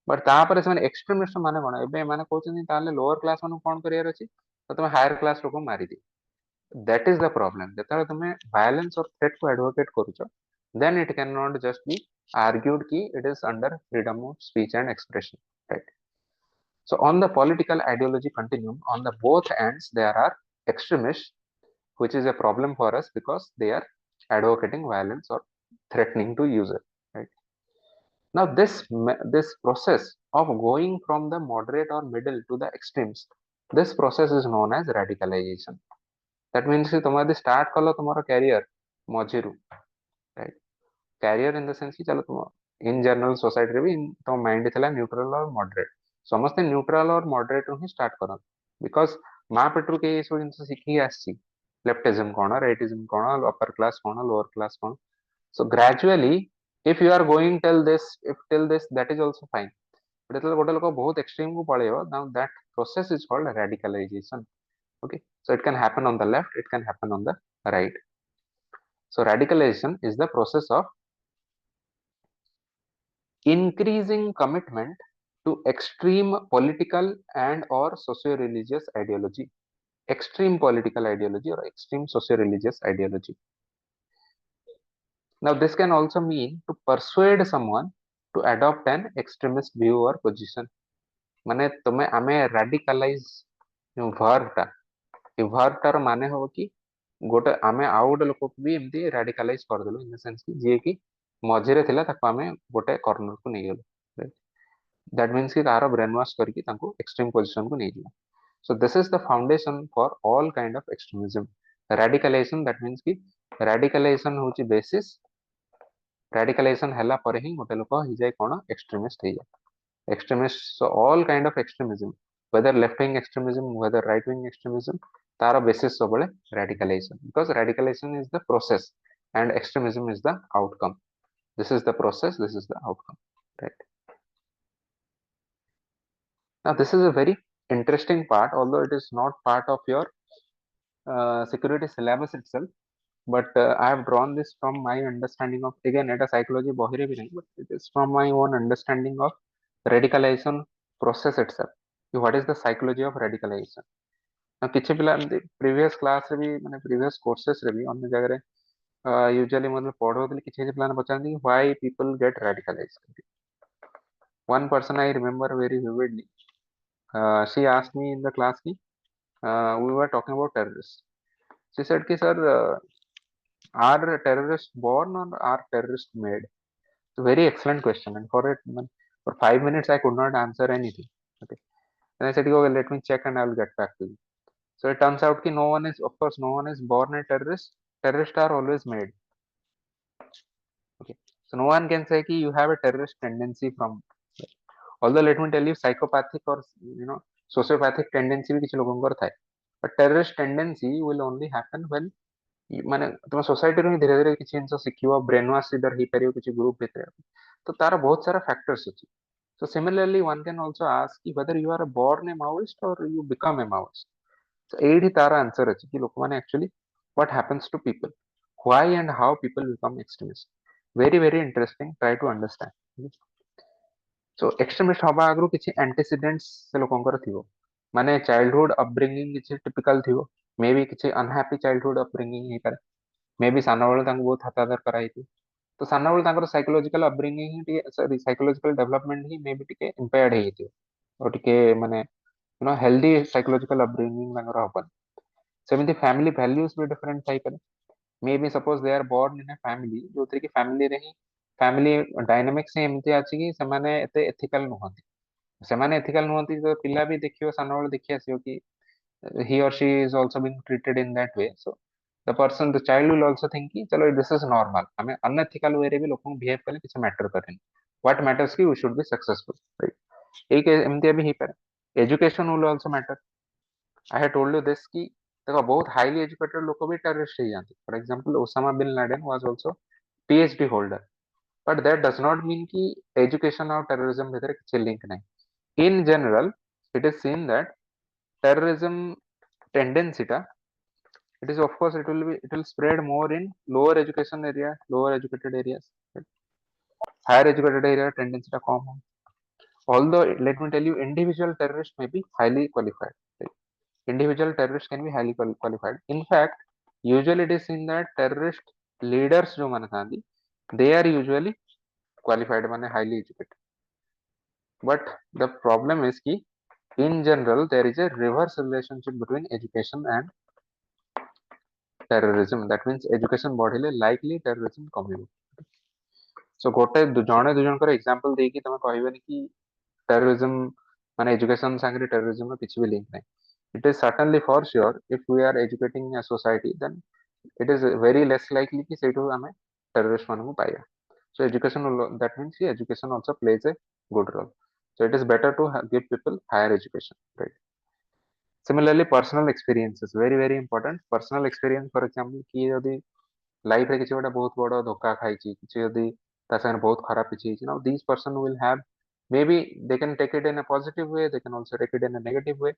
बट तापर ସେମାନେ एक्सट्रीमिस्ट माने कोन? एबे माने कहउछन्ती ताले लोअर क्लास मान कोन करियर अछि, तो तुम हायर क्लास लोक मारि दि. That is the problem. जेतले तुम वायलेंस और थ्रेट को एडवोकेट करूछ, then it can not just be argued कि it is under freedom of speech and expression, right. So on the political ideology continuum, on the both ends there are extremists, which is a problem for us because they are advocating violence or threatening to use it. Right? Now this process of going from the moderate or middle to the extremes, this process is known as radicalization. That means कि तुम यदि start कलो तुम्हारा career मझिरु, right? Career in the sense कि चलो तुम in general society रे भी तुम माइंड थिला न्यूट्रल और मॉडरेट, समस्ते न्यूट्रल और मॉडरेट रू ही स्टार्ट करन, बिकॉज मां पेट्रो के ये सब जिंस सिखी आसी लेफ्टिज्म कोन, राइटिज्म कोन, अपर क्लास कोन, लोअर क्लास कोन. So gradually if you are going till this that is also fine, but जेतले गोटे लोक बहुत एक्सट्रीम को पळेयो, now that process is called radicalization. Okay, so it can happen on the left, it can happen on the right. So radicalization is the process of increasing commitment to extreme political and or socio-religious ideology. extreme political ideology or extreme socio-religious ideology. Now, this can also mean to persuade someone to adopt an extremist view or position. माने तुम्हें आमे radicalize जो verb टा ये verb टार माने हो कि गोटे आमे आउ गोटे लोक भी एमती radicalize कर देलो in the sense कि जे कि मझिरे थिला ताको आमे गोटे corner को नहीं गेलो. That means कि तारो brainwash करके ताको extreme position को नहीं दिला. So this is the foundation for all kind of extremism. Radicalization, that means कि radicalization होची basis. Radicalization ହେଲା ପରେ ହିଁ ଗୋଟେ ଲୋକ ହେଇଯାଏ କଣ extremist ହେଇଯାଏ. Extremist, so all kind of extremism, whether left wing extremism, whether right wing extremism, तार basis सबले radicalization, because radicalization is the process and extremism is the outcome. This is the process, this is the outcome, right? Now this is a very interesting part, although it is not part of your security syllabus itself, but I have drawn this from my understanding of, again, at a psychology bohire bhi nahi, but it is from my own understanding of radicalization process itself. What is the psychology of radicalization? Now kichhi pila previous class re bhi mane previous courses re bhi onne jagah re usually मतलब पढ़ो तो किसी किसी plan बचाने की why people get radicalized. One person I remember very vividly. She asked me in the class ki we were talking about terrorists. She said ki sir are terrorists born or are terrorists made? It's a very excellent question, and for it for 5 minutes I could not answer anything. Okay, then I said okay, let me check and I will get back to you. So it turns out ki no one is, of course, no one is born a terrorist. Terrorists are always made. Okay, so no one can say ki you have a terrorist tendency from. Although let me tell you, psychopathic or sociopathic tendency भी किसी लोगों को था, but terrorist tendency will only happen when माने तुम society रो धीरे धीरे किसी जिनस शिखिबो, ब्रेन वाश इधर ही परियो किसी ग्रुप भितर, तो तार बहुत सारा फैक्टर्स अछि. So similarly one can also ask कि whether you are born a Maoist or you become a Maoist. So एडी तारा आंसर अछि कि लोक माने actually what happens to people, why and how people become extremists. Very very interesting, try to understand. So extremist हवा आगु किसी antecedents से लोकंकर थिबो, माने childhood upbringing किसी typical थिबो, मे बी किसी unhappy childhood upbringing ही पारे, मे बी साना बेले तांको बहुत हतादर कराई थी, तो साना बेले तांकर psychological upbringing ही टिके, sorry psychological development he may be टिके impaired ही थी, और टिके माने healthy psychological upbringing तांकर हबन. सेमिति family values भी different थाई पारे. May be suppose they are born in a family जो कि family रे ही family dynamics से एमती आछि कि समाने एते ethical नुहंती, ସେମାନେ ethical नुहंती तो पिला भी देखियो साना बेले देखि आसियो कि he or she is also being treated in that way. So the child will also think कि चलो this is normal, हमें unethical way रे भी लोगों को behave करने किसी matter करें. What matters कि we should be successful, right? एक एमती अभी ही पर education will also matter. I had told you this कि देखो बहुत highly educated लोग भी terrorist ही जानते. For example, Osama bin Laden was also PhD holder, but that does not mean कि education और terrorism भीतर किसी link नहीं. In general, it is seen that terrorism tendency टा, it is of course it will spread more in lower education area, lower educated areas. Right? Higher educated area tendency टा कम हो. Although let me tell you, individual terrorists may be highly qualified. Right? Individual terrorists can be highly qualified. In fact, usually it is seen that terrorist leaders जो माने थांदी, they are usually qualified, माने highly educated. But the problem is कि in general there is a reverse relationship between education and terrorism. That means education बढ़िले likely terrorism कमिबो. So गोटे जणे दु जनकर example देकी तमे कहबेनी कि terrorism माने education संगे terrorism नो किछि भी लिंक नै. It is certainly for sure if we are educating a society, then it is very less likely कि सेठो हमें terrorist मानकु पाइया. So education, that means education also plays a good role. So it is better to give people higher education, right? Similarly, personal experiences very very important. Personal experience, for example, कि यदि life रे किसी गोटे बहुत बड़ धोखा खाई किसी यदि ता संगे बहुत खराब किसी, now these person will have, maybe they can take it in a positive way, they can also take it in a negative way.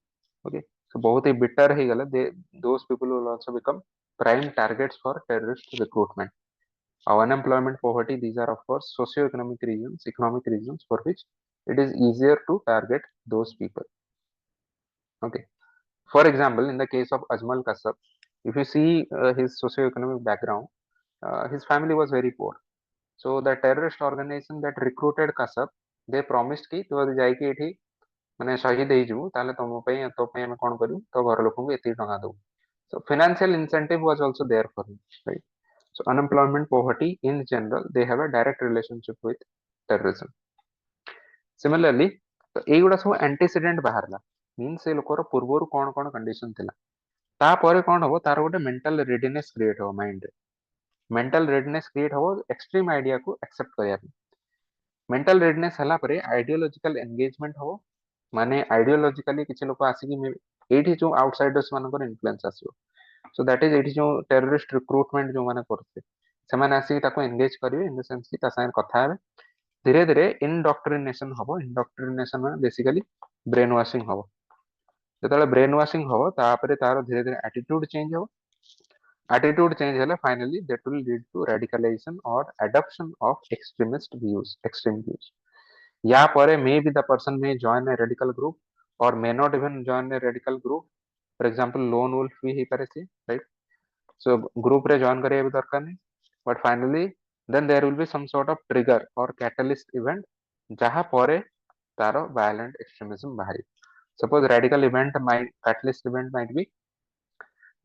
Okay, so बहुत ही bitter ही गला, they, those people will also become prime targets for terrorist recruitment. Our unemployment, poverty, these are of course socio-economic reasons, economic reasons for which it is easier to target those people. Okay, For example, in the case of Ajmal Kasab, if you see his socio-economic background, his family was very poor. So the terrorist organization that recruited Kasab, they promised कि तू यदि जाइକି एठी माने शहीद ହେଇଯିବୁ ତାହେଲେ ତୋ ପାଇଁ ଆମେ କଣ କରିବୁ ତୋ ଘର ଲୋକଙ୍କୁ ଏତିକି ଟଙ୍କା ଦବୁ. So financial incentive was also there for him, right? So unemployment, poverty in general, they have a direct relationship with terrorism. Similarly, ତ ଏଇଗୁଡା ସବୁ antecedent ବାହାରିଲା, means ସେ ଲୋକର ପୂର୍ବରୁ କଣ କଣ condition ଥିଲା, ତାପରେ କଣ ହବ ତାର ଗୋଟେ mental readiness create ହବ mind ରେ. mental readiness create ହବ extreme idea को accept କରିବା ପାଇଁ. mental readiness ହେଲା ପରେ ideological engagement ହବ, ମାନେ ideologically କିଛି ଲୋକ ଆସିକି ଏଇଠି ଯୋଉ outsiders ମାନଙ୍କର influence ଆସିବ. So that is ଏଇଠି ଯୋଉ terrorist recruitment ଯୋଉ ମାନେ କରୁଥିଲେ ସେମାନେ ଆସିକି ତାକୁ engage କରିବେ, in the sense କି ତା ସାଙ୍ଗରେ କଥା ହେବେ, ଧୀରେ ଧୀରେ indoctrination ହବ. indoctrination ମାନେ basically brain washing ହବ. ଯେତେବେଳେ brain washing ହବ ତାପରେ ତାର ଧୀରେ ଧୀରେ attitude change ହବ. attitude change ହେଲେ finally that will lead to radicalization or adoption of extreme views. या ପରେ maybe the person may join a radical group or may not even join a radical group. For example, lone wolf भी ହେଇପାରେ ସିଏ, right? So group ରେ join କରିବା ବି ଦରକାର ନାହିଁ, but finally then there will be some sort of trigger or catalyst event ଯାହା ପରେ ତାର violent extremism ବାହାରିବ. Suppose radical event might catalyst event might be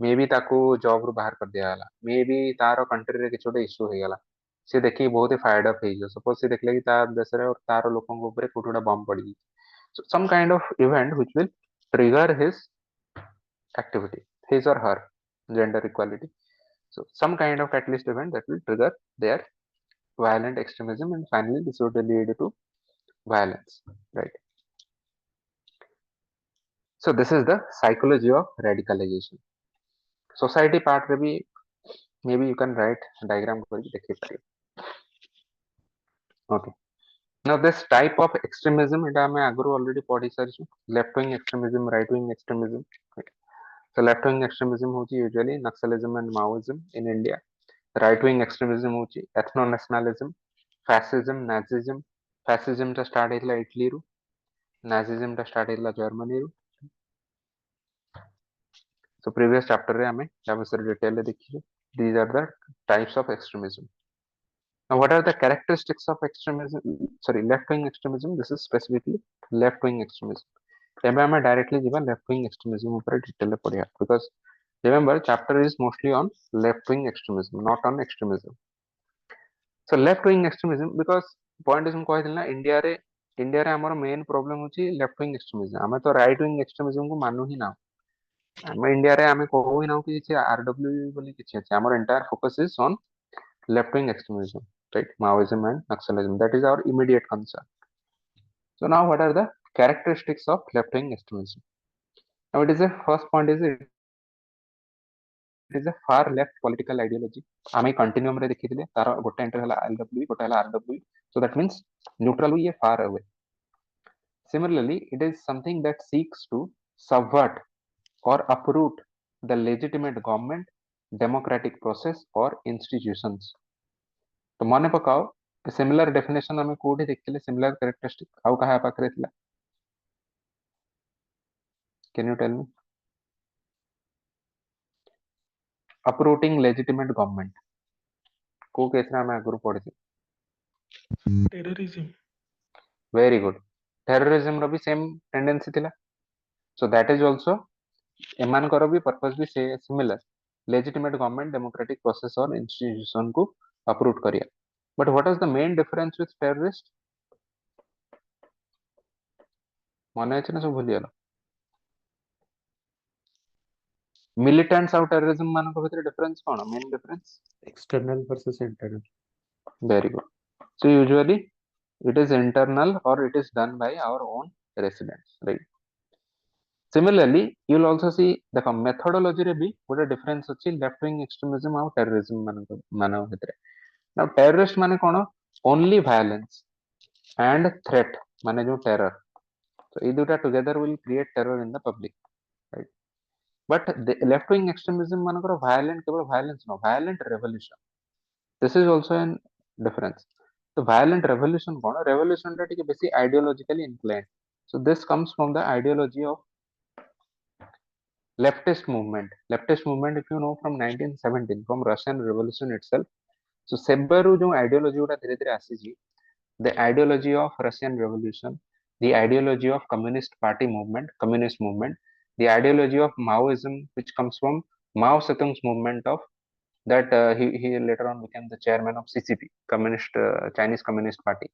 may be ताकू जॉब रू बाहर कर दिया गला, मे बी तार कंट्री रे किछ गोटे इश्यू हे गला, से देखि बहुत ही फायर्ड अप हे जो, सपोज से देखले कि तार देश रे और तार लोकन को ऊपर कोठोडा बम पड़ी, so some kind of event which will trigger his activity, his or her gender equality. So some kind of catalyst event that will trigger their violent extremism, and finally this would lead to violence, right? So this is the psychology of radicalization. Society part रे भी maybe you can write diagram करके देखि पारे. Okay. Now this type of extremism, it ଆମେ ଆଗରୁ already ପଢି ସାରିଛୁ. left wing extremism, right wing extremism. Right. So left wing extremism होची usually Naxalism and Maoism in India. Right wing extremism होची ethno nationalism, fascism, Nazism. Fascism ଟା start ହେଇଥିଲା ଇଟଲି ରୁ, Nazism ଟା start ହେଇଥିଲା ଜର୍ମାନୀ ରୁ. So previous chapter ରେ ଆମେ ତା ବିଷୟରେ detail ରେ ଦେଖିଛୁ. These are the types of extremism. Now, what are the characteristics of extremism? Sorry, left-wing extremism. This is specifically left-wing extremism. ଏବେ ଆମେ directly ଯିବା left-wing extremism ଉପରେ detail ରେ ପଢିବା, because remember chapter is mostly on left-wing extremism, not on extremism. So left-wing extremism, because point is ମୁଁ କହିଥିଲି ନା ଇଣ୍ଡିଆରେ ଆମର main problem ହେଉଛି left-wing extremism. ଆମେ ତ right-wing extremism କୁ ମାନୁ ହିଁ ନାହୁଁ. ଆମ ଇଣ୍ଡିଆରେ ଆମେ କହୁ ହିଁ ନାହୁଁ କି କିଛି RWE ବୋଲି କିଛି ଅଛି. ଆମର entire focus is on left-wing extremism, right? Maoism and Naxalism. That is our immediate concern. So now, what are the characteristics of left-wing extremism? Now, it is a first point is it is a far left political ideology. आमे continuum रे देखिथिले तार गोटे enter हला LWE, गोटे हला RWE. So that means neutral hu ye far away. Similarly, it is something that seeks to subvert or uproot the legitimate government, democratic process or institutions. तो मन पकाओ सिमिलर डेफिनेशन हमें कोठी देखिले, सिमिलर कैरेक्टरिस्टिक आउ कहा पाखरे थिला, can you tell me? Uprooting legitimate government को केस रे हमें आगु पढिथि. टेररिज्म. Very good. टेररिज्म रो भी सेम टेंडेंसी थिला. सो दैट इज आल्सो एमान करो भी पर्पस भी से similar, legitimate government, democratic process और इंस्टीट्यूशन को अपरूट करिया. But what is the main difference with terrorist? मने अछि ना सब भूली गेलो. मिलिटेंट्स और टेररिज्म मान को भितर डिफरेंस कोन? Main difference External versus internal. very good. So usually it is internal or it is done by our own residents, right? Similarly, you will also see the methodology रे भी गोटे difference अछि left wing extremism और terrorism मान भितर. Now terrorist माने कोन? Only violence and threat माने जो terror. So ये दुटा together will create terror in the public, right? But the left wing extremism मानकर violent केवल violence no, violent revolution. This is also an difference. The violent revolution कौन? Revolution टा टिके बेसी ideologically inclined. So this comes from the ideology of leftist movement if you know from 1917 from Russian Revolution itself. So ସେବେରୁ ଯୋଉ ideology ଗୁଡା ଧୀରେ ଧୀରେ ଆସିଛି, the ideology of Russian Revolution, the ideology of communist movement, the ideology of Maoism, which comes from Mao Zedong's movement of that he later on became the chairman of CCP, Communist Chinese Communist Party.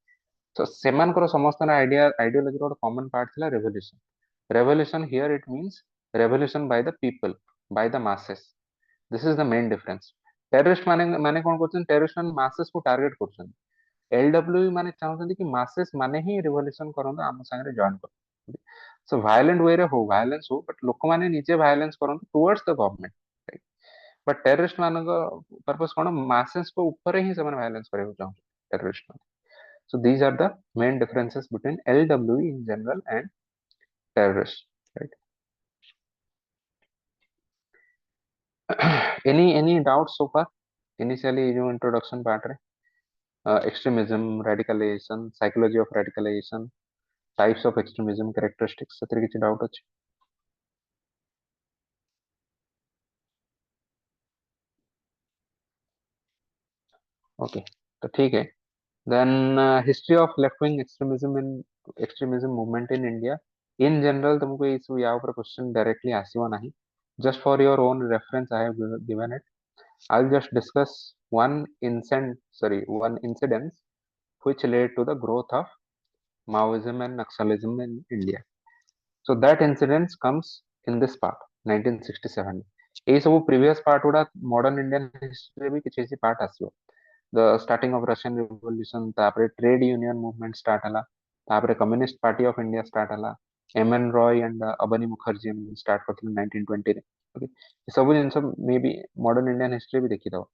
So ସେମାନଙ୍କର ସମସ୍ତଙ୍କର ideology ର ଗୋଟେ common part ଥିଲା revolution. Revolution here it means revolution by the people, by the masses. This is the main difference. Terrorist ମାନେ କଣ କରୁଛନ୍ତି? Terrorist ମାନେ masses କୁ target କରୁଛନ୍ତି. LWE ମାନେ ଚାହୁଁଛନ୍ତି କି masses ମାନେ ହିଁ revolution କରନ୍ତୁ, ଆମ ସାଙ୍ଗରେ join କରନ୍ତୁ. So violent way ରେ ହଉ, violence ହଉ, but ଲୋକମାନେ ନିଜେ violence କରନ୍ତୁ towards the government. Right? But terrorist ମାନଙ୍କ purpose କଣ? masses କୁ ଉପରେ ହିଁ ସେମାନେ violence କରିବାକୁ ଚାହୁଁଛନ୍ତି terrorist ମାନେ. So these are the main differences between LWE in general and terrorists. Right? any doubts so far? Initially, your introduction part re, extremism, radicalization, psychology of radicalization, types of extremism, characteristics. ସେଥିରେ କିଛି doubt ଅଛି? Okay, तो ठीक है. Then history of left-wing extremism movement in India. In general, तुमको इस यहाँ पर question directly आसिवा नहीं. Just for your own reference, I have given it. I'll just discuss one incident which led to the growth of Maoism and Naxalism in India. So that incident comes in this part, 1967. ये सब previous part गुड़ा modern Indian history भी किसी किसी part आसियो. The starting of Russian Revolution, तापरे trade union movement start हला, तापरे Communist Party of India start हला, M.N. Roy and Abani Mukherjee start करते 1920 रे. Okay, ये सब जिन सब maybe modern Indian history भी देखी था.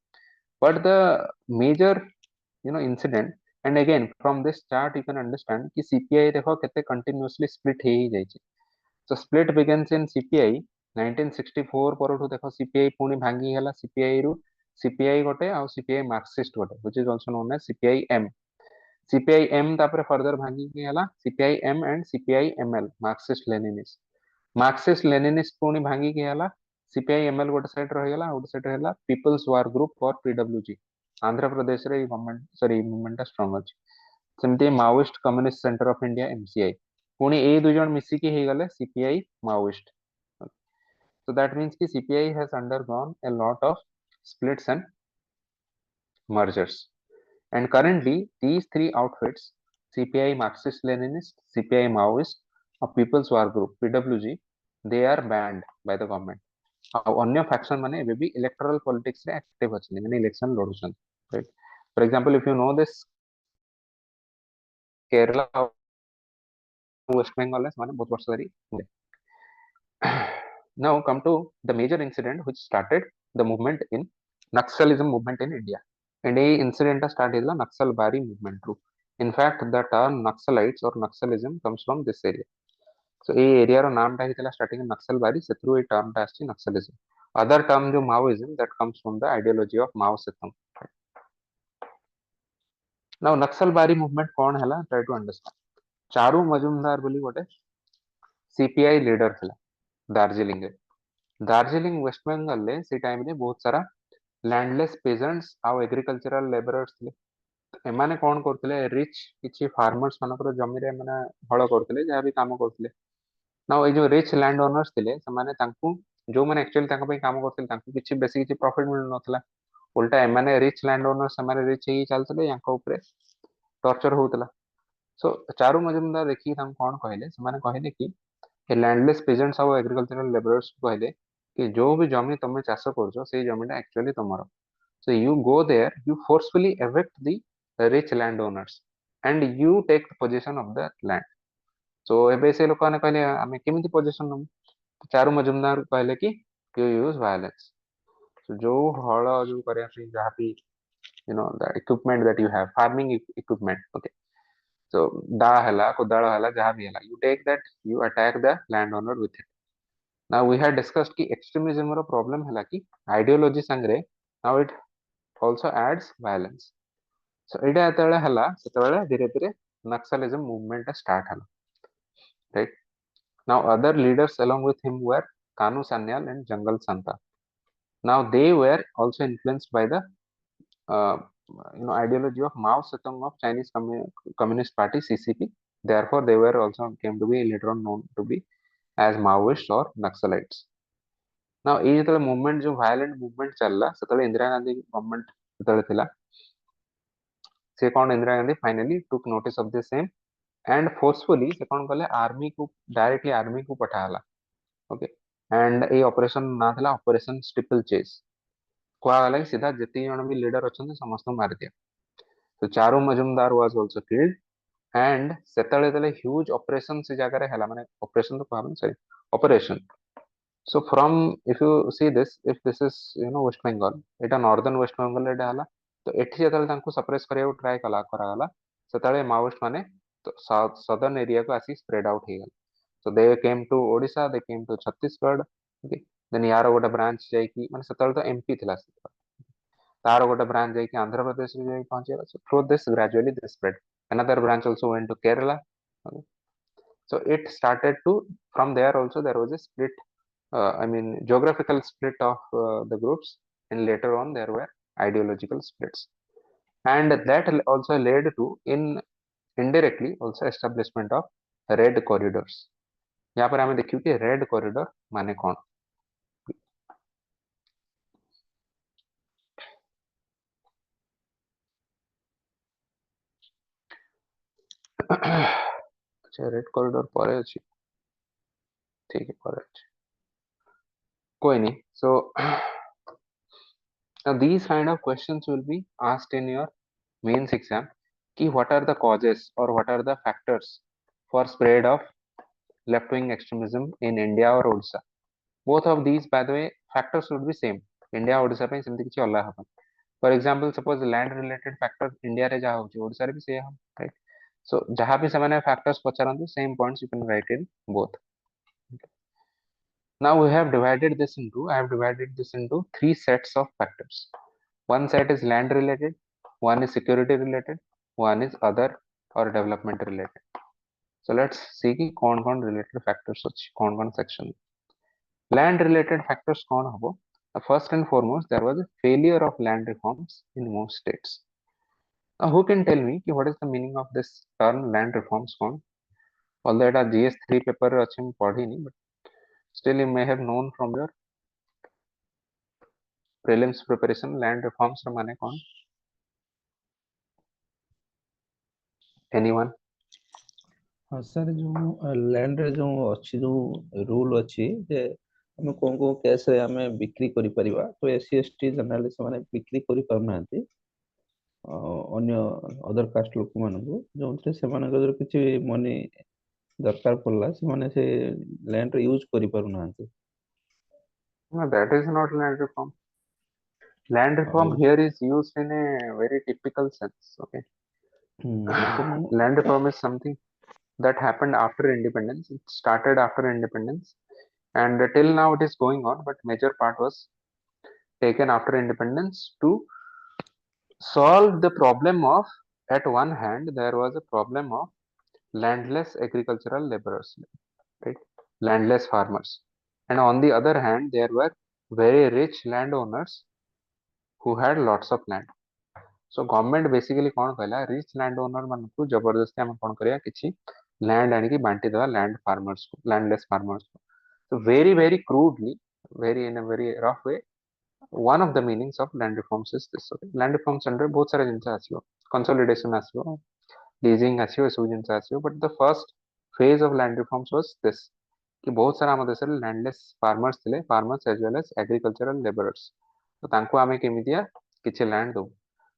But the major incident, and again from this chart you can understand कि CPI देखो कितने continuously split ही जाइए. So split begins in CPI 1964 परठु देखो CPI पुणी भांगी हला CPI रु CPI गोटे और CPI Marxist गोटे, which is also known as CPI M. CPI M तापरे further भांगी की हला CPI M and CPI ML, Marxist Leninist. Marxist Leninist पुणी भांगी की हला CPI ML गोटे साइड रही हला, गोटे साइड रहला People's War Group for PWG. Andhra Pradesh रे मूवमेंट स्ट्रांग अछि. सेमते Maoist Communist Centre of India MCI पुणी ए दु जण मिसी की हे गले CPI Maoist. So that means ki CPI has undergone a lot of splits and mergers, and currently these three outfits, CPI Marxist Leninist, CPI Maoist or People's War Group PWG, they are banned by the government. अन्य faction माने एबे भी electoral politics रे active अछन, माने election लडुछन. Right? For example, if you know this Kerala West Bengal is माने बहुत वर्ष धरि. Now come to the major incident which started the movement in Naxalism movement in India. And a incident started the Naxalbari movement too. In fact, the term Naxalites or Naxalism comes from this area. So a area ro naam ta hitala starting in Naxalbari, se through a term ta aschi Naxalism. Other term jo Maoism, that comes from the ideology of Mao Zedong. Now Naxalbari movement कौन हैला? Try to understand. Charu Majumdar बोली गोटे CPI leader थिला दार्जिलिंग रे. Darjeeling waste Bengal ले से time रे बहुत सारा लैंडलेस पेजेंट्स आउ एग्रीकल्चरल लेबरर्स थे. एमाने कौन करथिले? रिच किछि फार्मर्स मानकर जमी रे माने हळ करथिले, जहा भी काम करथिले. नाउ ए जो रिच लैंड ओनर्स थिले समाने तांकू जो माने एक्चुअली तांको पे काम करथिले तांकू किछि बेसी किछि प्रॉफिट मिल नथला. उल्टा एमाने रिच लैंड ओनर्स समाने रिच ही चलथिले, यांको ऊपर टॉर्चर होतला. सो चारू मजुमदार देखि हम कौन कहले? समाने कहले कि ए लैंडलेस पेजेंट्स आउ एग्रीकल्चरल लेबरर्स कहले कि जो भी जमी तमे चाष करछो से जमीटा actually तमरो. So you go there, you forcefully evict the rich landowners and you take the possession of that land. So ଏବେ ସେ ଲୋକମାନେ କହିଲେ ଆମେ କେମିତି possession ନବୁ? ଚାରୁ ମଜୁମଦାର କହିଲେ କି you use violence. So ଯୋଉ ହଳ ଯୋଉ କରିବା ପାଇଁ ଯାହା ବି the equipment that you have, farming equipment, okay. So ଦା ହେଲା କୋଦାଳ ହେଲା ଯାହା ବି ହେଲା, you take that, you attack the landowner with it. Now we had discussed कि extremism ର problem ହେଲା कि ideology संगरे now it also adds violence. So ଏଇଟା ଯେତେବେଳେ ହେଲା ସେତେବେଳେ ଧୀରେ ଧୀରେ Naxalism movement ଟା start ହେଲା. Right? Now other leaders along with him were Kanu Sanyal and Jungle Santa. Now they were also influenced by the uh, ideology of Mao Zedong of Chinese Communist Party (CCP). Therefore, they were also came to be later on known to be as Maoists or Naxalites. Now, ये जेतले movement जो violent movement चलला सेतले Indira Gandhi government जेतले थिला से कौन Indira Gandhi finally took notice of the same and forcefully से कौन कले army को directly army को पठाला. Okay, and ये operation ना थिला operation steeple chase. कुआगला कि सीधा जितनी जन भी leader अच्छे समस्त मार दिया. So Charu Majumdar was also killed and सेतले जेतले huge operation से जाकर हैला माने operation तो कहबन sorry operation. So from if you see this, if this is West Bengal, এটা northern West Bengal ରେ ହେଲା ତ ଏଠି ଯେତେବେଳେ ତାଙ୍କୁ suppress କରିବାକୁ try କରାଗଲା ସେତେବେଳେ ମାଓଇଷ୍ଟ ମାନେ southern area କୁ ଆସି spread out ହେଇଗଲେ. So they came to Odisha, they came to Chhattisgarh, okay. Then ୟାର ଗୋଟେ branch ଯାଇକି ମାନେ ସେତେବେଳେ ତ MP ଥିଲା ତାର ଗୋଟେ branch ଯାଇକି ଆନ୍ଧ୍ର ପ୍ରଦେଶରେ ଯାଇକି ପହଞ୍ଚିଗଲା. So through this gradually they spread. Another branch also went to Kerala. Okay. So it started to from there also there was a split. I mean geographical split of the groups, and later on there were ideological splits, and that also led to in indirectly also establishment of red corridors. यहाँ पर हमें देखियो कि red corridor माने कौन. अच्छा red corridor परे अछि ठीक है परे अछि कोई नहीं. So now these kind of questions will be asked in your mains exam कि what are the causes or what are the factors for spread of left wing extremism in India or Odisha. Both of these by the way factors would be same. India Odisha ପାଇଁ ସେମିତି କିଛି ଅଲଗା ହବନି. For example suppose land related factor India ରେ ଯାହା ହଉଛି ଓଡ଼ିଶାରେ ବି ସେଇଆ ହବ right. So ଯାହା ବି ସେମାନେ factors ପଚାରନ୍ତି same points you can write in both. Now we have divided this into I have divided this into three sets of factors. One set is land related, one is security related, one is other or development related. So let's see कि कौन related factors अछि कौन section. Land related factors कौन हबो. First and foremost there was a failure of land reforms in most states. Now who can tell me कि what is the meaning of this term land reforms कौन. Although एटा GS3 paper रे अछि मैं पढ़िनी but still you may have known from your prelims preparation land reforms ର ମାନେ कौन. Anyone? ହଁ sir ଯୋଉ ଲ୍ୟାଣ୍ଡରେ ଯୋଉ ଅଛି ଯୋଉ ରୁଲ ଅଛି ଯେ ଆମେ କୋଉ କେସରେ ଆମେ ବିକ୍ରି କରିପାରିବା ତ SC ST ଜେନେରାଲି ସେମାନେ ବିକ୍ରି କରିପାରୁନାହାନ୍ତି ଅନ୍ୟ ଅଦର କାଷ୍ଟ ଲୋକମାନଙ୍କୁ ଯୋଉଥିରେ ସେମାନଙ୍କର କିଛି ମନି ଦରକାର ପଡିଲା ସେମାନେ ସେ ଲ୍ୟାଣ୍ଡରେ ୟୁଜ କରିପାରୁନାହାନ୍ତି. No, that is not land reform. Land reform ଆଉ here is used in a very typical sense. Okay. ତ ମୁଁ Land reform is something that happened after independence. It started after independence, and till now it is going on. But major part was taken after independence to solve the problem of. At one hand, there was a problem of landless agricultural laborers, right? Landless farmers, and on the other hand, there were very rich landowners who had lots of land. So government basically कौन कहला rich landowner मानकु जबरदस्ती हम कौन करिया किछि land आनिकी बांटी देवा land farmers को landless farmers को. So very crudely, very in a very rough way, one of the meanings of land reforms is this. Okay? Land reforms under बहुत सारे जिनसे आसियो consolidation आसियो leasing आसियो सब जिनसे आसियो, but the first phase of land reforms was this कि बहुत सारा हम देशरे landless farmers थिले farmers as well as agricultural laborers. तो तांको आमे केमितिया किछि land दो.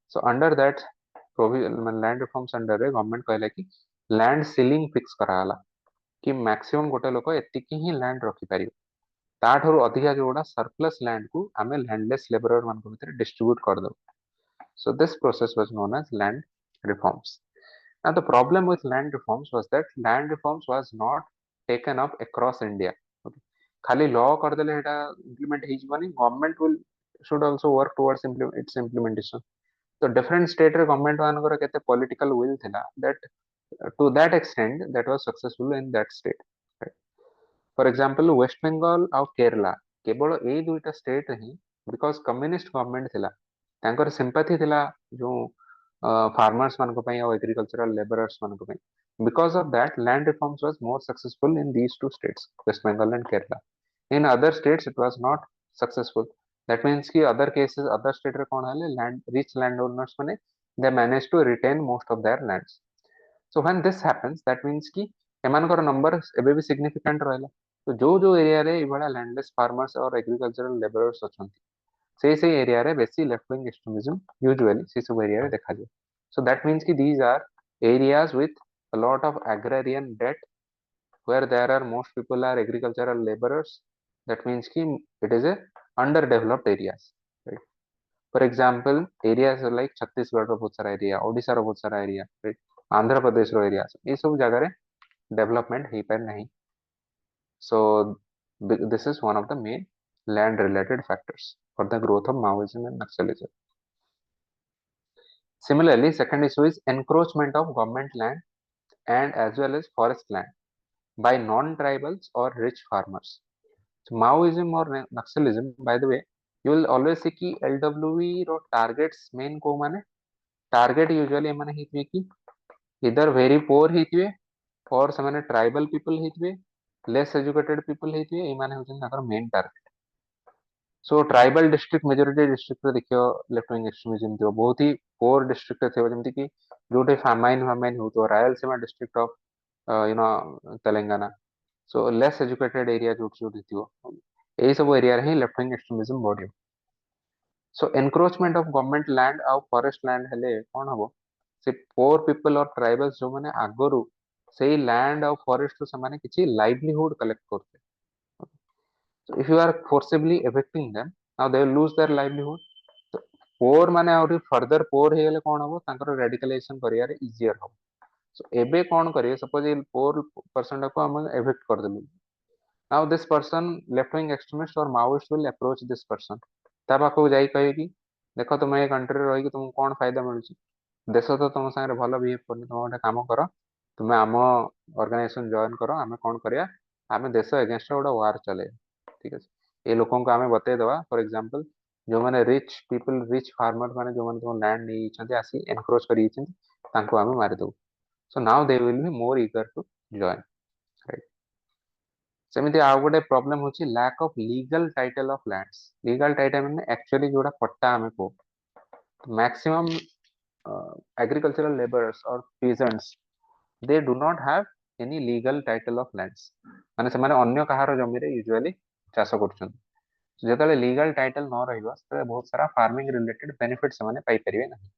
So under that provision land reforms under रे government कहला कि land ceiling fix कराला कि maximum गोटे लोक एतिकी ही land रखि परियो ताठरो अधिका जोडा surplus land को आमे landless laborer मान को भितर distribute कर दो. So this process was known as land reforms. Now the problem with land reforms was that land reforms was not taken up across India. Okay. खाली law कर देले हेटा implement हेइ जबनी government will should also work towards its implementation. So different state रे government मानकर केते political will थिला that to that extent that was successful in that state. Right? For example West Bengal और केरला केवल ए दुईटा स्टेट ही बिकॉज कम्युनिस्ट गवर्नमेंट थिला तांकर सिंपैथी थिला जो फार्मर्स मान को पई और एग्रीकल्चरल लेबरर्स मान को पई because of that land reforms was more successful in these two states west bengal and kerala in other states it was not successful that means ki other cases other state re kon hale land rich landowners mane they managed to retain most of their lands so when this happens that means ki emanଙ୍କର number ଏବେ ବି significant ରହିଲା तो जो area रे इबडा landless farmers और agricultural labourers अछंती से area रे बेसी left wing extremism usually से सब एरिया रे देखा जाए so that means ki these are areas with a lot of agrarian debt where there are most people are agricultural laborers that means ki it is a underdeveloped areas right for example areas like Chhattisgarh रो बहुत सारा area Odisha रो बहुत सारा area right Andhra Pradesh रो area ये सब जगह रे development ही पर नहीं so this is one of the main land related factors for the growth of maoism and naxalism. Similarly, second issue is encroachment of government land and as well as forest land by non-tribals or rich farmers. So Maoism or Naxalism, by the way, you will always see कि LWE रो targets main को माने target usually माने हितवे कि either very poor हितवे और समाने tribal people हितवे less educated people हितवे ये माने होचन ताकर main target. सो tribal district majority district देखियो लेफ्ट विंग एक्सट्रीमिज्म थियो बहुत ही पोर डिस्ट्रिक्ट थियो जेमति कि जोटे फामाइन होतो Rayalaseema district of you know Telangana so less educated area जोट थियो एई सब एरिया रे लेफ्ट विंग एक्सट्रीमिज्म बढ़ियो so encroachment of government land और फॉरेस्ट लैंड हेले कोन हबो से पोर पीपल और ट्राइबल्स जो माने आगरु सेई लैंड और फॉरेस्ट से माने किछि लाइवलीहुड कलेक्ट करते so if you are forcibly evicting them now they will lose their livelihood so poor माने आउरी further poor हे गेले कोन हबो तांकर रेडिकलाइजेशन करिया रे इजियर हो सो एबे कोन करिए सपोज ये पोर पर्सन को हम एविक्ट कर देलु now this person left wing extremist or Maoist will approach this person ता पाखो जाई कहे कि देखो तुम ए कंट्री रे रही कि तुम कोन फायदा मिलुची देश तो तुम संगे भलो बिहेव करनी तुम गोटे काम कर तुम आम ऑर्गेनाइजेशन जॉइन करो आमे कोन करिया आमे देश अगेंस्ट गोटे वार चले ठीक अच्छे ये लोक आम बतईदे फॉर एग्जांपल जो मैंने रिच पीपल रिच फार्मर माने जो मैंने तुम लैंड नहीं आसी एनक्रोच कर मारिदेव so now they will be more eager to join right सेमती आउ गोटे प्रॉब्लम होची lack of legal title of lands legal title माने एक्चुअली जोड़ा पट्टा आमे को मैक्सिमम एग्रीकल्चरल लेबरर्स और peasants they do not have any legal title of lands माने से माने अन्य कहार जमी रे यूजुअली चाष करछन जेतले लीगल टाइटल न रहइबो से बहुत सारा फार्मिंग रिलेटेड बेनिफिट से माने पाई परिवे नहीं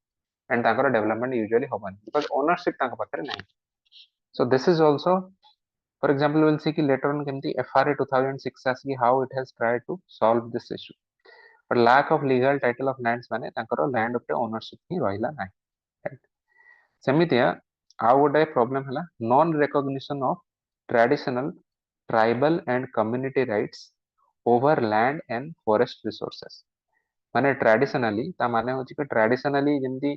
एंड ताकर डेवलपमेंट यूजुअली होबन बिकॉज़ ओनरशिप तांक पाखरे नहीं so this is also for example will see कि लेटर ऑन केमती एफआरए 2006 आसी how it has tried to solve this issue but lack of legal title of lands माने ताकर लैंड ऊपर ओनरशिप ही रहिला नहीं सेमितिया आउ गोटे प्रोब्लेम है non recognition of traditional tribal and community rights over land and forest resources माने traditionally ता माने होची कि ट्रेडिशनली जेमती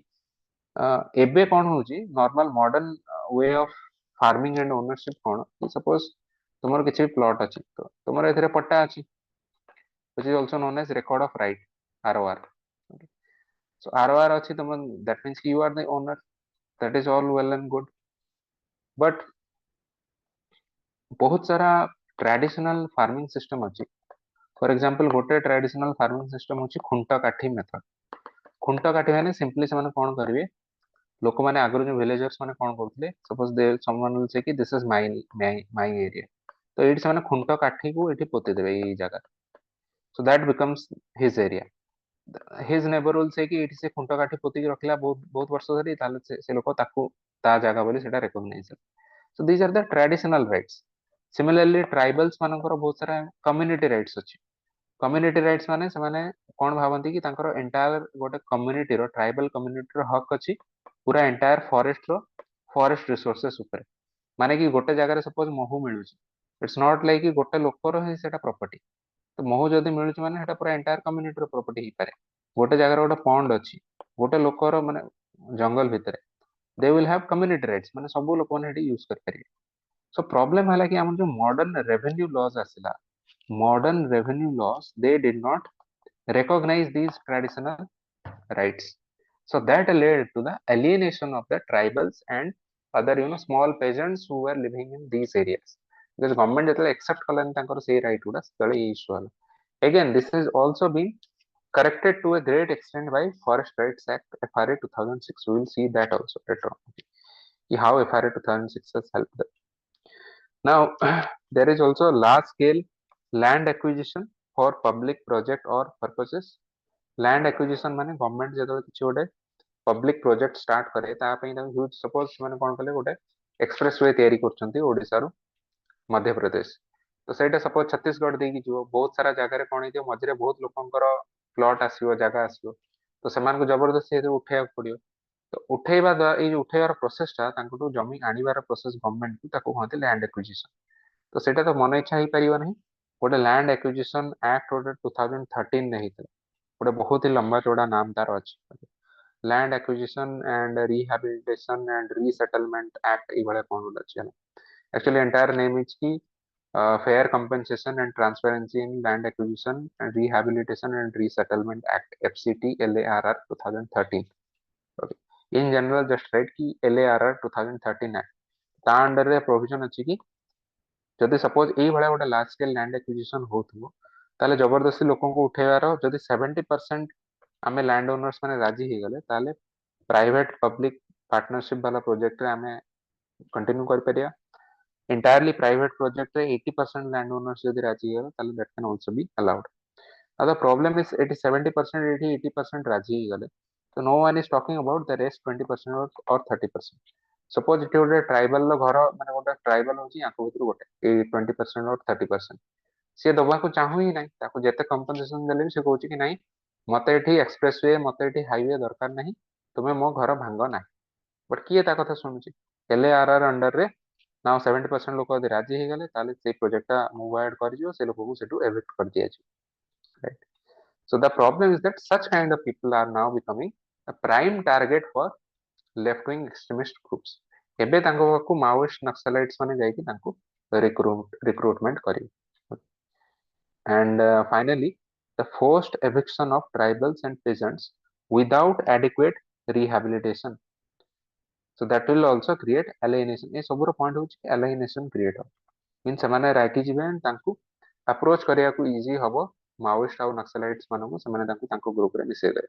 एबे कोन होची normal modern way of farming and ownership कोन सपोज तुमर किछि प्लॉट अछि तो तुमर एथरे पट्टा अछि which is also known as record of right ROR so ROR अछि तुम दैट मींस कि you are the owner that is all well and good but बहुत सारा ट्रेडिशनल फार्मिंग सिस्टम अच्छी फॉर एग्जांपल गोटे ट्रेडिशनल फार्मिंग सिस्टम होची खुंट काठी method खुंट काठी माने सिंपली से माने कोन करिवे लोक माने आगरो जो विलेजर्स माने कोन करथले suppose they someone will say कि दिस इज माय एरिया तो एठी से माने खुंट काठी को एठी पोते देबे ई जगह so that becomes his area his neighbour will say कि एठी से खुंट काठी पोती के रखला बहुत बहुत वर्ष धरि ताले से लोक ताकू ता जगह बोली सेटा recognize so these are the traditional rights similarly tribals मानकर बहुत सारा कम्युनिटी राइट्स अछि कम्युनिटी राइट्स माने से माने कोन भाबंती कि तांकर एंटायर गोटे कम्युनिटी रो ट्राइबल कम्युनिटी रो हक अछि पूरा एंटायर फॉरेस्ट रो फॉरेस्ट रिसोर्सेस ऊपर माने कि गोटे जगह रे सपोज महू मिलुची इट्स नॉट लाइक कि गोटे लोक रो ही सेटा प्रॉपर्टी तो महू जदी मिलुची माने सेटा पूरा एंटायर कम्युनिटी रो प्रॉपर्टी ही पारे गोटे जगह रे गोटे पॉन्ड अछि गोटे लोक रो माने जंगल भितरे they will have community rights माने सब लोक माने हेटी यूज कर परिबे सो प्रॉब्लम है कि हम जो मॉडर्न रेवेन्यू लॉज आसिला, modern revenue laws they did not recognize these traditional rights. So that led to the alienation of the tribals and other small peasants who were living in these areas. Because government ଯେତେବେଳେ accept କଲାନି ତାଙ୍କର ସେଇ right ଗୁଡା ସେତେବେଳେ ଏଇ issue ହେଲା. Again, this has also been corrected to a great extent by Forest Rights Act FRA 2006. We will see that also later on. How FRA 2006 has helped them. Now, there is also large scale land acquisition for public project or purposes. Land acquisition माने government जेतबे किछि गोटे public project start करे ता पई ता huge suppose माने कोन कले गोटे एक्सप्रेस वे तयारी करछंती ओडिसा रो मध्य प्रदेश, तो सेटा सपोज छत्तीसगढ़ देकी जो बहुत सारा जगह रे कोन हे मझरे बहुत लोकंकर प्लॉट आसीबो जगह आसीबो, तो समान को जबरदस्ती हे उठेया पड़ियो। तो उठेबा ए उठेबार प्रोसेस ता तांको जमी आनिबार प्रोसेस गवर्नमेंट को ताको कहते लैंड एक्विजिशन। तो सेटा तो मन इच्छा ही परिबो नहीं, गोटे लैंड एक्विजिशन एक्ट गोटे 2013 ने हितला, गोटे बहुत ही लंबा चौड़ा नाम तार अछि, land acquisition and rehabilitation and resettlement act ई भले कोन गोटे अछि। एक्चुअली एंटायर नेम इज की fair compensation and transparency in land acquisition and rehabilitation and resettlement act FCT LARR 2013। Okay, in general just write की LARR 2013 एक्ट ता under रे provision अछि की जदि सपोज एई भले गोटे लार्ज स्केल लैंड एक्विजिशन होथुबो ताले जबरदस्ती लोकन को उठेबार जदि 70% आमे लैंड ओनर्स माने राजी हे गले ताले प्राइवेट पब्लिक पार्टनरशिप वाला प्रोजेक्ट रे आमे कंटिन्यू कर परिया। entirely private project रे 80% लैंड ओनर्स जदि राजी हे ताले that can also be allowed. now the problem is 70% 80% राजी हे गले, so no one is talking about the rest 20% or 30%। Suppose इटे गोटे ट्राइबल घर माने गोटे ट्राइबल होची याको भितर गोटे ए 20% और 30% सी दबा को चाहू ही नहीं, ताको जेते कंपनसेशन देले से कहूची कि नहीं मते एठी एक्सप्रेसवे मते एठी हाईवे दरकार नहीं, तुमे मो घर भांग ना, बट किए ता कथा सुनुची LARR अंडर रे नाउ 70% लोक यदि राजी हे गले ताले से प्रोजेक्ट मूव आउट कर जियो, से लोक को सेटू एविक्ट कर दिया जी, right. So the problem is that such kind of people are now becoming a prime target for left wing extremist groups. एबे तांको को माओइस्ट नक्सलाइट्स माने जाई कि तांको रिक्रूटमेंट करी। And finally, the forced eviction of tribals and peasants without adequate rehabilitation. So that will also create alienation. ये सबरो point होची कि alienation create हो। मीन समाने राइटी जिबे तांको अप्रोच करिया को इजी हबो माओइस्ट और नक्सलाइट्स मानको समाने तांको ग्रुप रे मिसे दे।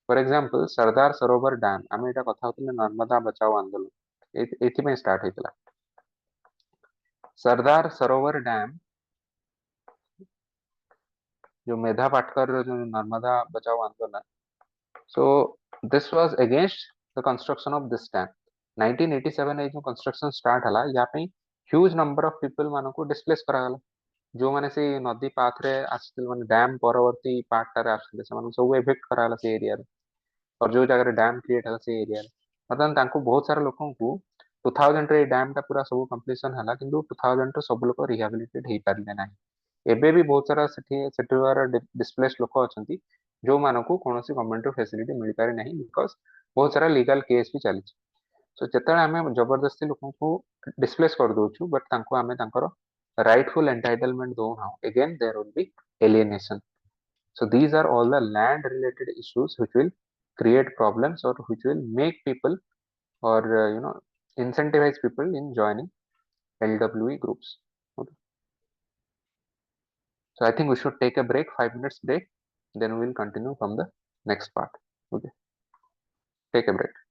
For example Sardar Sarovar dam आमे एटा कथा होतले नर्मदा बचाओ आंदोलन एथि में स्टार्ट हेतला। सरदार सरोवर डैम जो मेधा पाटकर जो नर्मदा बचाओ आंदोलन, so this was against the construction of this dam। 1987 ए जो कंस्ट्रक्शन स्टार्ट हला या पे ह्यूज नंबर ऑफ पीपल मानको को डिस्प्लेस करा गला, जो माने से नदी पाथ रे आसिल माने डैम परवर्ती पार्ट रे आसिल से माने सब इफेक्ट करा गला से एरिया रे, और जो जगह रे डैम क्रिएट हला से एरिया रे मतलब तांको बहुत सारा लोगों को 2000 रे डैम ता पूरा सब कंप्लीशन हला, किंतु 2000 रे सब लोग रिहैबिलिटेट हे पारले नाही। एबे भी बहुत सारा सेठिवार डिस्प्लेस लोक अछंती जो मानको कोनोसी गवर्नमेंट फैसिलिटी मिल पारे नहीं, बिकॉज बहुत सारा लीगल केस भी चली। सो जेतेବେଳେ ଆମେ जबरदस्ती ଲୋକଙ୍କୁ डिस्प्लेस कर दोछु बट तांको ଆମେ तांकर राइटफुल एंटाइटलमेंट दो ना, again there will be alienation. so these are all the land related issues which will create problems or which will make people or incentivize people in joining LWE groups। Okay. So I think we should take a break, 5 minutes break, then we will continue from the next part। Okay, take a break।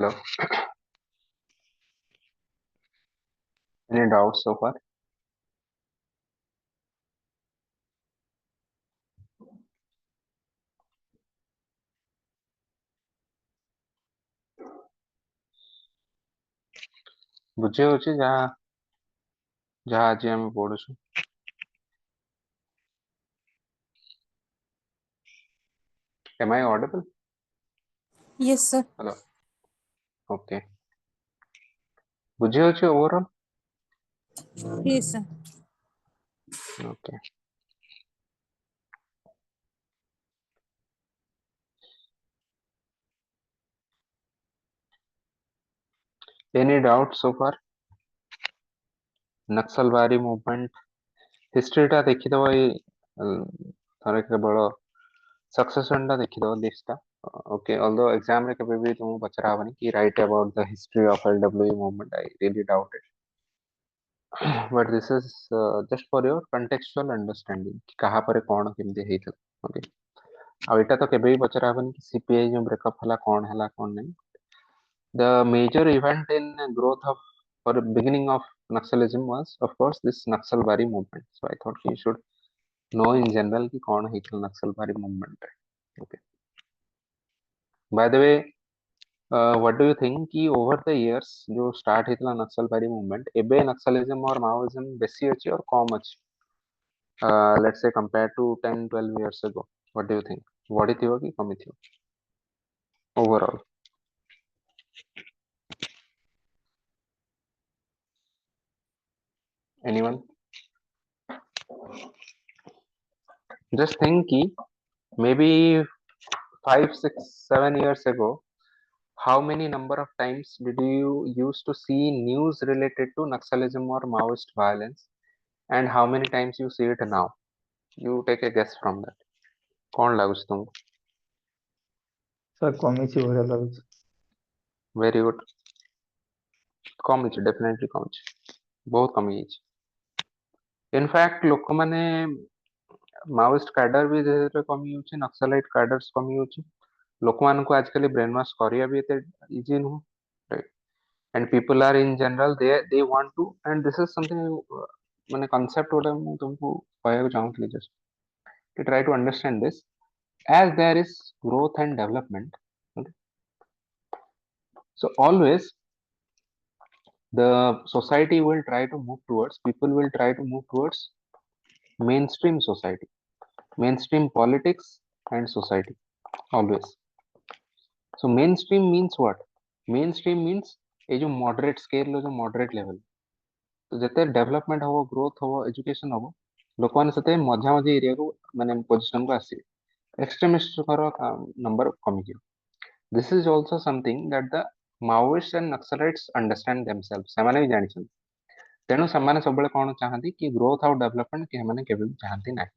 Hello. Any doubts so far? ବୁଝି ହଉଛି ଯାହା ଯାହା ଆଜି ଆମେ ପଢୁଛୁ? Am I audible? Yes, sir. Hello. Okay. ବୁଝି ହଉଛି overall? Yes, sir. Okay. Any doubts so far? Naxalbari movement ହିଷ୍ଟ୍ରିଟା ଦେଖିଦବ ଏଇ ଥରେ କେବଳ ସକ୍ସେସନ ଟା ଦେଖିଦବ ଲିଷ୍ଟଟା ଓକେ ଅଲଦୋ ଏକ୍ସାମ ରେ କେବେ ବି ତୁମକୁ ପଚରା ହବନି କି right about the history of LWE movement I really doubt it but this is just for your contextual understanding କି କାହା ପରେ କଣ କେମିତି ହେଇଥିଲା ଓକେ ଆଉ ଏଇଟା ତ କେବେ ବି ପଚରା ହବନି କି ସିପିଆଇ ଯୋଉ ବ୍ରେକଅପ୍ ହେଲା କଣ ନାହିଁ the major event in growth of or beginning of Naxalism was of course this Naxalbari movement. So I thought you should know in general ki kaun heitil Naxalbari movement. Okay. By the way, what do you think ki over the years jo start heitla Naxalbari movement ebe Naxalism or Maoism besi achi or kam achi? Let's say compared to 10-12 years ago. What do you think? Badi thibo ki kami thibo? Overall. Anyone? Just think ki maybe 5, 6, 7 years ago, how many number of times did you used to see news related to Naxalism or Maoist violence, and how many times you see it now? You take a guess from that. कौन लाଗୁଛି तुमको? Sir କମିଛି ଭଳିଆ ଲାଗୁଛି। Very good. କମିଛି definitely କମିଛି ବହୁତ କମି ଯାଇଛି। In fact ଲୋକମାନେ ମାଓଇଷ୍ଟ କାଡର ବି ଧୀରେ ଧୀରେ କମି ଯାଉଛି, ନକ୍ସଲାଇଟ କାଡର୍ସ କମି ଯାଉଛି। ଲୋକମାନଙ୍କୁ ଆଜିକାଲି ବ୍ରେନ ୱାଶ କରିବା ବି ଏତେ ଇଜି ନୁହଁ, right? And people are in general they want to, and this is something ମାନେ concept ଗୋଟେ ମୁଁ ତୁମକୁ କହିବାକୁ ଚାହୁଁଥିଲି just to try to understand this as there is growth and development, okay? So always the society will try to move towards, people will try to move towards mainstream society, mainstream politics and society always. So mainstream means what? Mainstream means ये जो moderate scale जो moderate level, तो ଯେତେ development ହବ, growth ହବ, education ହବ, ଲୋକମାନେ ସେତେ ମଝା ମଝି ଏରିଆକୁ ମାନେ ପୋଜିସନକୁ ଆସିବେ, ଏକ୍ସଟ୍ରିମିଷ୍ଟଙ୍କର ନମ୍ବର କମିଯିବ। This is also something that the Maoist and Naxalites understand themselves, ସେମାନେ ବି ଜାଣିଛନ୍ତି। ତେଣୁ ସେମାନେ ସବୁବେଳେ କଣ ଚାହାନ୍ତି କି ଗ୍ରୋଥ ଆଉ ଡେଭଲପମେଣ୍ଟ ସେମାନେ କେବେ ବି ଚାହାନ୍ତି ନାହିଁ।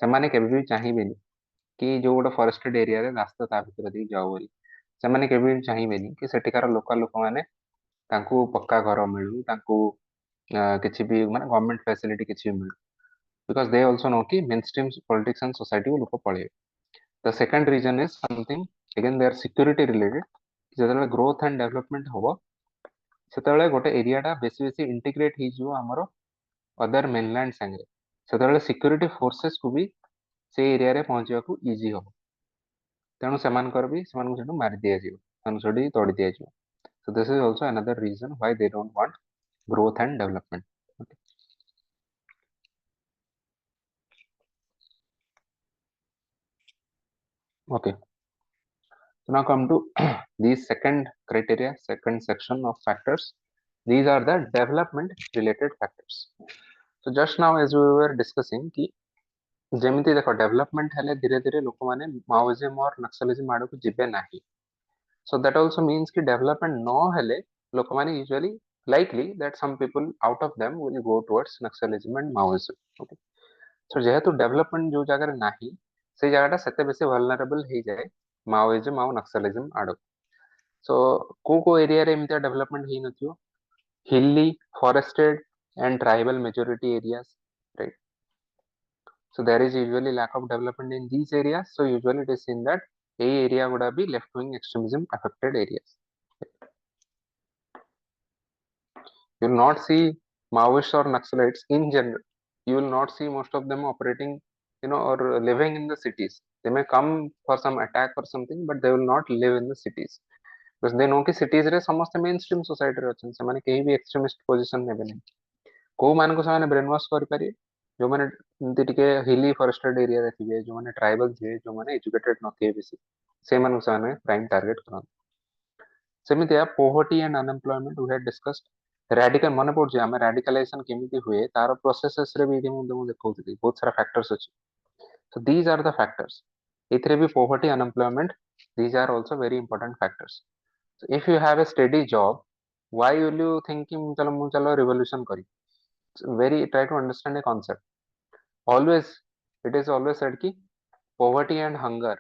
ସେମାନେ କେବେ ବି ଚାହିଁବେନି କି ଯୋଉ ଗୋଟେ ଫରେଷ୍ଟେଡ ଏରିଆରେ ରାସ୍ତା ତା ଭିତରେ ଦେଇ ଯାଉ ବୋଲି, ସେମାନେ କେବେ ବି ଚାହିଁବେନି କି ସେଠିକାର ଲୋକାଲ ଲୋକମାନେ ତାଙ୍କୁ ପକ୍କା ଘର ମିଳୁ, ତାଙ୍କୁ କିଛି ବି ମାନେ ଗଭର୍ଣ୍ଣମେଣ୍ଟ ଫ୍ୟାସିଲିଟି କିଛି ବି ମିଳୁ, ବିକଜ ଦେ ଅଲସୋ नो କି ମେନ୍ ଷ୍ଟ୍ରିମ୍ ପଲିଟିକ୍ସ ଆଣ୍ଡ ସୋସାଇଟିକୁ ଲୋକ ପଳେଇବେ। The second reason is something again there security related. ଯେତେବେଳେ ଗ୍ରୋଥ ଆଣ୍ଡ ଡେଭଲପମେଣ୍ଟ ହବ ସେତେବେଳେ ଗୋଟେ ଏରିଆଟା ବେଶୀ ବେଶୀ ଇଣ୍ଟିଗ୍ରେଟ ହେଇଯିବ ଆମର ଅଦର ମେନଲ୍ୟାଣ୍ଡ ସାଙ୍ଗରେ, ସେତେବେଳେ ସିକ୍ୟୁରିଟି ଫୋର୍ସେସକୁ ବି ସେ ଏରିଆରେ ପହଞ୍ଚିବାକୁ ଇଜି ହବ। ତେଣୁ ସେମାନଙ୍କର ବି ସେମାନଙ୍କୁ ସେଠୁ ମାରି ଦିଆଯିବ, ସେମାନଙ୍କୁ ସେଠି ତଡ଼ି ଦିଆଯିବ। So this is also another reason why they don't want growth and development. Okay. Okay. So now come to the second criteria, second section of factors. These are the development related factors. So just now as we were discussing कि ଯେମିତି ଦେଖ development ହେଲେ ଧୀରେ ଧୀରେ ଲୋକମାନେ ମାଓଇଜମ और ନକ୍ସଲିଜମ ଆଡକୁ ଯିବେ ନାହିଁ। So that also means कि development न हेले ଲୋକମାନେ usually likely that some people out of them will go towards Naxalism and Maoism. Okay. So ଯେହେତୁ ଡେଭଲପମେଣ୍ଟ ଯୋଉ ଜାଗାରେ ନାହିଁ ସେଇ ଜାଗାଟା ସେତେ ବେଶୀ ଭଲନରେବଲ ହେଇଯାଏ ମାଓଇଜମ ଆଉ ନକ୍ସଲିଜମ ଆଡକୁ। So କୋଉ କୋଉ ଏରିଆରେ ଏମିତିଆ ଡେଭଲପମେଣ୍ଟ ହେଇନଥିବ? Hilly, forested and tribal majority areas, right? So there is usually lack of development in these areas. So usually it is seen that এই এরিয়া গুড়া भी left wing extremism affected areas, You will not see Maoists or Naxalites in general. You will not see most of them operating, or living in the cities. They may come for some attack or something, but they will not live in the cities. Because they know कि cities रे समस्त mainstream society रे अछन ସେମାନେ केही भी extremist position नेबे नहीं को मान को ସେମାନେ brain wash कर पारे जो माने एमती टिके हिली फॉरेस्टेड एरिया रे थिबे जो माने ट्राइबल थिबे जो माने एजुकेटेड नथिबे बेसी से मान को ସେମାନେ प्राइम टारगेट करन सेमितिया poverty and unemployment we had discussed radical मन पड़छ हम रैडिकलाइजेशन केमिति हुए तार प्रोसेसेस रे भी मु देखौथि बहुत सारा फैक्टर्स अछि so these are the factors एथरे भी poverty unemployment these are also very important factors. So if you have a steady job, why will you think कि mu chalo revolution kari? Very try to understand a concept. Always it is always said कि poverty and hunger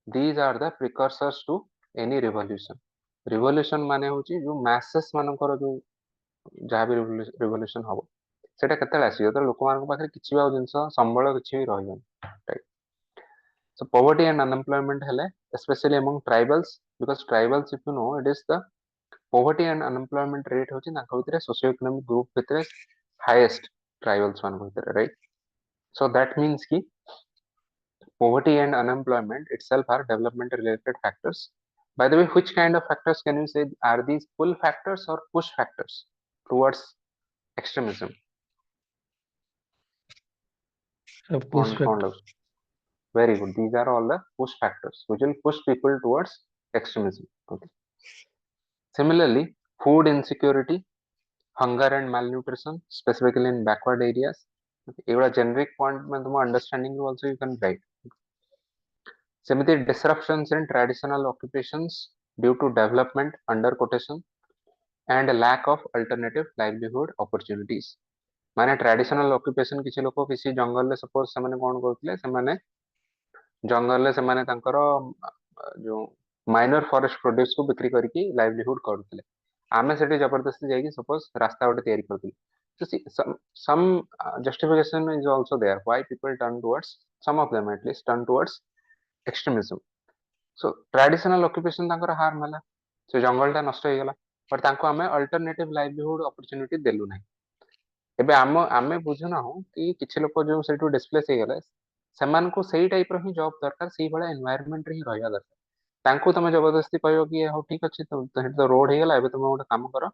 these are the precursors to any revolution. Revolution माने होची जो masses मानकर जो जहाँ भी revolution हबो सेटा केतेले आसी जतरे लोक मानक पाखरे किछि भी जिंस संबळ किछि भी रहइबन right. So poverty and unemployment hele especially among tribals because tribals if you know it is the poverty and unemployment rate hochi तांका भितरे socio-economic group भितरे highest tribals मान भितरे right. So that means कि poverty and unemployment itself are development related factors. By the way, which kind of factors can you say are these pull factors or push factors towards extremism? push factor. Very good. These are all the push factors which will push people towards extremism. Okay. Similarly, food insecurity, hunger and malnutrition, specifically in backward areas. Okay. Generic point understanding also you can write. Similarly, disruptions in traditional occupations due to development under quotation and a lack of alternative livelihood opportunities. माने traditional occupation किसी लोक किसी जंगल ले suppose से माने कोन करथले से माने जंगल ले से माने तांकर जो माइनर फॉरेस्ट प्रोड्यूस को बिक्री करके लाइवलीहुड करथले आमे सेठी जबरदस्ती जाई कि सपोज रास्ता ओटे तयारी करथले so see some justification is also there why people turn towards some of them at least turn towards extremism. So traditional occupation तांकर हार्म होला से जंगल टा नष्ट हो गला पर तांको आमे अल्टरनेटिव लाइवलीहुड अपॉर्चुनिटी देलु नाही एबे आमे बुझना हो कि किछि लोक जो सेटू डिस्प्लेस हे गले सेमानको सेही टाइप रो ही जॉब दरकार सेही भला एनवायरनमेंट रे ही रहया दरकार तांको तमे जबरदस्ती कहयो कि हो ठीक अछि तो रोड हे गला एबे तमे गोटे काम करो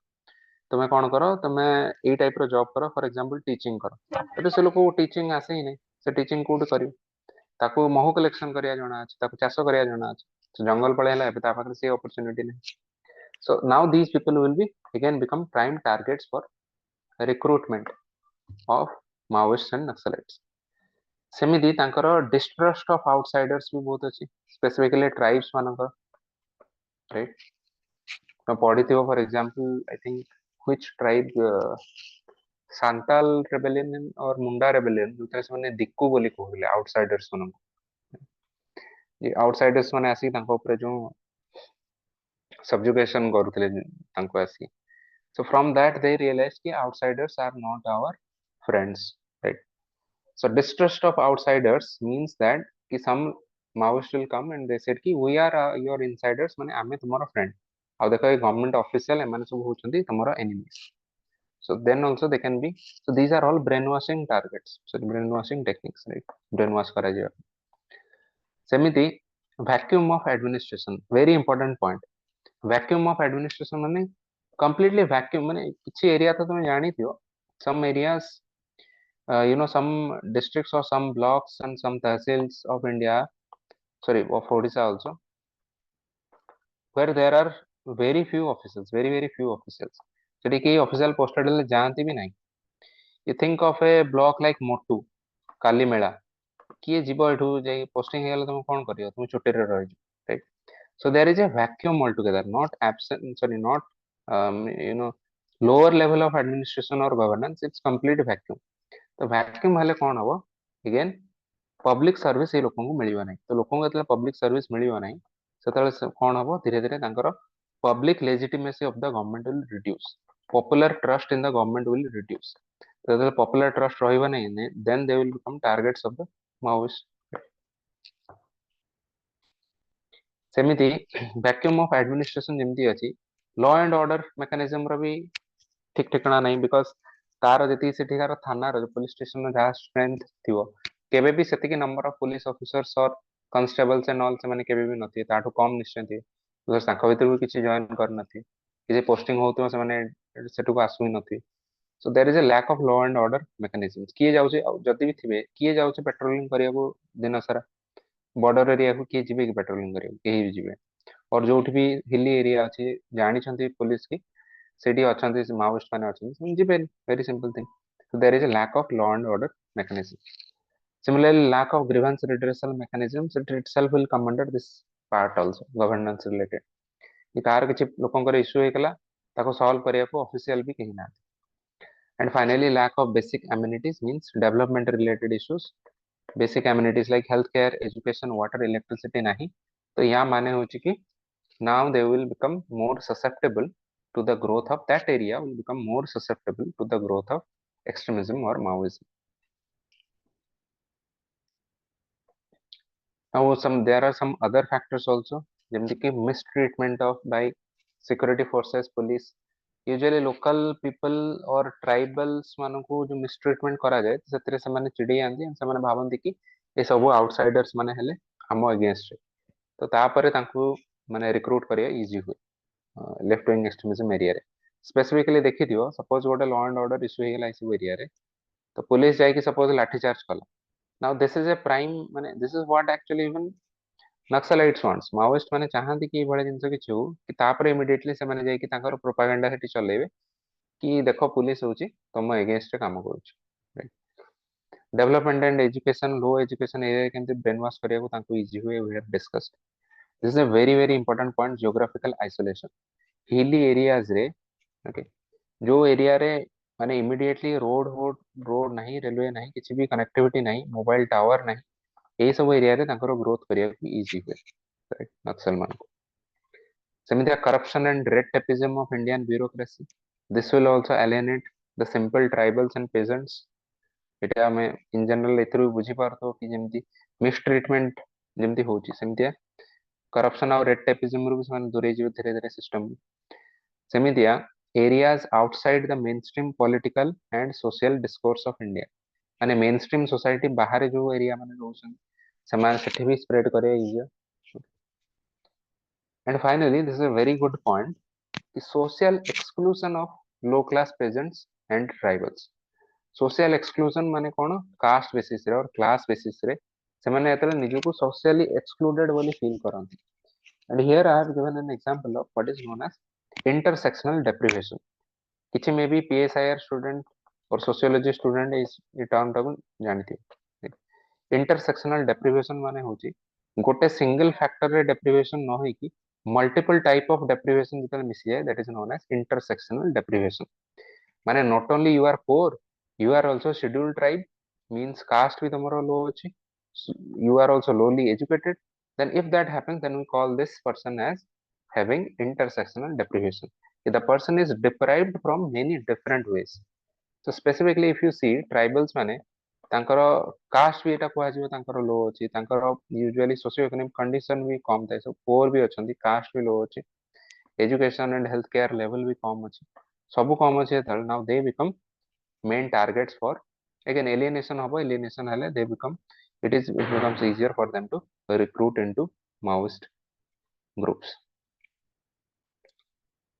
तमे कोन करो तमे एई टाइप रो जॉब करो फॉर एग्जांपल टीचिंग करो एबे से लोक टीचिंग आसे ही नै से टीचिंग कोड करियो ताको महू कलेक्शन करिया जणा अछि ताको चाष करिया जणा अछि तो जंगल पळेला एबे ता पाखरे से अपॉर्चुनिटी नै. So now these people will be again become prime targets for recruitment of Maoists and Naxalites. सेमिति तांकर distrust of outsiders भी बहुत अछि specifically tribes मानकर right. तो पढ़िथिबो for example I think which tribe Santhal rebellion और मुंडा rebellion जोथे से माने दिक्कू बोली कहले आउटसाइडर्स मानन ये आउटसाइडर्स माने आसी तांको ऊपर जो subjugation करूथिले तांको आसी so from that they realized कि outsiders are not our friends right. So distrust of outsiders means that कि some Maoists will come and they said कि we are your insiders माने आमे तुम्हारा friend अब देखो ये गवर्नमेंट ऑफिशियल एमाने सब होचंदी तुम्हारा enemies. So then also they can be so these are all brainwashing targets so brainwashing techniques right brainwash करा जाय सेमिति vacuum of administration very important point vacuum of administration माने completely vacuum माने किछि area तो तुम जानि थियो some areas some districts or some blocks and some tehsils of India sorry of Odisha also where there are very few officials very few officials सेठी के official posted ले जानती भी नहीं. You think of a block like Motu काली मेला किए जीव एठू जाई posting हेगला तुम कोन करियो तुम छुट्टी रे रहि right. So there is a vacuum altogether not absent sorry not lower level of administration or governance it's complete vacuum. तो vacuum हेले कोन हबो again पब्लिक सर्विस ए लोकन को मिलिबा नहीं तो लोकन को जतले पब्लिक सर्विस मिलिबा नहीं सेतले कोन हबो धीरे धीरे तांकर public legitimacy of the government will reduce popular trust in the government will reduce so the popular trust रहिबा नहीं then they will become targets of the Maoists. सेमिति vacuum of administration जेमती अछि law and order mechanism रो भी ठीक ठिकाना नहीं because तार जी सेठिकार थाना police station जहाँ strength थी केबे भी सेतिकी नंबर ऑफ पुलिस ऑफिसर्स और कॉन्स्टेबल्स एंड ऑल से माने केबे भी नथि ताठू कम निश्चय थी बिकॉज तांको भीतर भी किछि जॉइन कर नथि कि जे पोस्टिंग होतो से माने सेटू आसु ही नथि so there is a lack of law and order mechanism किए जाउचे जदि भी थिबे किए जाउचे पेट्रोलिंग करिया को दिन सारा बॉर्डर एरिया को किए जिबे कि पेट्रोलिंग करिया केही भी जिबे और जोठी भी हिली एरिया अछि जानि छथि पुलिस की सेठी अछंती माओइस्ट माने अछंती से जिबे very simple thing so there is a lack of law and order mechanism. Similarly, lack of grievance redressal mechanisms it itself will come under this part also governance related. कि car किछि लोकंकर issue हेकला ताको solve करिया को official भी कहीं ना. And finally, lack of basic amenities means development related issues. Basic amenities like healthcare, education, water, electricity nahi. तो यहाँ माने हो कि now they will become more susceptible to the growth of that area will become more susceptible to the growth of extremism or Maoism. Now, there are some other factors also, like mistreatment of by security forces, police. Usually, local people or tribals मानकु जो mistreatment करा जाए, ସେଥିରେ ସେମାନେ ଚିଡ଼ି ଯାଆନ୍ତି, ସେମାନେ ଭାବନ୍ତି କି ଏ ସବୁ outsiders ମାନେ ହେଲେ ଆମ against ରେ, ତ ତାପରେ ତାଙ୍କୁ ମାନେ recruit କରିବା easy हुए, left wing extremism area रे. Specifically देखिथियो, suppose ଗୋଟେ law and order issue ହେଇଗला ଏ ସବୁ area ରେ, ତ police ଯାଇକି suppose लाठी चार्ज कला. Now this is a prime, ମାନେ this is what actually even Naxalites wants Maoist माने चाहନ୍ତି कि भले जिंस कि छु कि तापर इमीडिएटली से माने जाय कि ताकर प्रोपेगेंडा हेटी चलेबे कि देखो पुलिस होची तुम अगेंस्ट काम करूछ. Development and education low education area केंति ब्रेन वॉश करिया को तांको इजी हुए we have discussed. This is a very very important point geographical isolation hilly areas रे. ओके जो एरिया रे माने इमीडिएटली रोड नहीं रेलवे नहीं किछि भी कनेक्टिविटी नहीं मोबाइल टावर नहीं ए सब एरिया रे तांकर ग्रोथ करिया को इजी हुए. Right, नक्सल मान को सेमितिया corruption and red tapeism of Indian bureaucracy. This will also alienate the simple tribals and peasants. एटा हमें in general एथरू बुझी पारतो कि जेमति mistreatment जेमति होची सेमितिया corruption और red tapeism रु समान दूरे जीव धीरे धीरे system सेमितिया areas outside the mainstream political and social discourse of India. माने mainstream society बाहर जो एरिया माने रहउछन समान सेठी भी स्प्रेड करे इजिया. And finally, this is a very good point, the social exclusion of low class peasants and tribals. Social exclusion माने कोन caste basis रे और क्लास बेसिस रे से माने एतले निजु को socially excluded बोली feel करंती. And here I have given an example of what is known as intersectional deprivation. किछि मे भी PSIR student और sociology student इस टर्म टाको जानथि. Intersectional deprivation माने होची गोटे सिंगल फैक्टर रे deprivation न होई कि multiple type of deprivation जितने मिसी जाए that is known as intersectional deprivation. माने not only you are poor you are also scheduled tribe means caste भी तुम्हारा low अछि, you are also lowly educated, then if that happens then we call this person as having intersectional deprivation. If the person is deprived from many different ways. So specifically if you see tribals माने तांकर cast भी एटा कुआ जिवो तांकर लो अछि तांकर usually socio economic condition भी कम थाए सब पोर भी अछंती कास्ट भी लो अछि education and health care level भी कम अछि सब कम अछि तल now they become main targets for again alienation हबो एलियनेशन हले they become it becomes easier for them to recruit into Maoist groups.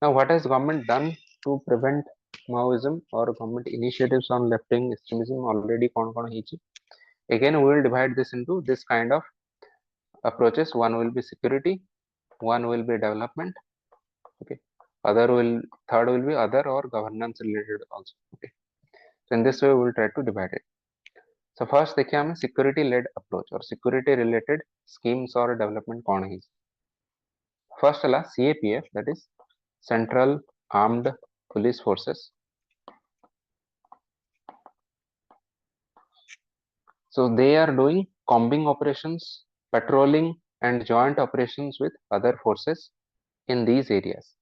Now what has government done to prevent Maoism or government initiatives on left wing extremism already kon hichi. Again we will divide this into this kind of approaches. One will be security, one will be development, okay, third will be other or governance related also. Okay, so in this way we will try to divide it. So first देखिए हमें security led approach और security related schemes or development कौन है. First है CAPF, that is Central Armed Police Forces. So they are doing combing operations, patrolling and joint operations with other forces in these areas.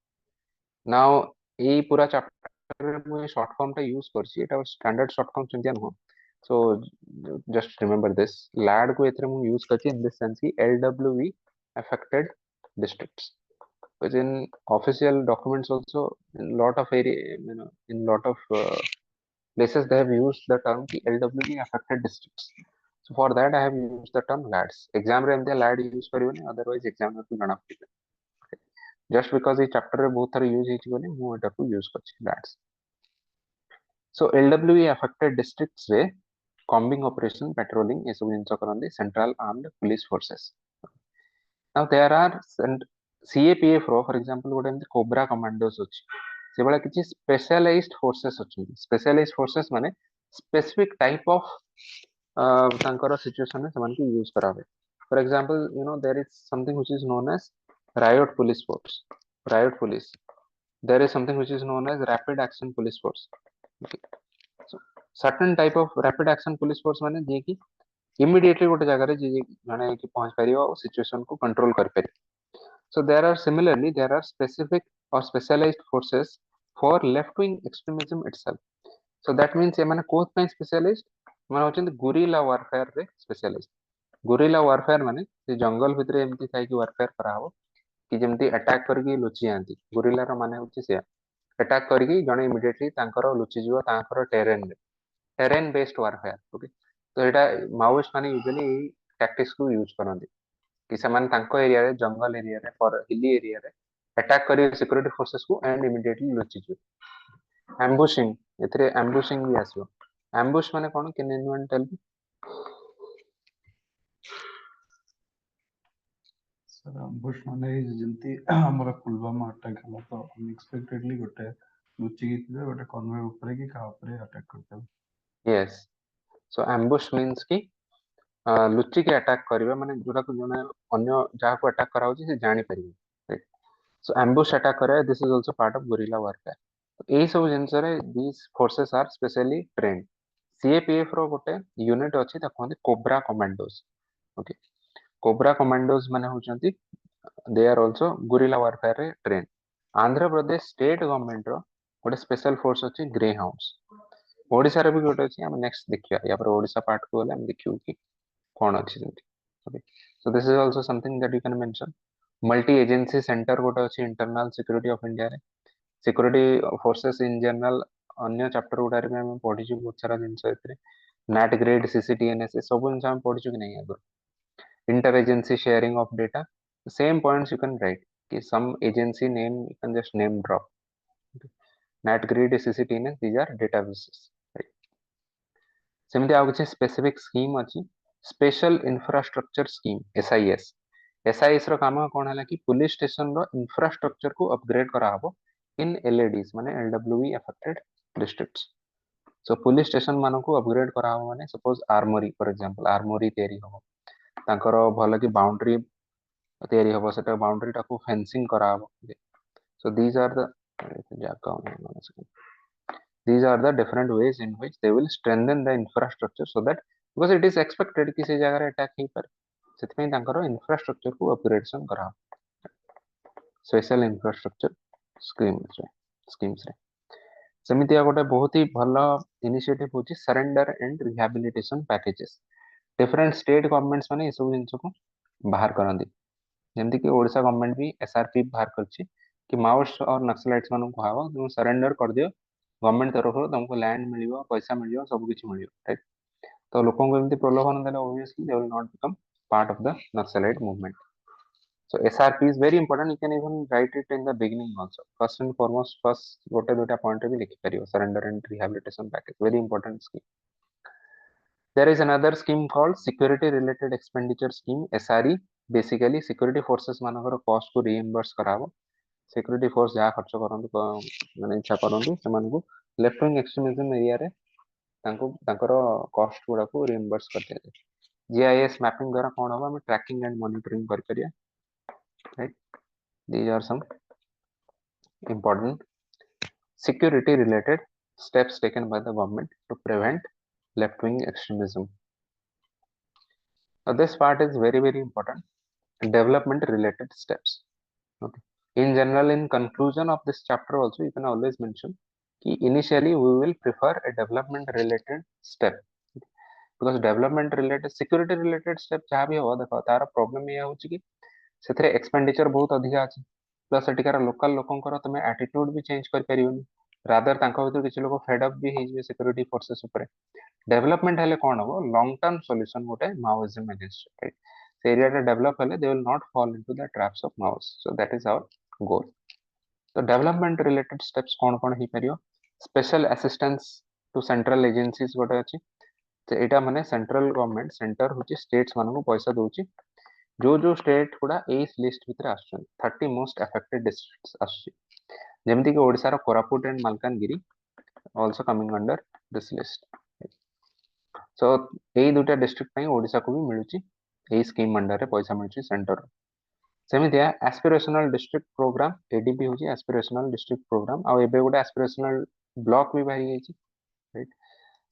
Now ये पूरा chapter में short form टा use करछि एटा standard short form चिंतिया न. So just remember this LAD को एथरे मु use करछि in this sense कि LWE affected districts. Because in official documents also, in lot of area, in lot of places they have used the term ki LWE affected districts. So for that I have used the term LADs. Exam रे एमती LAD use करियोनी, otherwise exam रे जଣା पड़े. Just because ये chapter रे बहुत थर use ହେଇଛି ବୋଲି ମୁଁ ଏଟାକୁ use କରିଛି LADs. So LWE affected districts रे combing operation, patrolling ये सब जिनिस करନ୍ତି central armed police forces. Now there are CAPF row for example ଗୋଟେ ଏମତି cobra commandos ଅଛି. ସେଭଳିଆ କିଛି specialized forces ଅଛନ୍ତି. Specialized forces ମାନେ specific type of ତାଙ୍କର situation ରେ ସେମାନଙ୍କୁ use କରା ହୁଏ. For example, there is something which is known as riot police force. Riot police. There is something which is known as rapid action police force. Okay. So, certain type of rapid action police force माने जे कि immediately गोटे जगह रे जे जने कि पहुंच परियो situation को कंट्रोल कर परियो. So there are similarly there are specific or specialized forces for left wing extremism itself. So that means ये माने कोथ ପାଇଁ specialized माने होचंदी गुरिल्ला warfare रे specialized. गुरिल्ला warfare माने से जंगल भितरे एमती थाई कि warfare करा हो कि जेमती अटैक करके लुचि आंती. गुरिल्ला रो माने होची से अटैक करके जने इमीडिएटली तांकर लुचि जीव तांकर टेरेन बेस्ड warfare. ओके. तो एटा माओइस्ट माने यूजुअली टैक्टिक्स को यूज करନ୍ତି कि ସେମାନେ ତାଙ୍କ ଏରିଆରେ ଜଙ୍ଗଲ ଏରିଆରେ ହିଲି ଏରିଆରେ ଆଟାକ୍ କରିବେ ସିକ୍ୟୁରିଟି ଫୋର୍सेस को एंड इमीडिएटली ଲୁଚିଯିବେ. ଆମ୍ବୁशिଂ ଏଥିରେ ଆମ୍ବୁशिଂ ବି ଆସିବ. ଆମ୍ବୁଶ ମାନେ କଣ can anyone tell me? Sir ambush माने जेमती हमर पुलवामा अटैक हला तो अनएक्सपेक्टेडली गोटे लुचि गिथिबे गोटे कन्वे ऊपर की का ऊपर अटैक करते. यस. सो ambush means कि लुचि के अटैक करिवे माने जोटा को जने अन्य जहा को अटैक करा होची से जानि परिबे. सो ambush अटैक करे this is also part of guerrilla warfare. तो एई सब जिंस रे these forces are specially trained. CAPF रो गोटे यूनिट अछि त कहନ୍ତି COBRA commandos. Okay. COBRA commandos माने होचंती they are also guerrilla warfare रे train. Andhra Pradesh state government रो गोटे स्पेशल फोर्स अछि ग्रे हाउंड्स. ओडिसा रे भी गोटे अछि. हम नेक्स्ट देखिया या पर ओडिसा पार्ट को हम देखियो कि कोन अछि जेंती. Okay. So this is also something that you can mention. Multi agency centre गोटे अछि इंटरनल सिक्योरिटी ऑफ इंडिया रे. सिक्योरिटी फोर्सेस इन जनरल अन्य चैप्टर गुडारे में हम पढी छु बहुत सारा जिंस एतरे. नैट ग्रेड सीसीटीएनएस सब जिंस हम पढी छु कि नहीं Agar. Inter-agency sharing of data. The same points you can write. Okay, some agency name you can just name drop. Okay. NAT grid CCTNS these are databases. Right. सेमती आउ किछि स्पेसिफिक स्कीम अछि. Special infrastructure scheme SIS. SIS रो काम कोन हला कि police station रो infrastructure को upgrade करा हबो इन LADs माने LWE अफेक्टेड डिस्ट्रिक्ट्स. सो पुलिस स्टेशन मानको को अपग्रेड करा हबो माने suppose Armori for example Armori तयारी हबो. तांकर भल कि बाउंड्री तयारी हबो सेटा बाउंड्री टाको फेंसिंग करा हबो. सो these are the these are the different ways in which they will strengthen the infrastructure so that because it is expected कि से जगह रे अटैक ही पर सेतपई तांकर इंफ्रास्ट्रक्चर को अपग्रेडेशन करा. स्पेशल इंफ्रास्ट्रक्चर स्कीम्स रे सेमितिया गोटे बहुत ही भल इनिशिएटिव होची surrender and rehabilitation packages. Different state governments माने ये सब जिंस को बाहर करंदी. जेमति कि ओडिसा गवर्नमेंट भी एसआरपी बाहर करछि कि माओइस्ट और नक्सलाइट्स मानन को हावा तुम सरेंडर कर दियो गवर्नमेंट तरफ तुमको लैंड मिलियो पैसा मिलियो सब किछि मिलियो. राइट. तो लोगों को एमति प्रलोभन देले obviously they will not become part of the naxalite movement. So SRP is very important. You can even write it in the beginning also. First and foremost, first गोटे दुटा पॉइंट भी लिखि परियो. Surrender and rehabilitation package very important scheme. There is another scheme called security related expenditure scheme SRE. Basically security forces मानकर cost को reimburse कराबो. Security force जहाँ खर्च करंतु माने इच्छा करंतु सेमानकु left wing extremism area रे तांको तांकर cost गुडा को reimburse करते हैं. GIS mapping द्वारा कौन होगा हमें tracking and monitoring कर करिया. Right. These are some important security related steps taken by the government to prevent left wing extremism. Now this part is very important. Development related steps. Okay. In general, in conclusion of this chapter also you can always mention कि initially we will prefer a development related step because development related security related step जहाँ भी हो देखो तार problem ये होची कि सेथरे expenditure बहुत अधिक अछि. प्लस एटिकार लोकल लोकंकर तुम एटीट्यूड भी चेंज कर परिबनी रादर तांको भीतर किछि लोक फेड अप भी हे जे सिक्योरिटी फोर्सेस ऊपर डेवलपमेंट हेले कोन हो लॉन्ग टर्म सॉल्यूशन गोटे माओइज्म अगेंस्ट राइट से एरिया रे डेवलप हेले they will not fall into the traps of Maoists so that is our goal तो डेवलपमेंट रिलेटेड स्टेप्स कोन हे परियो special assistance to central agencies गोटे अछि तो एटा माने सेंट्रल गवर्नमेंट सेंटर होची स्टेट्स मानको पैसा दोची जो स्टेट गुड़ा एस लिस्ट भितर आछन 30 मोस्ट अफेक्टेड डिस्ट्रिक्ट्स आछी जेमति कि ओडिसा रो Koraput and Malkangiri also coming under this list so ए दुटा डिस्ट्रिक्ट पई ओडिसा को भी मिलुची ए स्कीम अंडर रे पैसा मिलुची सेंटर सेमितिया एस्पिरेशनल डिस्ट्रिक्ट प्रोग्राम एडीपी होची एस्पिरेशनल डिस्ट्रिक्ट प्रोग्राम आ एबे गोटे एस्पिरेशनल ब्लॉक भी बाहरी गई right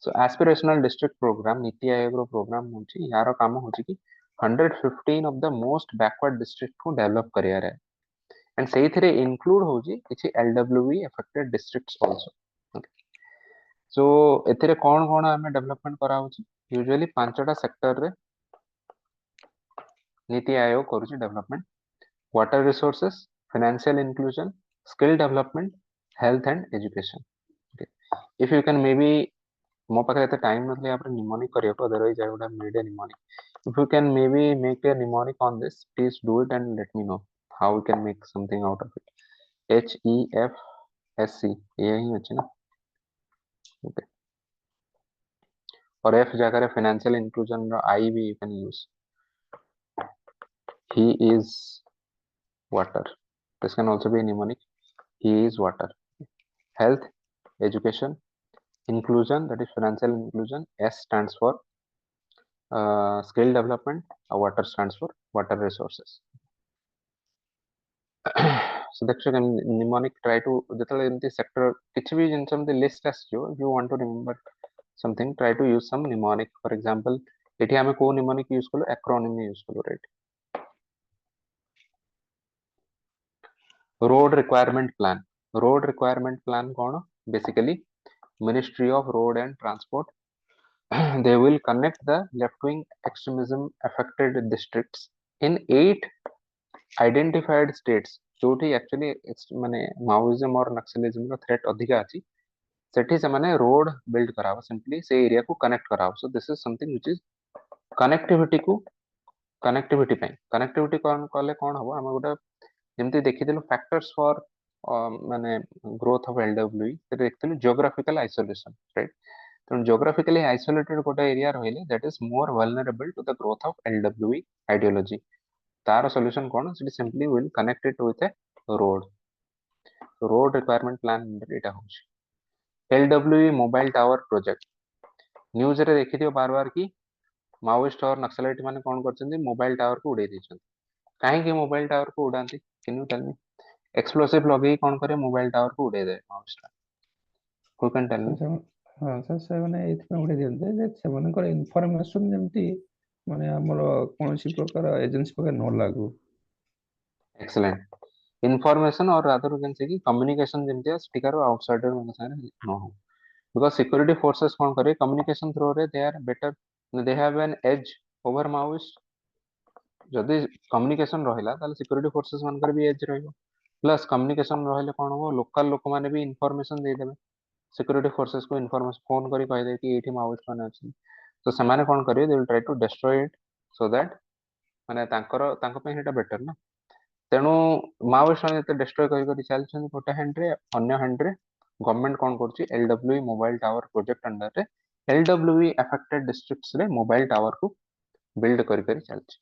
so aspirational district programme NITI Aayog रो प्रोग्राम होची यारो काम होची कि 115 of the most backward district को डेवलप करियर है एंड सही थरे इंक्लूड होची किछि LWE affected districts also so एथिरे कोन कोन हमें डेवलपमेंट करा होची यूजुअली पांचटा सेक्टर रे नीति आयोग करूची development water resources financial inclusion skill development health and education if you can may be मो पाखे एते टाइम नथले आपरे निमोनिक करियो को otherwise I would have made a mnemonic if you can maybe make a mnemonic on this please do it and let me know how we can make something out of it HEFSC ये ही अच्छी ना okay और F जाकर financial inclusion row I भी you can use he is water this can also be a mnemonic he is water health education inclusion that is financial inclusion S stands for skill development water stands for water resources so that you can mnemonic try to जेतले एमती sector किछि भी जिनस एमती list आसियो if you want to remember something try to use some mnemonic for example एठी हमें को mnemonic use कलो acronym use कलो right road requirement plan cone basically ministry of road and transport they will connect the left wing extremism affected districts in 8 identified states जोठी actually माने Maoism और नक्सलिज्म रो threat अधिका अछि सेठी से माने रोड बिल्ड कराबो सिंपली से एरिया को कनेक्ट कराबो so this is something which is connectivity को कनेक्टिविटी पे कनेक्टिविटी कोन कहले कोन हबो हम गोटा जेमति देखिदिलो फैक्टर्स फॉर माने ग्रोथ ऑफ एलडब्ल्यूई से देखिदिलो जियोग्राफिकल आइसोलेशन राइट तो जियोग्राफिकली आइसोलेटेड गोटा एरिया रहिले that is more vulnerable to the growth of LWE ideology तार सॉल्यूशन कोन simply will connect it with a road requirement plan data होची LWE mobile tower project news रे देखिथियो बार बार की Maoist और नक्सलाइट माने कोन करछन्ती मोबाइल टावर को उड़े दैछन्ती काहे कि मोबाइल टावर को उड़ांती can you tell me explosive लगे कोन करे मोबाइल टावर को उड़े दे Maoist who can tell me ହଁ ସାର୍ ସେମାନେ ଏଇଥିପାଇଁ ଉଠେଇ ଦିଅନ୍ତି ଯେ ସେମାନଙ୍କର ଇନଫର୍ମେସନ ଯେମିତି ମାନେ ଆମର କୌଣସି ପ୍ରକାର ଏଜେନ୍ସି ପାଖରେ ନ ଲାଗୁ एक्सीलेंट इनफॉरमेशन और रादर यू कैन से कि कम्युनिकेशन जेमती स्टिकर आउटसाइडर मन सारे न हो बिकॉज़ सिक्योरिटी फोर्सेस कोन करे कम्युनिकेशन थ्रू रे they are better they have an edge over Maoist जदि कम्युनिकेशन रहिला ताले सिक्योरिटी फोर्सेस मानकर भी एज रहइबो प्लस कम्युनिकेशन रहले कोन हो लोकल लोक माने भी इनफॉरमेशन दे देबे सिक्योरिटी फोर्सेस को इनफॉरमेशन फोन करी कहि दे कि एठी माओइस्ट माने अछि तो समाने कोन करियो they will try to destroy it so that माने तांको पे हेटा बेटर ना तेणु माओइस्ट माने ते डिस्ट्रॉय करि करि चलछन गोटे हैंड रे अन्य हैंड रे गवर्नमेंट कोन करछि LWE mobile tower project under रे एलडब्ल्यूई अफेक्टेड डिस्ट्रिक्ट्स रे मोबाइल टावर को बिल्ड करि करि चलछि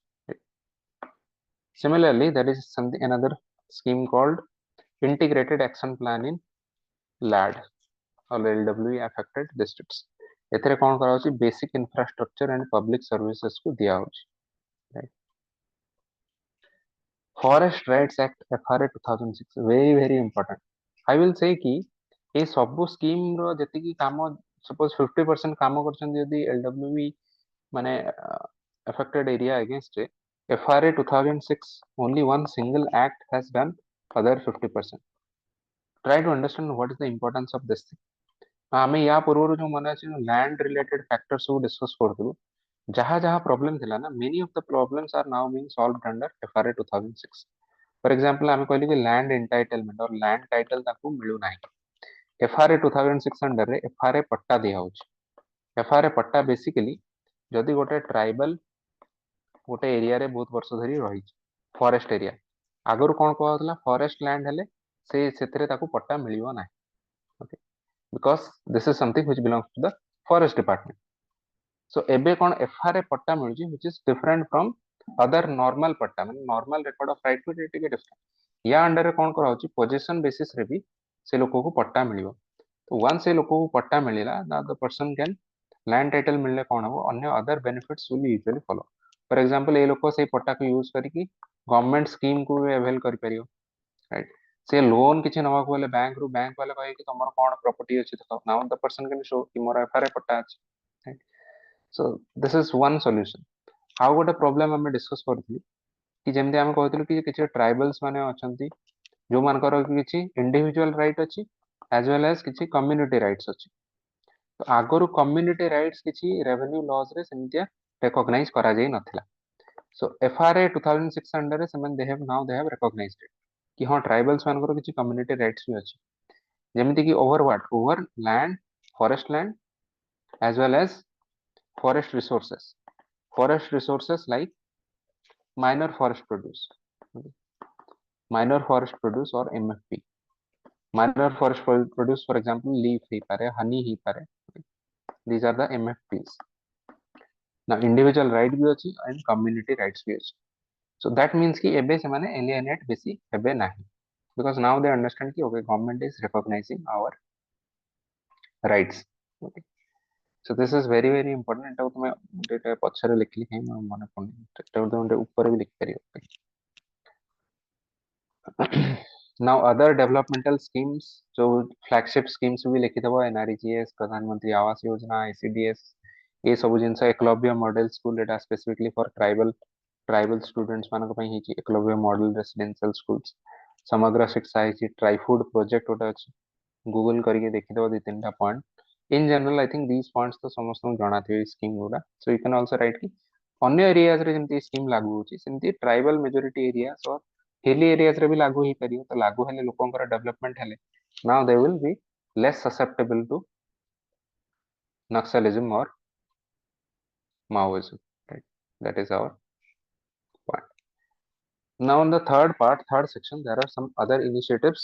similarly there is something another scheme called integrated action plan in LAD or LWE affected districts एथरे कोन करा होछि basic infrastructure and public services को दिया होछि right forest rights act FRA 2006 very important I will say कि ए सब scheme रो जति की काम सपोज 50% काम करछन यदि एलडब्ल्यूई माने affected area against it FRA 2006 only one single act has done other 50% try to understand what is the importance of this thing हमें या पूर्व जो मन अछि लैंड रिलेटेड फैक्टर्स को डिस्कस करथु जहां जहां प्रॉब्लम थिला ना many of the problems are now being solved under FRA 2006 for example आम कहली कि लैंड एंटाइटलमेंट और लैंड टाइटल ताकू मिलू ना एफआरए 2006 अंडर रे एफआरए पट्टा दिया होची एफआरए पट्टा बेसिकली जदि गोटे ट्राइबल गोटे एरिया रे बहुत वर्ष धरी रही फॉरेस्ट एरिया आगରୁ कौन कहला फॉरेस्ट लैंड हेले से सेतरे ताकू पट्टा मिलियो ना okay because this is something which belongs to the forest department so एबे कौन एफआरए पट्टा मिलुची which is different from other normal patta माने normal record of right to टिके डिफरेंट या अंडर रे कौन करा होची पोजीशन बेसिस रे भी से लोको को पट्टा मिलियो तो वंस से लोको को पट्टा मिलिला ना the person can land title मिलले कौन हो अन्य other benefits will usually follow for example ए लोक से पट्टा को यूज करिकी गवर्नमेंट स्कीम को अवेल कर परियो राइट से लोन किछि नवा को बैंक रु बैंक वाला कहे कि तमर कोन प्रॉपर्टी अछि तो now the person can show कि मोर एफआरए पट्टा अछि right so this is one solution how गोटे प्रॉब्लम हमें डिस्कस करथि कि जेमते हम कहथिलु कि किछि ट्राइबल्स माने अछंती जो मानकर किछि इंडिविजुअल राइट अछि एज वेल एज किछि कम्युनिटी राइट्स अछि तो आगरु कम्युनिटी राइट्स किछि रेवेन्यू लॉज रे सेमितिया रिकॉग्नाइज करा जाई नथिला सो एफआरए 2006 अंडर रे सेमन दे हैव रिकॉग्नाइज्ड इट कि हां ट्राइबल्स मानकर किछि कम्युनिटी राइट्स भी अछि जेमिति कि over what over land forest land as well as forest resources like minor forest produce okay. minor forest produce or mfp minor forest produce for example leaf ही पारे honey ही पारे okay. these are the mfps now individual right भी अछि and community rights भी अछि so that means कि एबे से माने alienate बेसी हेबे नाही because now they understand कि okay government is recognizing our rights okay so this is very important एटा तुमे डेटा पछरे लिखली है मन पड़नी एटा तो ऊपर भी लिख परियो now other developmental schemes जो flagship schemes भी लिखि दबो एनआरजीएस प्रधानमंत्री आवास योजना आईसीडीएस ये सब जिनस Eklavya model school Etah specifically for tribal students मानक पई हिची एकलव्य मॉडल रेसिडेंशियल स्कूल्स समग्र शिक्षा हिची ट्राइफूड प्रोजेक्ट ओटा अछि गूगल करके देखि दबो दि तीनटा point in general I think these points तो समस्त जଣା थे स्कीम गुडा so you can also write कि अन्य एरियाज रे जेमती स्कीम लागू होची सेमती ट्राइबल मेजॉरिटी एरियाज और हिली एरियाज रे भी लागू ही परियो तो लागू हेले लोकंकर डेवलपमेंट हेले now they will be less susceptible to naxalism और maoism right that is our point now in the third section there are some other initiatives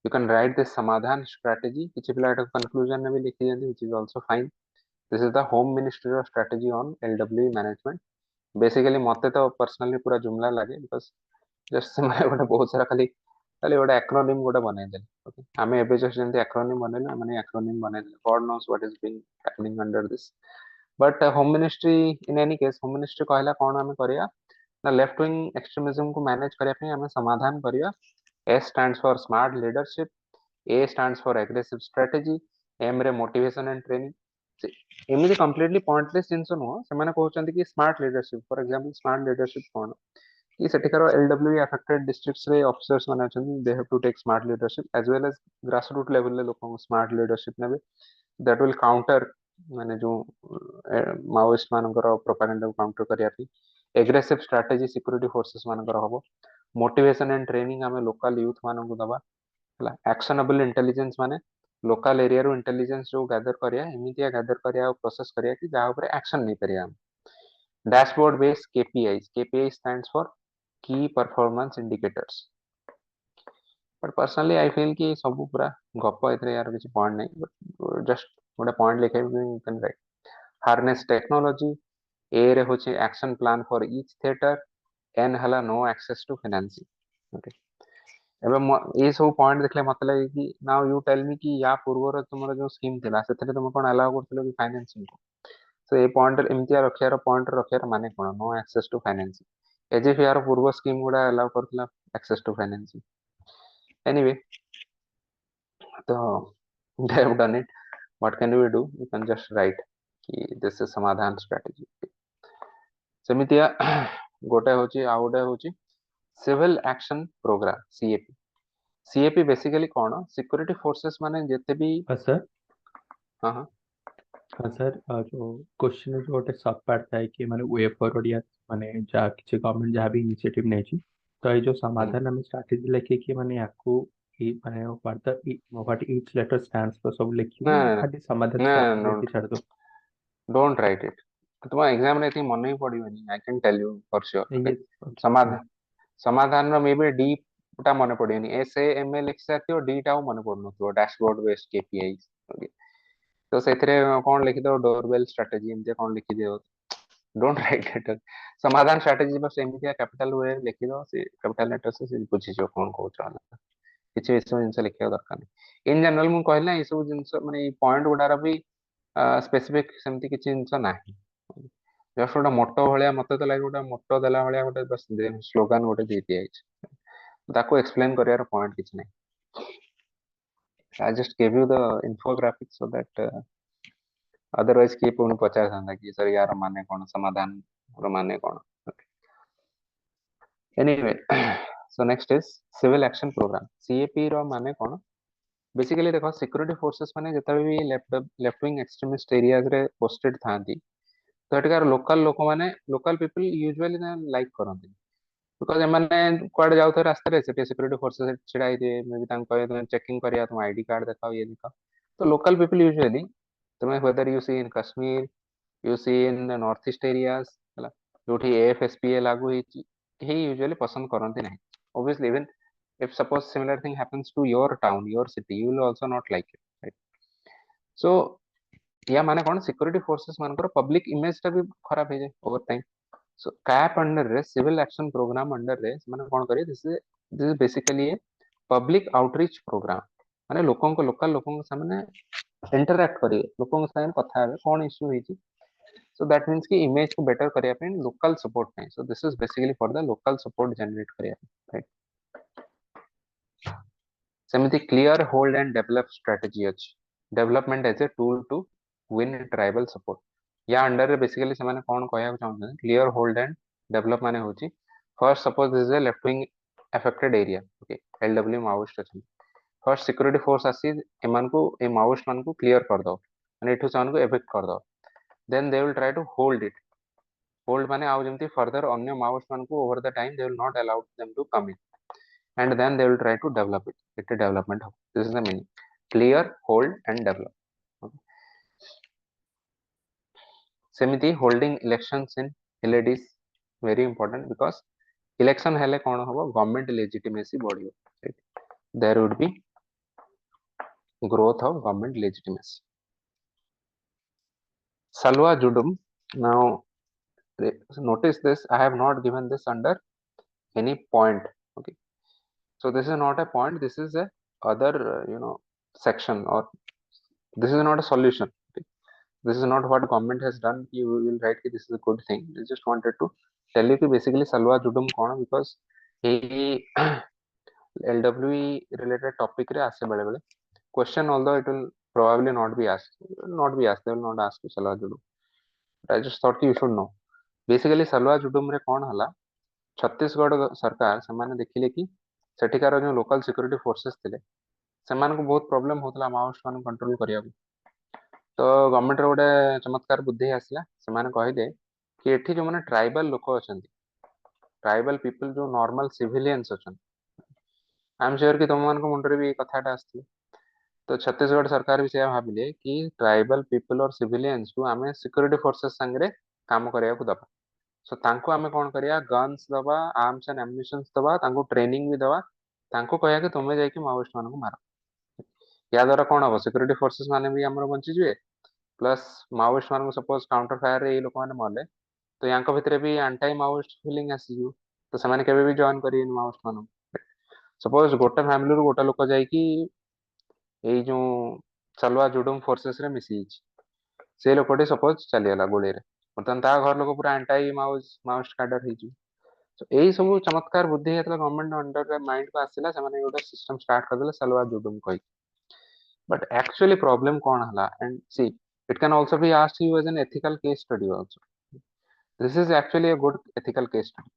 you can write this samadhan strategy किछि पिला एटा कंक्लूजन में भी लिखि जंदी which is also fine this is the home ministry of strategy on lwe management basically मते तो personally पूरा जुमला लागे बिकॉज़ जस्ट मैं गोटे बहुत सारा खाली खाली गोटे एक्रोनिम गोटे बनै देले ओके हमें एबे जस्ट जेंति एक्रोनिम बनेला माने एक्रोनिम बनै देले God knows what is being happening under this but home ministry in any case home ministry कहला कोन हमें करिया ना लेफ्ट विंग एक्सट्रीमिज्म को मैनेज करिया पे हमें समाधान करिया S stands for smart leadership A stands for aggressive strategy M रे मोटिवेशन एंड ट्रेनिंग एमती कंप्लीटली पॉइंटलेस जिनस नुह से कहते कि smart leadership for example smart leadership कौन कि सेठिकार एलडब्ल्यू अफेक्टेड डिस्ट्रिक्ट्स रे ऑफिसर्स माने अछन they have to take smart leadership as well as grass root level ले लोक स्मार्ट लीडरशिप नेबे दैट विल काउंटर माने जो माओइस्ट मानकर प्रोपेगेंडा को काउंटर करिया पी एग्रेसिव स्ट्रेटजी सिक्योरिटी फोर्सेस मानकर हबो मोटिवेशन एंड ट्रेनिंग हमें लोकल यूथ मानन को दबा हला एक्शनेबल इंटेलिजेंस माने लोकल एरिया रो इंटेलिजेंस जो गैदर करिया एमितिया गैदर करिया और प्रोसेस करिया कि जहाँ ऊपर एक्शन नहीं करिया dashboard based KPI stands for key performance indicators but personally I feel कि सब पूरा गप एथरे यार किछ पॉइंट नहीं बट जस्ट गोटे पॉइंट लिखे you can write harness technology ए रे होचे action plan for each theatre एन हला no access to financing okay एवं ये सब पॉइंट देखले मत लगे कि नाउ यू टेल मी कि या पूर्वर तुमर जो स्कीम थिला सेतरे तुम कोन अलाउ करथलो कि फाइनेंसिंग को सो ए पॉइंट एमतिया रखियार पॉइंट रखियार माने कोन no access to financing as if यार पूर्व स्कीम गुडा अलाउ करथला एक्सेस टू फाइनेंसिंग एनीवे तो they have done it what can we do you can just write कि this is समाधान strategy सेमितिया गोटे होची आ गोटे होची civil action programme CAP CAP basically कौन सिक्योरिटी फोर्सेस माने जेते भी हाँ सर हाँ हाँ हाँ सर जो क्वेश्चन जो गोटे सब पार्ट था कि माने वे फॉरवर्ड या माने जा किछि गवर्नमेंट जहाँ भी इनिशिएटिव नै छी तो ये जो समाधान हम स्ट्रैटेजी लेके कि माने याकू माने what each letter stands for सब लिखिबो ना ना ना खाली समाधान ना स्ट्रैटेजी डोंट लेके छाड़ दो डोंट राइट इट। तुम एग्जाम रे मन ही पड़िबनी, I can tell you for sure. Okay, ये ओके समाधान समाधान मे बी डी टा मन पड़िबनी, एस ए एम ए लिखि साथियो, डी टा मन पड़नथो, डैशबोर्ड बेस्ड केपीआई। ओके, तो सेथिरे कोन लिखि दो, डोरबेल स्ट्रेटजी एमते कोन लिखि दियो, डोंट राइट इट। समाधान स्ट्रेटजी बस एमती कैपिटल वे लिखि दो, से कैपिटल लेटर से बुझी जो कोन कहउछ वाला, କିଛି ଏସବୁ ଜିନିଷ ଲେଖିବା ଦରକାର ନାହିଁ। ଇନ ଜେନେରାଲ ମୁଁ କହିଲି ନା ଏସବୁ ଜିନିଷ ମାନେ ଏଇ ପଏଣ୍ଟ ଗୁଡାର ବି ସ୍ପେସିଫିକ ସେମିତି କିଛି ଜିନିଷ ନାହିଁ। ଜଷ୍ଟ ଗୋଟେ ମୋଟୋ ଭଳିଆ, ମତେ ତ ଲାଗେ ଗୋଟେ ମୋଟୋ ଦେଲା ଭଳିଆ ଗୋଟେ ସ୍ଲୋଗାନ ଗୋଟେ ଦେଇ ଦିଆଯାଇଛି, ତାକୁ ଏକ୍ସପ୍ଲେନ କରିବାର ପଏଣ୍ଟ କିଛି ନାହିଁ। I just gave you the infographic so that otherwise କିଏ ପୁଣି ପଚାରିଥାନ୍ତା କି ସରି ୟାର ମାନେ କଣ, ସମାଧାନ ର ମାନେ କଣ। Anyway, so next is civil action program, CAP ର ମାନେ କଣ? बेसिकली देखो, सिक्योरिटी फोर्सेस माने जेतबे भी लेफ्ट विंग एक्सट्रीमिस्ट एरियाज रे पोस्टेड थांती, तो एटिकार लोकल लोक माने, लोकल पीपल यूजुअली ना लाइक करंती, बिकॉज़ एमाने क्वाड जाउथ रास्ता रे सेटे सिक्योरिटी फोर्सेस छिड़ाई दे, मे बी तांको कहे तुम चेकिंग करिया, तुम आईडी कार्ड दिखाओ, ये दिखाओ। तो लोकल पीपल यूजुअली, तुम्हें whether you see in Kashmir, you see in north east areas, हला जोठी एएफएसपीए लागू ही यूजुअली पसंद करंती नहीं। Obviously even if suppose similar thing happens to your town, your city, you will also not like it, right? So या माने कौन, सिक्योरिटी फोर्सेस मानकर पब्लिक इमेज टा भी खराब हो जाए over time. So CAP under रे, सिविल एक्शन प्रोग्राम अंडर रे माने कौन करिए, this is basically a public outreach programme. माने लोगों को, लोकल लोगों के सामने इंटरैक्ट करिए, लोगों के सामने कथा है कौन इश्यू होई, सो दैट मींस कि इमेज को बेटर करिया पे लोकल सपोर्ट नहीं। So this is basically for the local support generate करिया, राइट? सेमती clear hold and develop strategy अछि, development as a tool to win tribal support. या अंडर रे बेसिकली से माने कोन कहया चाहते, क्लियर होल्ड एंड डेवलप माने होची, first suppose this is a left wing affected area, okay, LW Maoist अछि, first security force आसी एमान को, ए माओइस्ट मान को क्लियर कर दो, माने एठु सान को एविक्ट कर दो, then they will try to hold it. Hold माने आउ जेमती फर्दर अन्य माओइस्ट मान को over the time they will not allow them to come in, and then they will try to develop it. It's a development hub. This is the meaning. Clear, hold, and develop. Okay. Semiti holding elections in LAD is very important because election hele kon hobo, government legitimacy body, right? There would be growth of government legitimacy. Salwa Judum. Now notice this. I have not given this under any point. Okay. So this is not a point. This is a other section, or this is not a solution. Okay? This is not what government has done. You will write that this is a good thing. I just wanted to tell you that basically salwa judum कौन, because he LWE related topic रे आसे बड़े बड़े question, although it will probably not be asked, they will not ask you salwa judum. But I just thought you should know. Basically salwa judum रे कौन हला, छत्तीसगढ़ सरकार से देखिले कि सेठिकार जो लोकल सिक्योरिटी फोर्सेस थे, से बहुत प्रोब्लेम होता माओइस्ट मान कंट्रोल करिया। तो गवर्नमेंट रो गोटे चमत्कार बुद्धि आसला, से कहले कि एठी जो माने ट्राइबल लोक अच्छा, ट्राइबल पीपल जो नॉर्मल सिविलियंस अच्छा, आई एम श्योर कि तुम मान मुंडरे भी कथाटा आसथि। तो छत्तीसगढ़ सरकार भी से भाविले कि ट्राइबल पीपल और सिविलियंस को आमे सिक्योरिटी फोर्सेस संगे काम करिया को दबा। सो तांको आमे कोन करिया, गन्स दबा, आर्म्स एंड एम्युनिशंस दबा, तांको ट्रेनिंग भी दबा, तांको कहया कि तुमे जाई कि माओइस्ट मान को मार। या द्वारा कोन हो, सिक्योरिटी फोर्सेस माने भी हमर बंची जुए, प्लस माओइस्ट मान को सपोज काउंटर फायर रे लोक माने मले, तो यांक भितरे भी एंटी माओइस्ट फीलिंग आसी, तो से केबे भी जॉइन करिए माओइस्ट मान। सपोज गोटे फैमिली रू गोटे लोक जाई कि एई जो चलवा जुडुम फोर्सेस रे मिसी, से लोकटी सपोज चलीगला गोली रे, बर्तमान ता घर लोक पूरा एंटी माओइस्ट कैडर हेजु। तो यही सब चमत्कार बुद्धि हेतला गवर्नमेंट अंडर रे माइंड को आसिला, से माने गोटे सिस्टम स्टार्ट कर देले सलवा जुडुम कहि। बट एक्चुअली प्रॉब्लम कौन हला, and see it can also be asked you as an ethical case study also. This is actually a good ethical case study.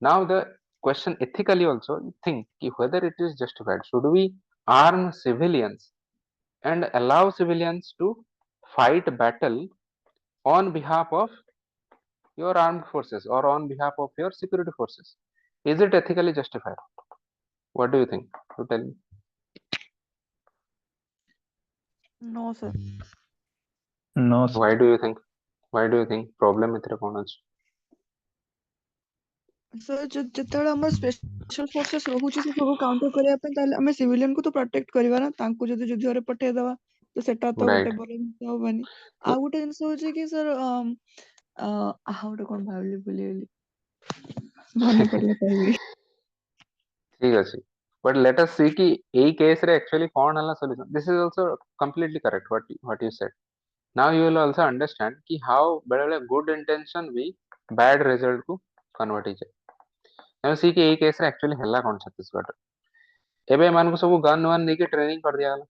Now the question ethically also, think whether it is justified. Should we arm civilians and allow civilians to fight battle on behalf of your armed forces or on behalf of your security forces? Is it ethically justified? What do you think? You tell me. No, sir. No, sir. Why do you think? Why do you think? Problem ଏଥିରେ କ'ଣ ଅଛି? Sir, ଯେତେବେଳେ ଆମର special forces ରହୁଛି ସେ ସବୁ counter କରିବା ପାଇଁ, ତାହେଲେ ଆମେ ସିଭିଲିଆନ କୁ ତ ପ୍ରୋଟେକ୍ଟ କରିବା ନା। ତାଙ୍କୁ ଯଦି ଯୁଦ୍ଧରେ ପଠେଇଦବା ତ ସେଟା ତ Right. ଗୋଟେ ଭଲ ଜିନିଷ ହବନି। So, ଆଉ ଗୋଟେ ଜିନିଷ ହଉଛି କି ସାର୍, ଆଉ ଗୋଟେ କ'ଣ ଭାବିଲି ଭୁଲିଗଲି, ମନେ ପଡିଲେ କହିବି। ଠିକ ଅଛି, but let us see କି ଏଇ case ରେ actually କ'ଣ ହେଲା solution. This is also completely correct what you said. Now you will also understand କି how ବେଳେବେଳେ good intention ବି bad result କୁ convert ହେଇଯାଏ। ଆମେ see କି ଏଇ case ରେ actually ହେଲା କ'ଣ ଛତିଶଗଡ଼ରେ। ଏବେ ଏମାନଙ୍କୁ ସବୁ ଗନ୍ ୱାନ୍ ଦେଇକି ଟ୍ରେନିଂ କରିଦିଆଗଲା।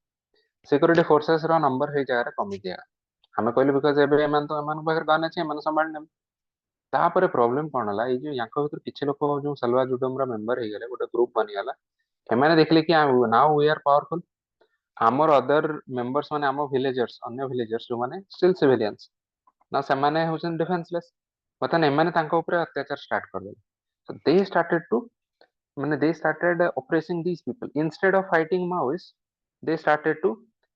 ସିକ୍ୟୁରିଟି ଫୋର୍ସେସ୍ ର ନମ୍ବର ସେଇ ଜାଗାରେ କମି ଦିଆଗଲା। ଆମେ କହିଲୁ ବିକଜ ଏବେ ଏମାନଙ୍କ ପାଖରେ ଗନ୍ ଅଛି, ଏମାନେ ସମ୍ଭାଳି ନେବେ। ତାପରେ ପ୍ରୋବ୍ଲେମ କ'ଣ ହେଲା, ଏଇ ଯୋଉ ୟାଙ୍କ ଭିତରୁ କିଛି ଲୋକ ଯୋଉ ସଲୱା ଜୁଡମର ମେମ୍ବର ହେଇଗଲେ, ଗୋଟେ ଗ୍ରୁପ ବନିଗଲା। ଏମାନେ ଦେଖିଲେ କି ନାଉ वी आर ପାୱାରଫୁଲ। ଆମର ଅଦର ମେମ୍ବର୍ସ ମାନେ ଆମ ଭିଲେଜର୍ସ, ଅନ୍ୟ ଭିଲେଜର୍ସ ଯୋଉମାନେ ଷ୍ଟିଲ୍ ସିଭିଲିଆନ୍ସ, ନା ସେମାନେ ହଉଛନ୍ତି ଡିଫେନ୍ସଲେସ୍। ବର୍ତ୍ତମାନ ଏମାନେ ତାଙ୍କ ଉପରେ ଅତ୍ୟାଚାର ଷ୍ଟାର୍ଟ କରିଦେଲେ। So they started to ମାନେ they started oppressing these people instead of fighting Maoists. They started to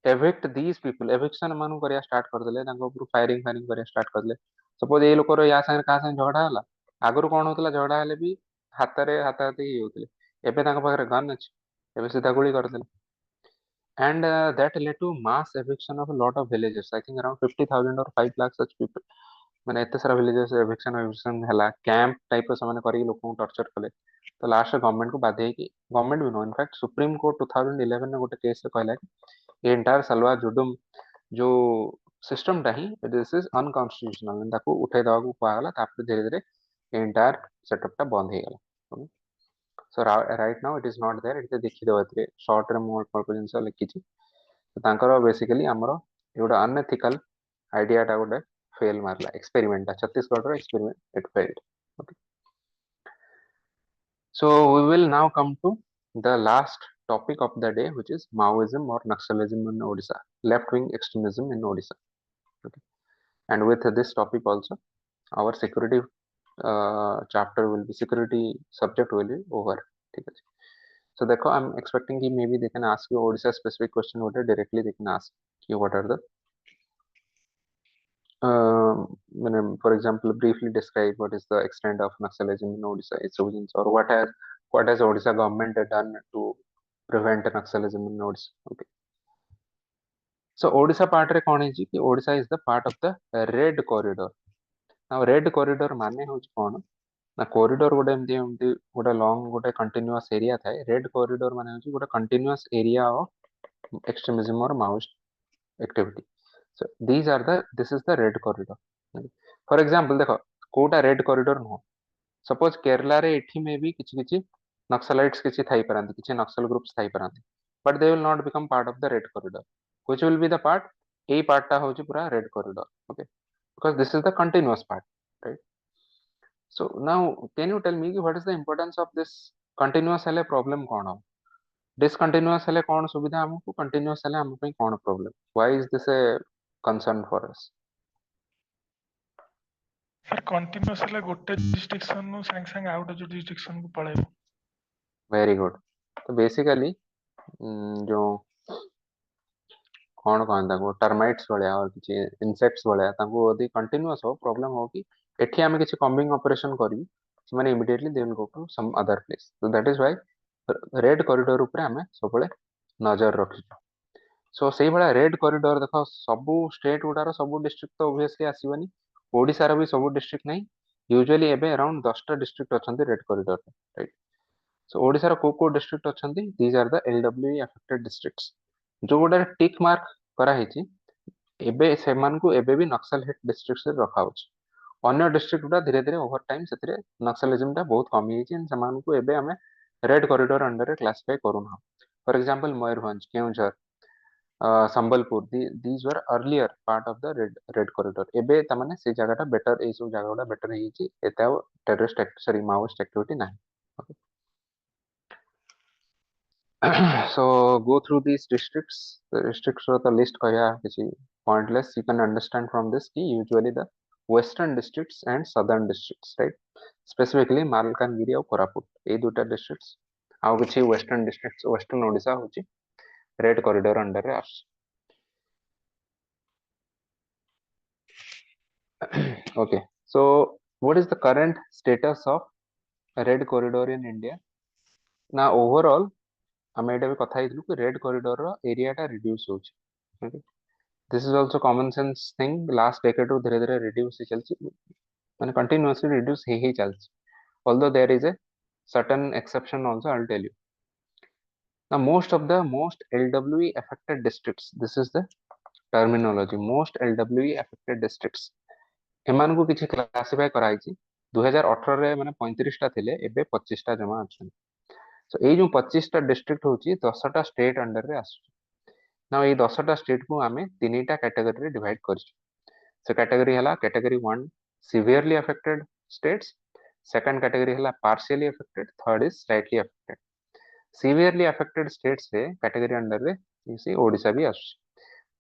evict these people. eviction ଏମାନଙ୍କୁ କରିବା ଷ୍ଟାର୍ଟ କରିଦେଲେ, ତାଙ୍କ ଉପରୁ ଫାୟାରିଂ କରିବା ଷ୍ଟାର୍ଟ କରିଦେଲେ। ସପୋଜ ଏଇ ଲୋକର ୟା ସାଙ୍ଗରେ କାହା ସାଙ୍ଗେ ଝଗଡା ହେଲା, ଆଗରୁ କ'ଣ ହଉଥିଲା, ଝଗଡା ହେଲେ ବି ହାତାହାତି ହେଇଯାଉଥିଲେ। ଏବେ ତାଙ୍କ ପାଖରେ ଗନ୍ ଅଛି, ଏବେ ସିଧା ଗୁଳି କରିଦେଲେ। And that led to mass eviction of a lot of villages. I think around 50,000 or 5 lakh such people. ମାନେ ଏତେ ସାରା villages eviction ହେଲା, କ୍ୟାମ୍ପ ଟାଇପ ର ସେମାନେ କରିକି ଲୋକଙ୍କୁ ଟର୍ଚର କଲେ। ତ ଲାଷ୍ଟ ଗଭର୍ଣ୍ଣମେଣ୍ଟକୁ ବାଧ୍ୟ ହେଇକି, ଗଭର୍ଣ୍ଣମେଣ୍ଟ ବି ନୁହଁ, ଇନଫାକ୍ଟ ସୁପ୍ରିମ କୋର୍ଟ 2011 ରେ ଗୋଟେ କେସରେ କହିଲା କି ଏ ଏଣ୍ଟାୟାର ସଲୱା ଜୁଡୁମ ଯୋଉ ସିଷ୍ଟମଟା ହିଁ ଦିସ୍ ଇଜ ଅନକନଷ୍ଟିଟ୍ୟୁସନାଲ, ତାକୁ ଉଠେଇ ଦେବାକୁ କୁହାଗଲା। ତାପରେ ଧୀରେ ଧୀରେ ଏଣ୍ଟାୟାର ସେଟଅପଟା ବନ୍ଦ ହେଇଗଲା। So right now it is not there. ଏଠି ଦେଖିଦେବ, ଏଥିରେ ସର୍ଟରେ ମୁଁ ଅଳ୍ପ ଜିନିଷ ଲେଖିଛି। ତାଙ୍କର ବେସିକାଲି ଆମର ଗୋଟେ ଅନଏଥିକାଲ ଆଇଡିଆଟା ଗୋଟେ ଫେଲ୍ ମାରିଲା, ଏକ୍ସପେରିମେଣ୍ଟଟା, ଛତିଶଗଡ଼ର experiment, it failed. Okay, so we will now come to the last topic of the day, which is Maoism or Naxalism in Odisha, left-wing extremism in Odisha. Okay, and with this topic also our security chapter will be, security subject will be over. ठीक है। So देखो, I'm expecting कि maybe they can ask you Odisha specific question, what directly they can ask you what are the for example, briefly describe what is the extent of Naxalism in Odisha, its origins, or what has Odisha government done to prevent Naxalism in Odisha. Okay, so Odisha part रे कौन है जी कि Odisha is the part of the red corridor. Now red corridor माने होची कौन ना, corridor गोटे एमती गोटे long गोटे continuous area थाए। red corridor माने होची गोटे continuous area of extremism or Maoist activity. So this is the red corridor. For example देखो, कोटा red corridor नुह, suppose केरला रे एठी में भी किछि किछि नक्सलाइट्स किछि थाई परंती, किछि नक्सल ग्रुप्स थाई परंती, but they will not become part of the red corridor. Which will be the part? A part टा होची पूरा red corridor. Okay, because this is the continuous part, right? So now can you tell me what is the importance of this? Continuous हेले problem कौन हो, discontinuous हेले कौन सुविधा हमको, continuous हेले हम पे कौन problem? Why is this a concern for us? Sir continuous हेले गोटे जुरिस्डिक्शन नु संग संग आउट जुरिस्डिक्शन को पळेबो। Very good. तो बेसिकली जो कौन कहन ताको टर्माइट्स भलिया और किछि इंसेक्ट्स भलिया, ताको यदि कंटिन्यूअस हो प्रॉब्लम हो कि एठी हम किछि कॉम्बिंग ऑपरेशन करी, माने immediately they will go to some other place. So that is why red corridor ऊपर हमें सबले नजर रखी। सो सेही भलिया रेड कॉरिडोर देखो, सबु स्टेट गुडार सबु डिस्ट्रिक्ट तो ऑब्वियसली आसीबनी, ओडिसा रा भी सबु डिस्ट्रिक्ट नहीं, यूजुअली एबे अराउंड 10 टा डिस्ट्रिक्ट अछंती red corridor, right? So Odisha रा को डिस्ट्रिक्ट अछंती, these are the LWE affected districts. जो गोटे टिक मार्क करा हेची, एबे सेमान को एबे भी नक्सल हिट डिस्ट्रिक्ट से रखा होची। अन्य डिस्ट्रिक्ट गुडा धीरे धीरे ओवर टाइम सेतिरे नक्सलिज्म टा बहुत कमी हेची, एंड सेमान को एबे हमें रेड कॉरिडोर अंडर रे क्लासिफाई करूना। For example Mayurbhanj, Keonjhar, Sambalpur, these were earlier part of the red corridor. एबे तमाने से जगह बेटर, ए सब जगह बेटर हेची, एता टेररिस्ट सॉरी माओइस्ट एक्टिविटी नाही। So go through these districts. The districts of the list kaya kichi pointless. You can understand from this ki usually the western districts and southern districts, right? Specifically Malkangiri और कोरापुट ये दुटा districts आउ किछि western districts western Odisha होछि red corridor under रे आस okay, so what is the current status of red corridor in India? Now overall ଆମେ ଏଟା ବି କଥା ହେଇଥିଲୁ କି red corridor ର area ଟା reduce होछि, okay? This is also common sense thing, last decade ରୁ धीरे धीरे reduce ही चलछि माने continuously reduce he चलछि, although there is a certain exception also, I'll tell you. Now most of the most LWE affected districts, this is the terminology, most LWE affected districts ଏମାନଙ୍କୁ କିଛି କ୍ଲାସିଫାଇ କରାଯାଇଛି 2018 ରେ ମାନେ 35 ଟା ଥିଲେ ଏବେ 25 ଟା ଜମା ଅଛନ୍ତି। सो ଏଇ ଯୋଉ 25 ଟା ଡିଷ୍ଟ୍ରିକ୍ଟ ହଉଛି 10 ଟା ଷ୍ଟେଟ୍ अंडर ରେ ଆସୁଛି। ନା ଏଇ 10 ଟା ଷ୍ଟେଟ୍ କୁ ଆମେ ତିନିଟା କ୍ୟାଟାଗୋରୀରେ ଡିଭାଇଡ କରିଛୁ। ସେ କ୍ୟାଟାଗୋରୀ ହେଲା category 1 severely affected states, second category ହେଲା partially affected, third is slightly affected। severely affected states रे कैटेगरी अंडर रे इसी ओडिशा भी आସୁଛି,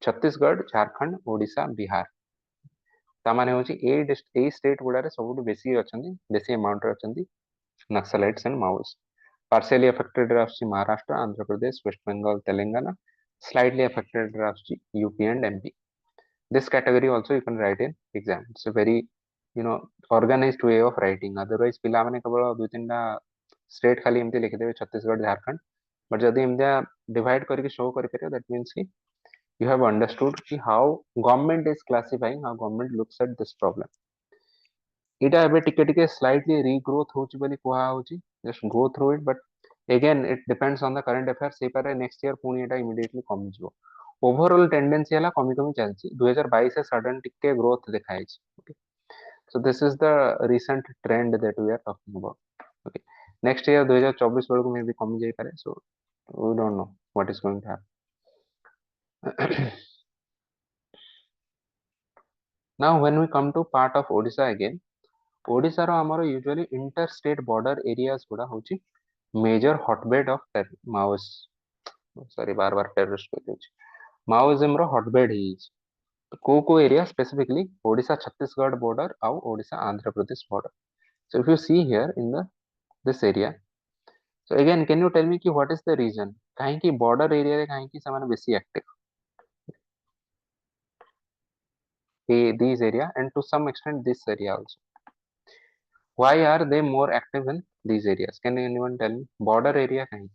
छत्तीसगढ़, झारखंड, ओडिशा, बिहार। तामाने होची ए स्टेट गुडारे सबुठु बेसी अछंती, बेसी अमाउंट रे अछंती Naxalites and Maoist. partially affected रे आସୁଛି महाराष्ट्र, आंध्र प्रदेश, वेस्ट बंगाल, तेलंगाना। slightly affected रे आସୁଛି UP and MP. this category also you can write in exam, it's a very organized way of writing, otherwise पिला माने केवल दु तीनटा स्टेट खाली एमती लिखि देबे छत्तीसगढ़, झारखंड, बट जदी एमता डिवाइड करके शो करि परियो दैट मींस कि you have understood ki how government is classifying, how government looks at this problem। इटा एबे टिके टिके slightly regrowth होची बोली कुहा होची, just go through it, but again it depends on the current affairs, से पारे next year पुनी एटा immediately कमी जिवो। ओवरऑल टेंडेंसी हला कमी कमी चलची, 2022 से सडन टिके ग्रोथ देखाइछि, okay. so this is the recent trend that we are talking about, okay। next year 2024 बेलको मे भी कमी जाई पारे, so we don't know what is going to happen। now when we come to part of Odisha again, Odisha रो हमर usually inter state border areas गुडा होची major hotbed of Maoist, sorry बार बार टेररिस्ट को देछि, माओइज्म रो हॉटबेड ही को area specifically Odisha Chhattisgarh border आउ Odisha Andhra Pradesh border. So if you see here in the this area, so again can you tell me कि व्हाट इज द रीजन काहे कि बॉर्डर एरिया रे काहे कि समान बेसी active these area and to some extent this area also, why are they more active in these areas? Can anyone tell me border area kahin?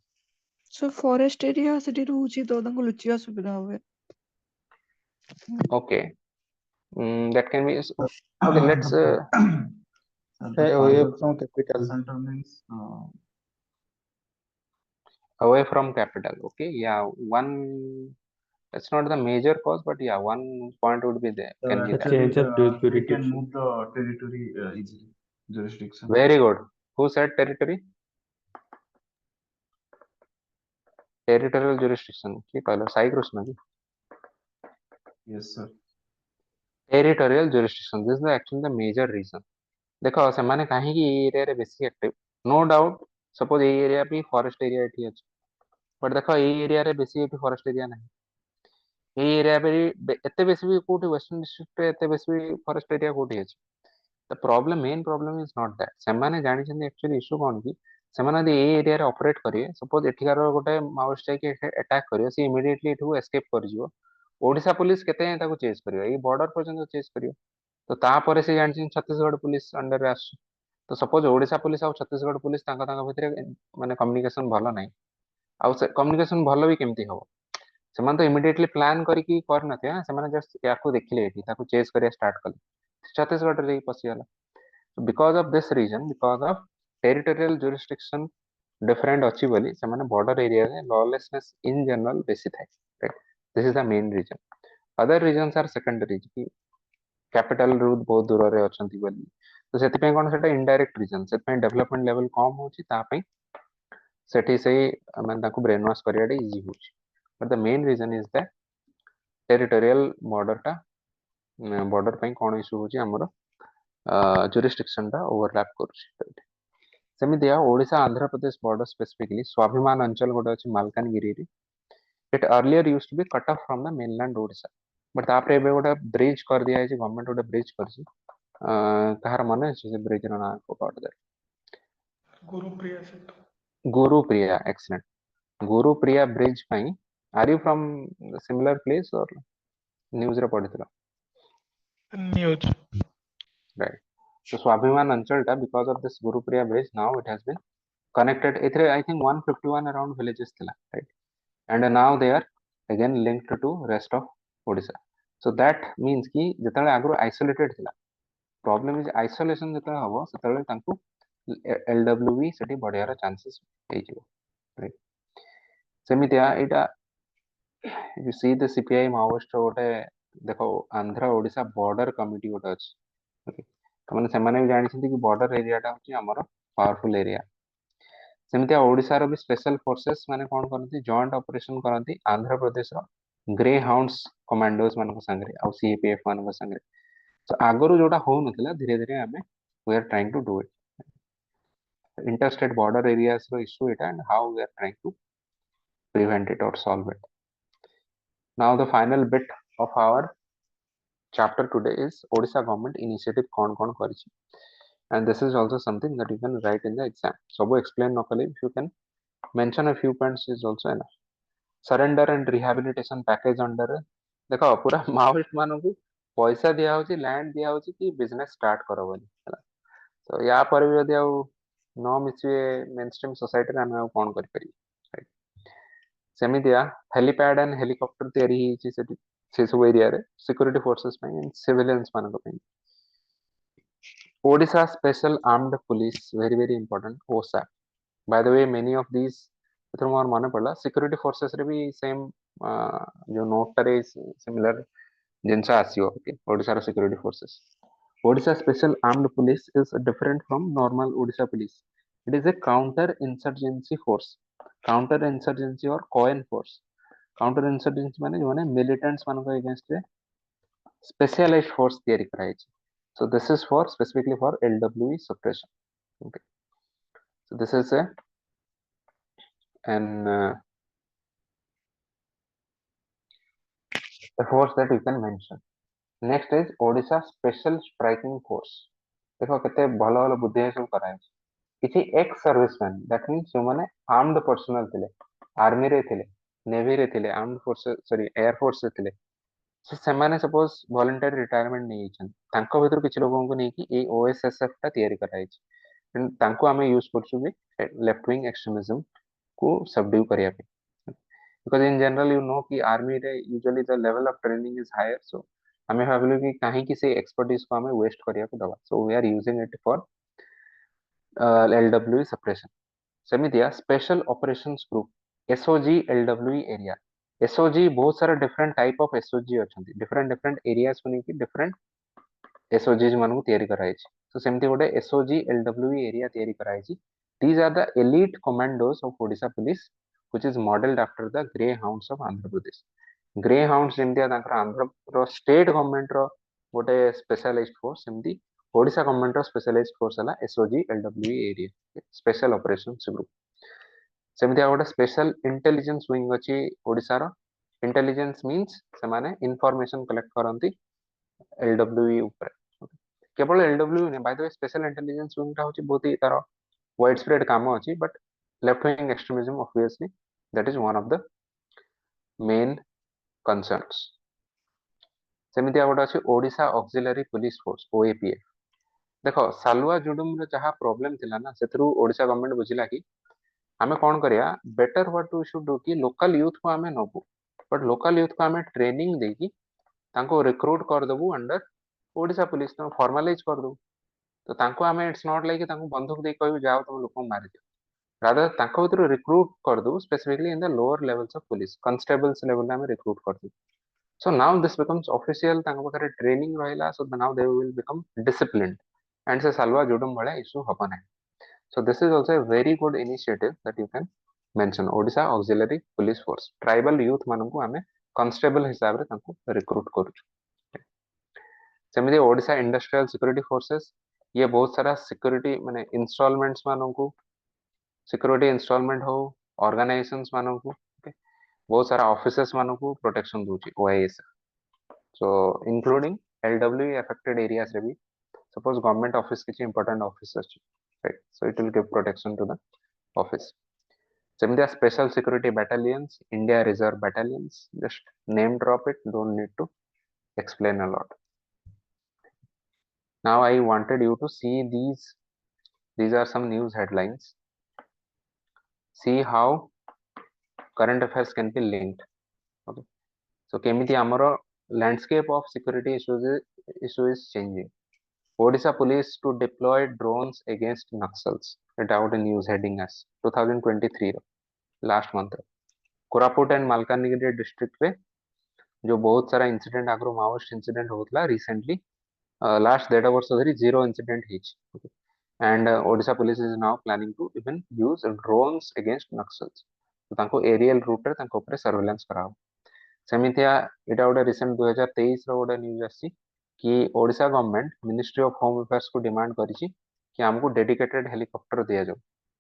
So forest area ସେଠି ରହୁଛି ତ ତାଙ୍କୁ ଲୁଚିବା ସୁବିଧା ହୁଏ। Okay, that can be okay, let's away from capital center means away from capital, okay, yeah, one, it's not the major cause, but yeah, one point would be there, can be there। change of they can jurisdiction. move the territory easily, jurisdiction। Very good, who said territory? territorial jurisdiction ki pehla sai krishna ji, yes sir। territorial jurisdiction, this is the actually the major reason। देखो ସେମାନେ କାହିଁକି ଏଇ ଏରିଆରେ ବେଶୀ active, no doubt suppose ଏଇ area ବି forest area ଏଠି ଅଛି, but ଦେଖ ଏଇ ଏରିଆରେ ବେଶୀ ଏଠି ଫରେଷ୍ଟ ଏରିଆ ନାହିଁ, ଏଇ ଏରିଆ ବି ଏତେ ବେଶୀ ବି କୋଉଠି ୱେଷ୍ଟର୍ଣ୍ଣ ଡିଷ୍ଟ୍ରିକ୍ଟରେ ଏତେ ବେଶୀ ବି ଫରେଷ୍ଟ ଏରିଆ କୋଉଠି ଅଛି। The problem main problem is not that, ସେମାନେ ଜାଣିଛନ୍ତି एक्चुअली इशू कौन कि ସେମାନେ ଯଦି ଏଇ ଏରିଆରେ ଅପରେट କରିବେ, ସପୋଜ ଏଠିକାର ଗୋଟେ ମାଓଇଷ୍ଟ ଯାଇକି ଆଟାକ୍ କରିବ, ସେ ଇମିଡିଏଟଲି ଏଠୁ ଏସ୍କେପ କରିଯିବ, ଓଡିଶା पुलिस କେତେ ଯାଏଁ ତାକୁ ଚେଜ କରିବ, ଏଇ ବର୍ଡର ପର୍ଯ୍ୟନ୍ତ ଚେଜ କରିବ, ତ ତାପରେ ସେ ଜାଣିଛନ୍ତି ଛତିଶଗଡ଼ पुलिस अंडर ରେ ଆସୁଛି, ତ ସପୋଜ ଓଡିଶା पुलिस ଆଉ ଛତିଶଗଡ଼ पुलिस ତାଙ୍କ ଭିତରେ ମାନେ କମ୍ୟୁନିକେସନ ଭଲ ନାହିଁ, ଆଉ ସେ କମ୍ୟୁନିକେସନ ଭଲ ବି କେମିତି ହବ, ସେମାନେ ତ ଇମିଡିଏଟଲି ପ୍ଲାନ କରିକି କରିନଥିବେ ନା, ସେମାନେ ଜଷ୍ଟ ୟାକୁ ଦେଖିଲେ ଏଠି ତାକୁ ଚେଜ କରିବା ଷ୍ଟାର୍ଟ କଲେ, ଛତିଶଗଡ଼ରେ ଯାଇକି ପଶିଗଲା। Because of this reason, because of territorial jurisdiction different अच्छी बोली से बॉर्डर एरिया रे लॉलेसनेस इन जनरल बेसी थाए, right, this is the main reason. Other reasons are secondary कि कैपिटल रू बहुत दूर रे अछंती बोली, तो सेति पे कोन सेटा इनडायरेक्ट रीजन, सेति पे डेवलपमेंट लेवल कम होची, ता पे सेठी सही माने ताको ब्रेन वॉश करियाडे इजी होची, but the main reason is that territorial border पे कोन इशू होची हमरो jurisdiction टा ओवरलैप करूची। सेमितिया ओडिशा आंध्र प्रदेश बॉर्डर स्पेसिफिकली स्वाभिमान अंचल गोटे अछि मालकानगिरी रे, it earlier used to be cut off from the mainland Odisha, but तापरे एबे गोटे ब्रिज कर दिया है, गवर्नमेंट गोटे ब्रिज करछि, କାହାର ମନେ ଅଛି ସେ ବ୍ରିଜ ର ନାଁ କୋଉଟା ଗୋଟେ? ଗୁରୁପ୍ରିୟା ସେତୁ। ଗୁରୁପ୍ରିୟା, excellent. ଗୁରୁପ୍ରିୟା ବ୍ରିଜ ପାଇଁ are you from similar place or news ରେ ପଢିଥିଲ? News. Right. So Swabhiman Anchal because of this Gurupriya bridge now it has been connected. ଏଥିରେ I think 151 around villages ଥିଲା, right? And now they are again linked to rest of Odisha. So that means कि ଯେତେବେଳେ ଆଗରୁ isolated ଥିଲା, problem is isolation ଯେତେବେଳେ ହବ ସେତେବେଳେ ତାଙ୍କୁ LWE ସେଠି ବଢିବାର chances ହେଇଯିବ, right? ସେମିତିଆ ଏଇଟା you see the CPI Maoist ଗୋଟେ ଦେଖ ଆନ୍ଧ୍ର ଓଡିଶା border committee ଗୋଟେ ଅଛି, okay? ତାମାନେ ସେମାନେ ବି ଜାଣିଛନ୍ତି କି border area ଟା ହଉଛି ଆମର powerful area। ସେମିତିଆ ଓଡିଶାର ବି ସ୍ପେଶାଲ ଫୋର୍ସେସ୍ ମାନେ କଣ କରନ୍ତି, ଜଏଣ୍ଟ ଅପରେସନ କରନ୍ତି ଆନ୍ଧ୍ରପ୍ରଦେଶର ଗ୍ରେ ହାଉଣ୍ଡସ୍ କମାଣ୍ଡୋସ୍ ମାନଙ୍କ ସାଙ୍ଗରେ ଆଉ ସିଏପିଏଫ୍ ମାନଙ୍କ ସାଙ୍ଗରେ। ତ ଆଗରୁ ଯୋଉଟା ହଉନଥିଲା ଧୀରେ ଧୀରେ ଆମେ we are trying to do it। interstate border areas ର issue ଏଟା and how we are trying to prevent it or solve it। now the final bit of our chapter today is Odisha government initiative କଣ କରିଛି, and this is also something that you can write in the exam। ସବୁ explain ନ କଲେ if you can mention a few points is also enough। surrender and rehabilitation package under ଦେଖ ପୁରା Maoist ମାନଙ୍କୁ ପଇସା ଦିଆ ହଉଛି, ଲ୍ୟାଣ୍ଡ ଦିଆ ହଉଛି କି ବିଜନେସ ଷ୍ଟାର୍ଟ କର ବୋଲି ହେଲା। ତ ୟା ପରେ ବି ଯଦି ଆଉ ନ ମିଶିବେ ମେନ୍ ଷ୍ଟ୍ରିମ୍ ସୋସାଇଟିରେ ଆମେ ଆଉ କଣ କରିପାରିବୁ, right? ସେମିତିଆ ହେଲିପ୍ୟାଡ୍ ଆଣ୍ଡ ହେଲିକପ୍ଟର ତିଆରି ହେଇଛି ସେଠି ସେ ସବୁ ଏରିଆରେ ସିକ୍ୟୁରିଟି ଫୋର୍ସେସ୍ ପାଇଁ ସିଭିଲିଆନ୍ସ ମାନଙ୍କ ପାଇଁ। Odisha special armed police very very important OSA। by the way many of these ଏଥିରୁ ମୋର ମନେ ପଡିଲା ସିକ୍ୟୁରିଟି ଫୋର୍ସେସ୍ ରେ ବି ସେମ୍ ଯୋଉ ନୋଟଟାରେ ସିମିଲାର ଜିନିଷ ଆସିବ, ଓଡିଶାର security forces. Odisha special armed police is different from normal Odisha police. It is a counter insurgency force. Counter insurgency or COIN force. Counter insurgency ମାନେ ଯୋଉମାନେ ମିଲିଟାଣ୍ଟସ୍ ମାନଙ୍କ ଏଗେନ୍ଷ୍ଟରେ ସ୍ପେଶିଆଲାଇଜ୍ ଫୋର୍ସ ତିଆରି କରାଯାଇଛି। so this is for specifically for LWE suppression, okay? so this is an a force that you can mention। next is Odisha special striking force। देखो केते भलो भलो बुद्धि सब कराइछ। किछि एक्स सर्विसमैन दैट मींस जो माने आर्म्ड पर्सनल थिले, आर्मी रे थिले, नेवी रे थिले, armed force sorry air force रे थिले, ସେମାନେ ସପୋଜ ଭଲେଣ୍ଟାରୀ ରିଟାୟାରମେଣ୍ଟ ନେଇଯାଇଛନ୍ତି, ତାଙ୍କ ଭିତରୁ କିଛି ଲୋକଙ୍କୁ ନେଇକି ଏଇ OSSF ଟା ତିଆରି କରାଯାଇଛି। ତାଙ୍କୁ ଆମେ ୟୁଜ କରୁଛୁ ବି ଲେଫ୍ଟ ୱିଙ୍ଗ ଏକ୍ସଟ୍ରିମିଜମ କୁ ସବଡ୍ୟୁ କରିବା ପାଇଁ। because in general you know कि आर्मी रे usually the level of training is higher, so ଆମେ ଭାବିଲୁ କି କାହିଁକି ସେ expertise को ଆମେ waste କରିବାକୁ ଦବା, so we are using it for LWE suppression। ସେମିତିଆ special operations group SOG LWE area. SOG ବହୁତ ସାରା different type of SOG ଅଛନ୍ତି, different areas କୁ ନେଇକି different SOGs ମାନଙ୍କୁ ତିଆରି କରାଯାଇଛି। so ସେମିତି ଗୋଟେ SOG LWE ଏରିଆ ତିଆରି କରାଯାଇଛି। these are the elite commandos of Odisha police which is modeled after the grey hounds of Andhra Pradesh। grey hounds ଯେମିତିଆ ତାଙ୍କର ଆନ୍ଧ୍ରର ଷ୍ଟେଟ୍ ଗଭର୍ଣ୍ଣମେଣ୍ଟର ଗୋଟେ ସ୍ପେଶାଲାଇଜ୍ ଫୋର୍ସ, ସେମିତି ଓଡ଼ିଶା ଗଭର୍ଣ୍ଣମେଣ୍ଟର ସ୍ପେଶାଲାଇଜ୍ ଫୋର୍ସ ହେଲା SOG LWE area special operations group. ସେମିତି ଆଉ ଗୋଟେ ସ୍ପେଶାଲ ଇଣ୍ଟେଲିଜେନ୍ସ ୱିଙ୍ଗ ଅଛି ଓଡ଼ିଶାର। ଇଣ୍ଟେଲିଜେନ୍ସ ମିନ୍ସ ସେମାନେ ଇନଫର୍ମେସନ କଲେକ୍ଟ କରନ୍ତି LWE ଉପରେ। କେବଳ LWE ନୁହେଁ, by the way special intelligence ୱିଙ୍ଗଟା ହଉଛି ବହୁତ ହି ତାର ୱାଇଡ ସ୍ପ୍ରେଡ୍ କାମ ଅଛି, but left wing extremism obviously that is one of the main concerns। ସେମିତି ଆଉ ଗୋଟେ ଅଛି Odisha auxiliary police force OAPF। ଦେଖ ସାଲୁଆ ଜୁଡୁମରେ ଯାହା ପ୍ରୋବ୍ଲେମ ଥିଲା ନା, ସେଥିରୁ ଓଡ଼ିଶା ଗଭର୍ଣ୍ଣମେଣ୍ଟ ବୁଝିଲା କି ଆମେ କଣ କରିବା, better what we should do କି ଲୋକାଲ ୟୁଥକୁ ଆମେ ନବୁ, ବଟ୍ ଲୋକାଲ ୟୁଥକୁ ଆମେ ଟ୍ରେନିଂ ଦେଇକି ତାଙ୍କୁ ରିକ୍ରୁଟ କରିଦେବୁ ଅଣ୍ଡର ଓଡ଼ିଶା ପୁଲିସ, ତାଙ୍କୁ ଫର୍ମାଲାଇଜ କରିଦେବୁ। ତ ତାଙ୍କୁ ଆମେ ଇଟ୍ସ ନଟ୍ ଲାଇକ୍ ତାଙ୍କୁ ବନ୍ଧୁକ ଦେଇ କହିବୁ ଯାଅ ତମ ଲୋକଙ୍କୁ ମାରିଦିଅ, ରାଦର ତାଙ୍କ ଭିତରୁ ରିକ୍ରୁଟ କରିଦେବୁ specifically in the lower levels of police, constables ଲେଭେଲରେ ଆମେ ରିକ୍ରୁଟ କରିଦେବୁ। so now this becomes official, ତାଙ୍କ ପାଖରେ ଟ୍ରେନିଂ ରହିଲା, so now they will become disciplined and ସେ ସାଲୁଆ ଜୁଡୁମ ଭଳିଆ ଇସ୍ୟୁ ହବ ନାହିଁ। so this is also a very good initiative that you can mention। Odisha auxiliary police force tribal youth ମାନଙ୍କୁ ଆମେ constable ହିସାବରେ ତାଙ୍କୁ ରିକ୍ରୁଟ କରୁଛୁ। ସେମିତି ଓଡ଼ିଶା ଇଣ୍ଡଷ୍ଟ୍ରିଆଲ ସିକ୍ୟୁରିଟି ଫୋର୍ସେସ୍, ଇଏ ବହୁତ ସାରା ସିକ୍ୟୁରିଟି ମାନେ ଇନଷ୍ଟଲମେଣ୍ଟସ ମାନଙ୍କୁ, ସିକ୍ୟୁରିଟି ଇନଷ୍ଟଲମେଣ୍ଟ ହଉ ଅର୍ଗାନାଇଜେସନ୍ସ ମାନଙ୍କୁ, ବହୁତ ସାରା ଅଫିସର୍ସ ମାନଙ୍କୁ ପ୍ରୋଟେକ୍ସନ ଦଉଛି OIS। so including LWE affected areas ରେ ବି suppose government office किसी important office अछि, right? So it will give protection to the office. Seମିତି special security battalions, India Reserve battalions, just name drop it, don't need to explain a lot. Now I wanted you to see these are some news headlines. See how current affairs can be linked. Okay. So केमिति आमर landscape of security issue is changing. Odisha police to deploy drones against Naxals. एटा गोटे news heading as 2023 last month. Koraput and Malkangiri district पे जो बहुत सारा incident आगरो Maoist incident होतला recently last 1.5 वर्ष धरी zero incident hitch. And Odisha police is now planning to even use drones against Naxals. तो तांको एरियल रूट रे तांको ऊपर सर्वेलेंस कराओ. सेमिथिया एटा गोटे रिसेंट 2023 रो गोटे न्यूज आसी कि Odisha government ministry of home affairs को डिमांड करिछि कि हमको डेडिकेटेड हेलीकॉप्टर दिया जाओ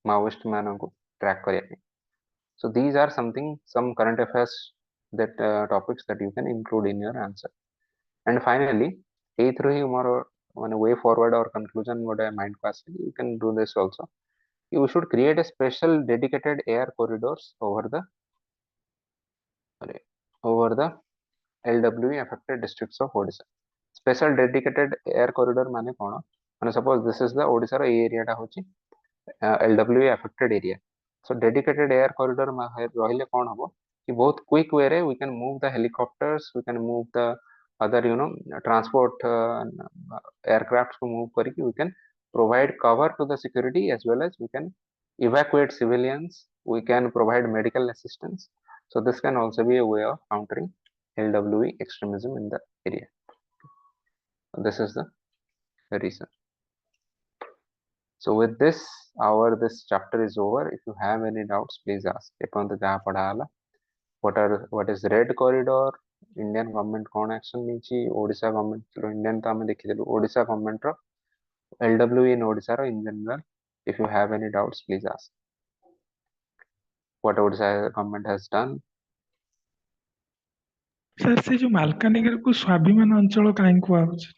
माओइस्ट मानन को ट्रैक करिया पे. So these are some current affairs that topics that you can include in your answer. And finally, eighth ही हमारो माने way forward or conclusion गोटे mind को आसी, you can do this also. You should create a special dedicated air corridors over the LWE affected districts of Odisha. Special dedicated air corridor माने कौन? माने suppose this is the Odisha row area टा होची LWE affected area. So dedicated air corridor रहिले कौन हबो कि बहुत quick way रे we can move the helicopters, we can move the other transport aircrafts को move करके we can provide cover to the security as well as we can evacuate civilians, we can provide medical assistance. So this can also be a way of countering LWE extremism in the area. This is the reason. So with this, this chapter is over. If you have any doubts, please ask. What is red corridor? Indian government कौन action नीची? Odisha government Indian तो हमें देखी चलो. Odisha government रो LWE in Odisha रो in general. If you have any doubts, please ask. What Odisha government has done? Sir से जो मालकानगिरी को स्वाभिमान अंचल काहे कुआ होछि?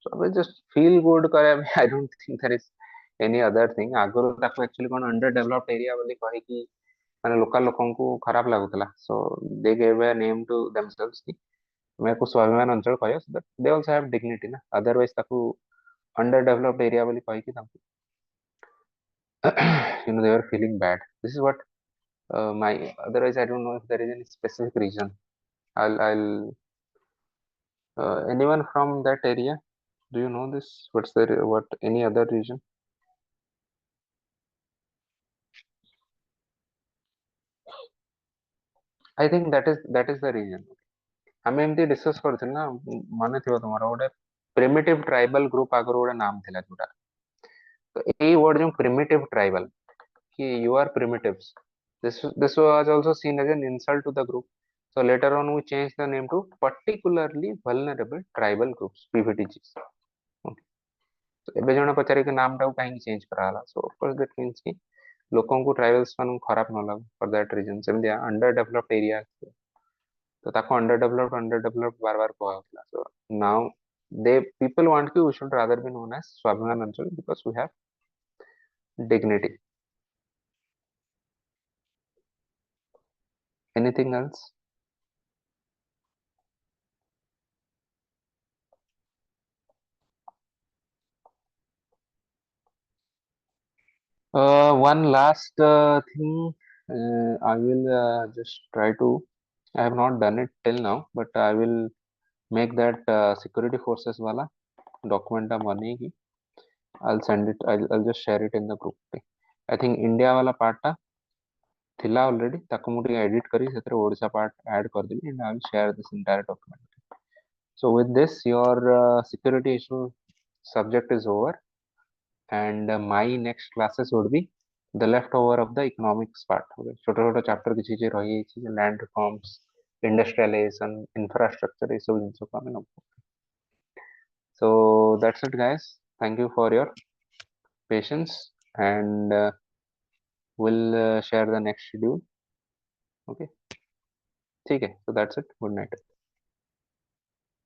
So I just feel good करे. I don't think there is any other thing. आगरो ताको actually कौन underdeveloped area बोली कहे कि माने लोकल लोकों को खराब लागुतला. So they gave a name to themselves कि मैं को स्वाभिमान अंचल कहे. So that they also have dignity ना. Otherwise ताको underdeveloped area बोली कहे कि ताको they were feeling bad. This is what my otherwise I don't know if there is any specific reason. I'll anyone from that area, do you know this? What's the what any other reason? I think that is the reason. ଆମେ ଏମିତି discuss करथिन ना माने थिबो तमरो गोटे primitive tribal group आगरो गोटे नाम थिला जोटा. तो एई वर्ड जो प्रिमिटिव ट्राइबल कि you are primitives. This was also seen as an insult to the group. So later on we changed the name to particularly vulnerable tribal groups, PVTGs. Okay. So एबे जणा पचारे के नाम tau काहे change कराला. So of course that means कि लोकों को tribals मान खराब न लागो for that reason. सेमदिया अंडर डेवलप्ड एरिया तो ताको अंडर डेवलप्ड बार-बार कोआ होतला. So now people want कि we should rather be known as स्वाभिमान अंचल because we have dignity. Anything else? One last thing, I will just try to. I have not done it till now, but I will make that security forces wala document banegi. I'll send it. I'll just share it in the group. I think India wala part ta thila already. ताको मुझे edit करी सेतरे Odisha part add कर देबी and I will share this entire document. So with this, your security issue subject is over, and my next classes would be the leftover of the economics part. Okay, छोटा छोटा chapter की चीजें रही चीजें land reforms, industrialization, infrastructure ये सब जिनिसों को हमें note. So that's it guys. Thank you for your patience and we'll share the next schedule. Okay, ठीक है. So that's it. Good night.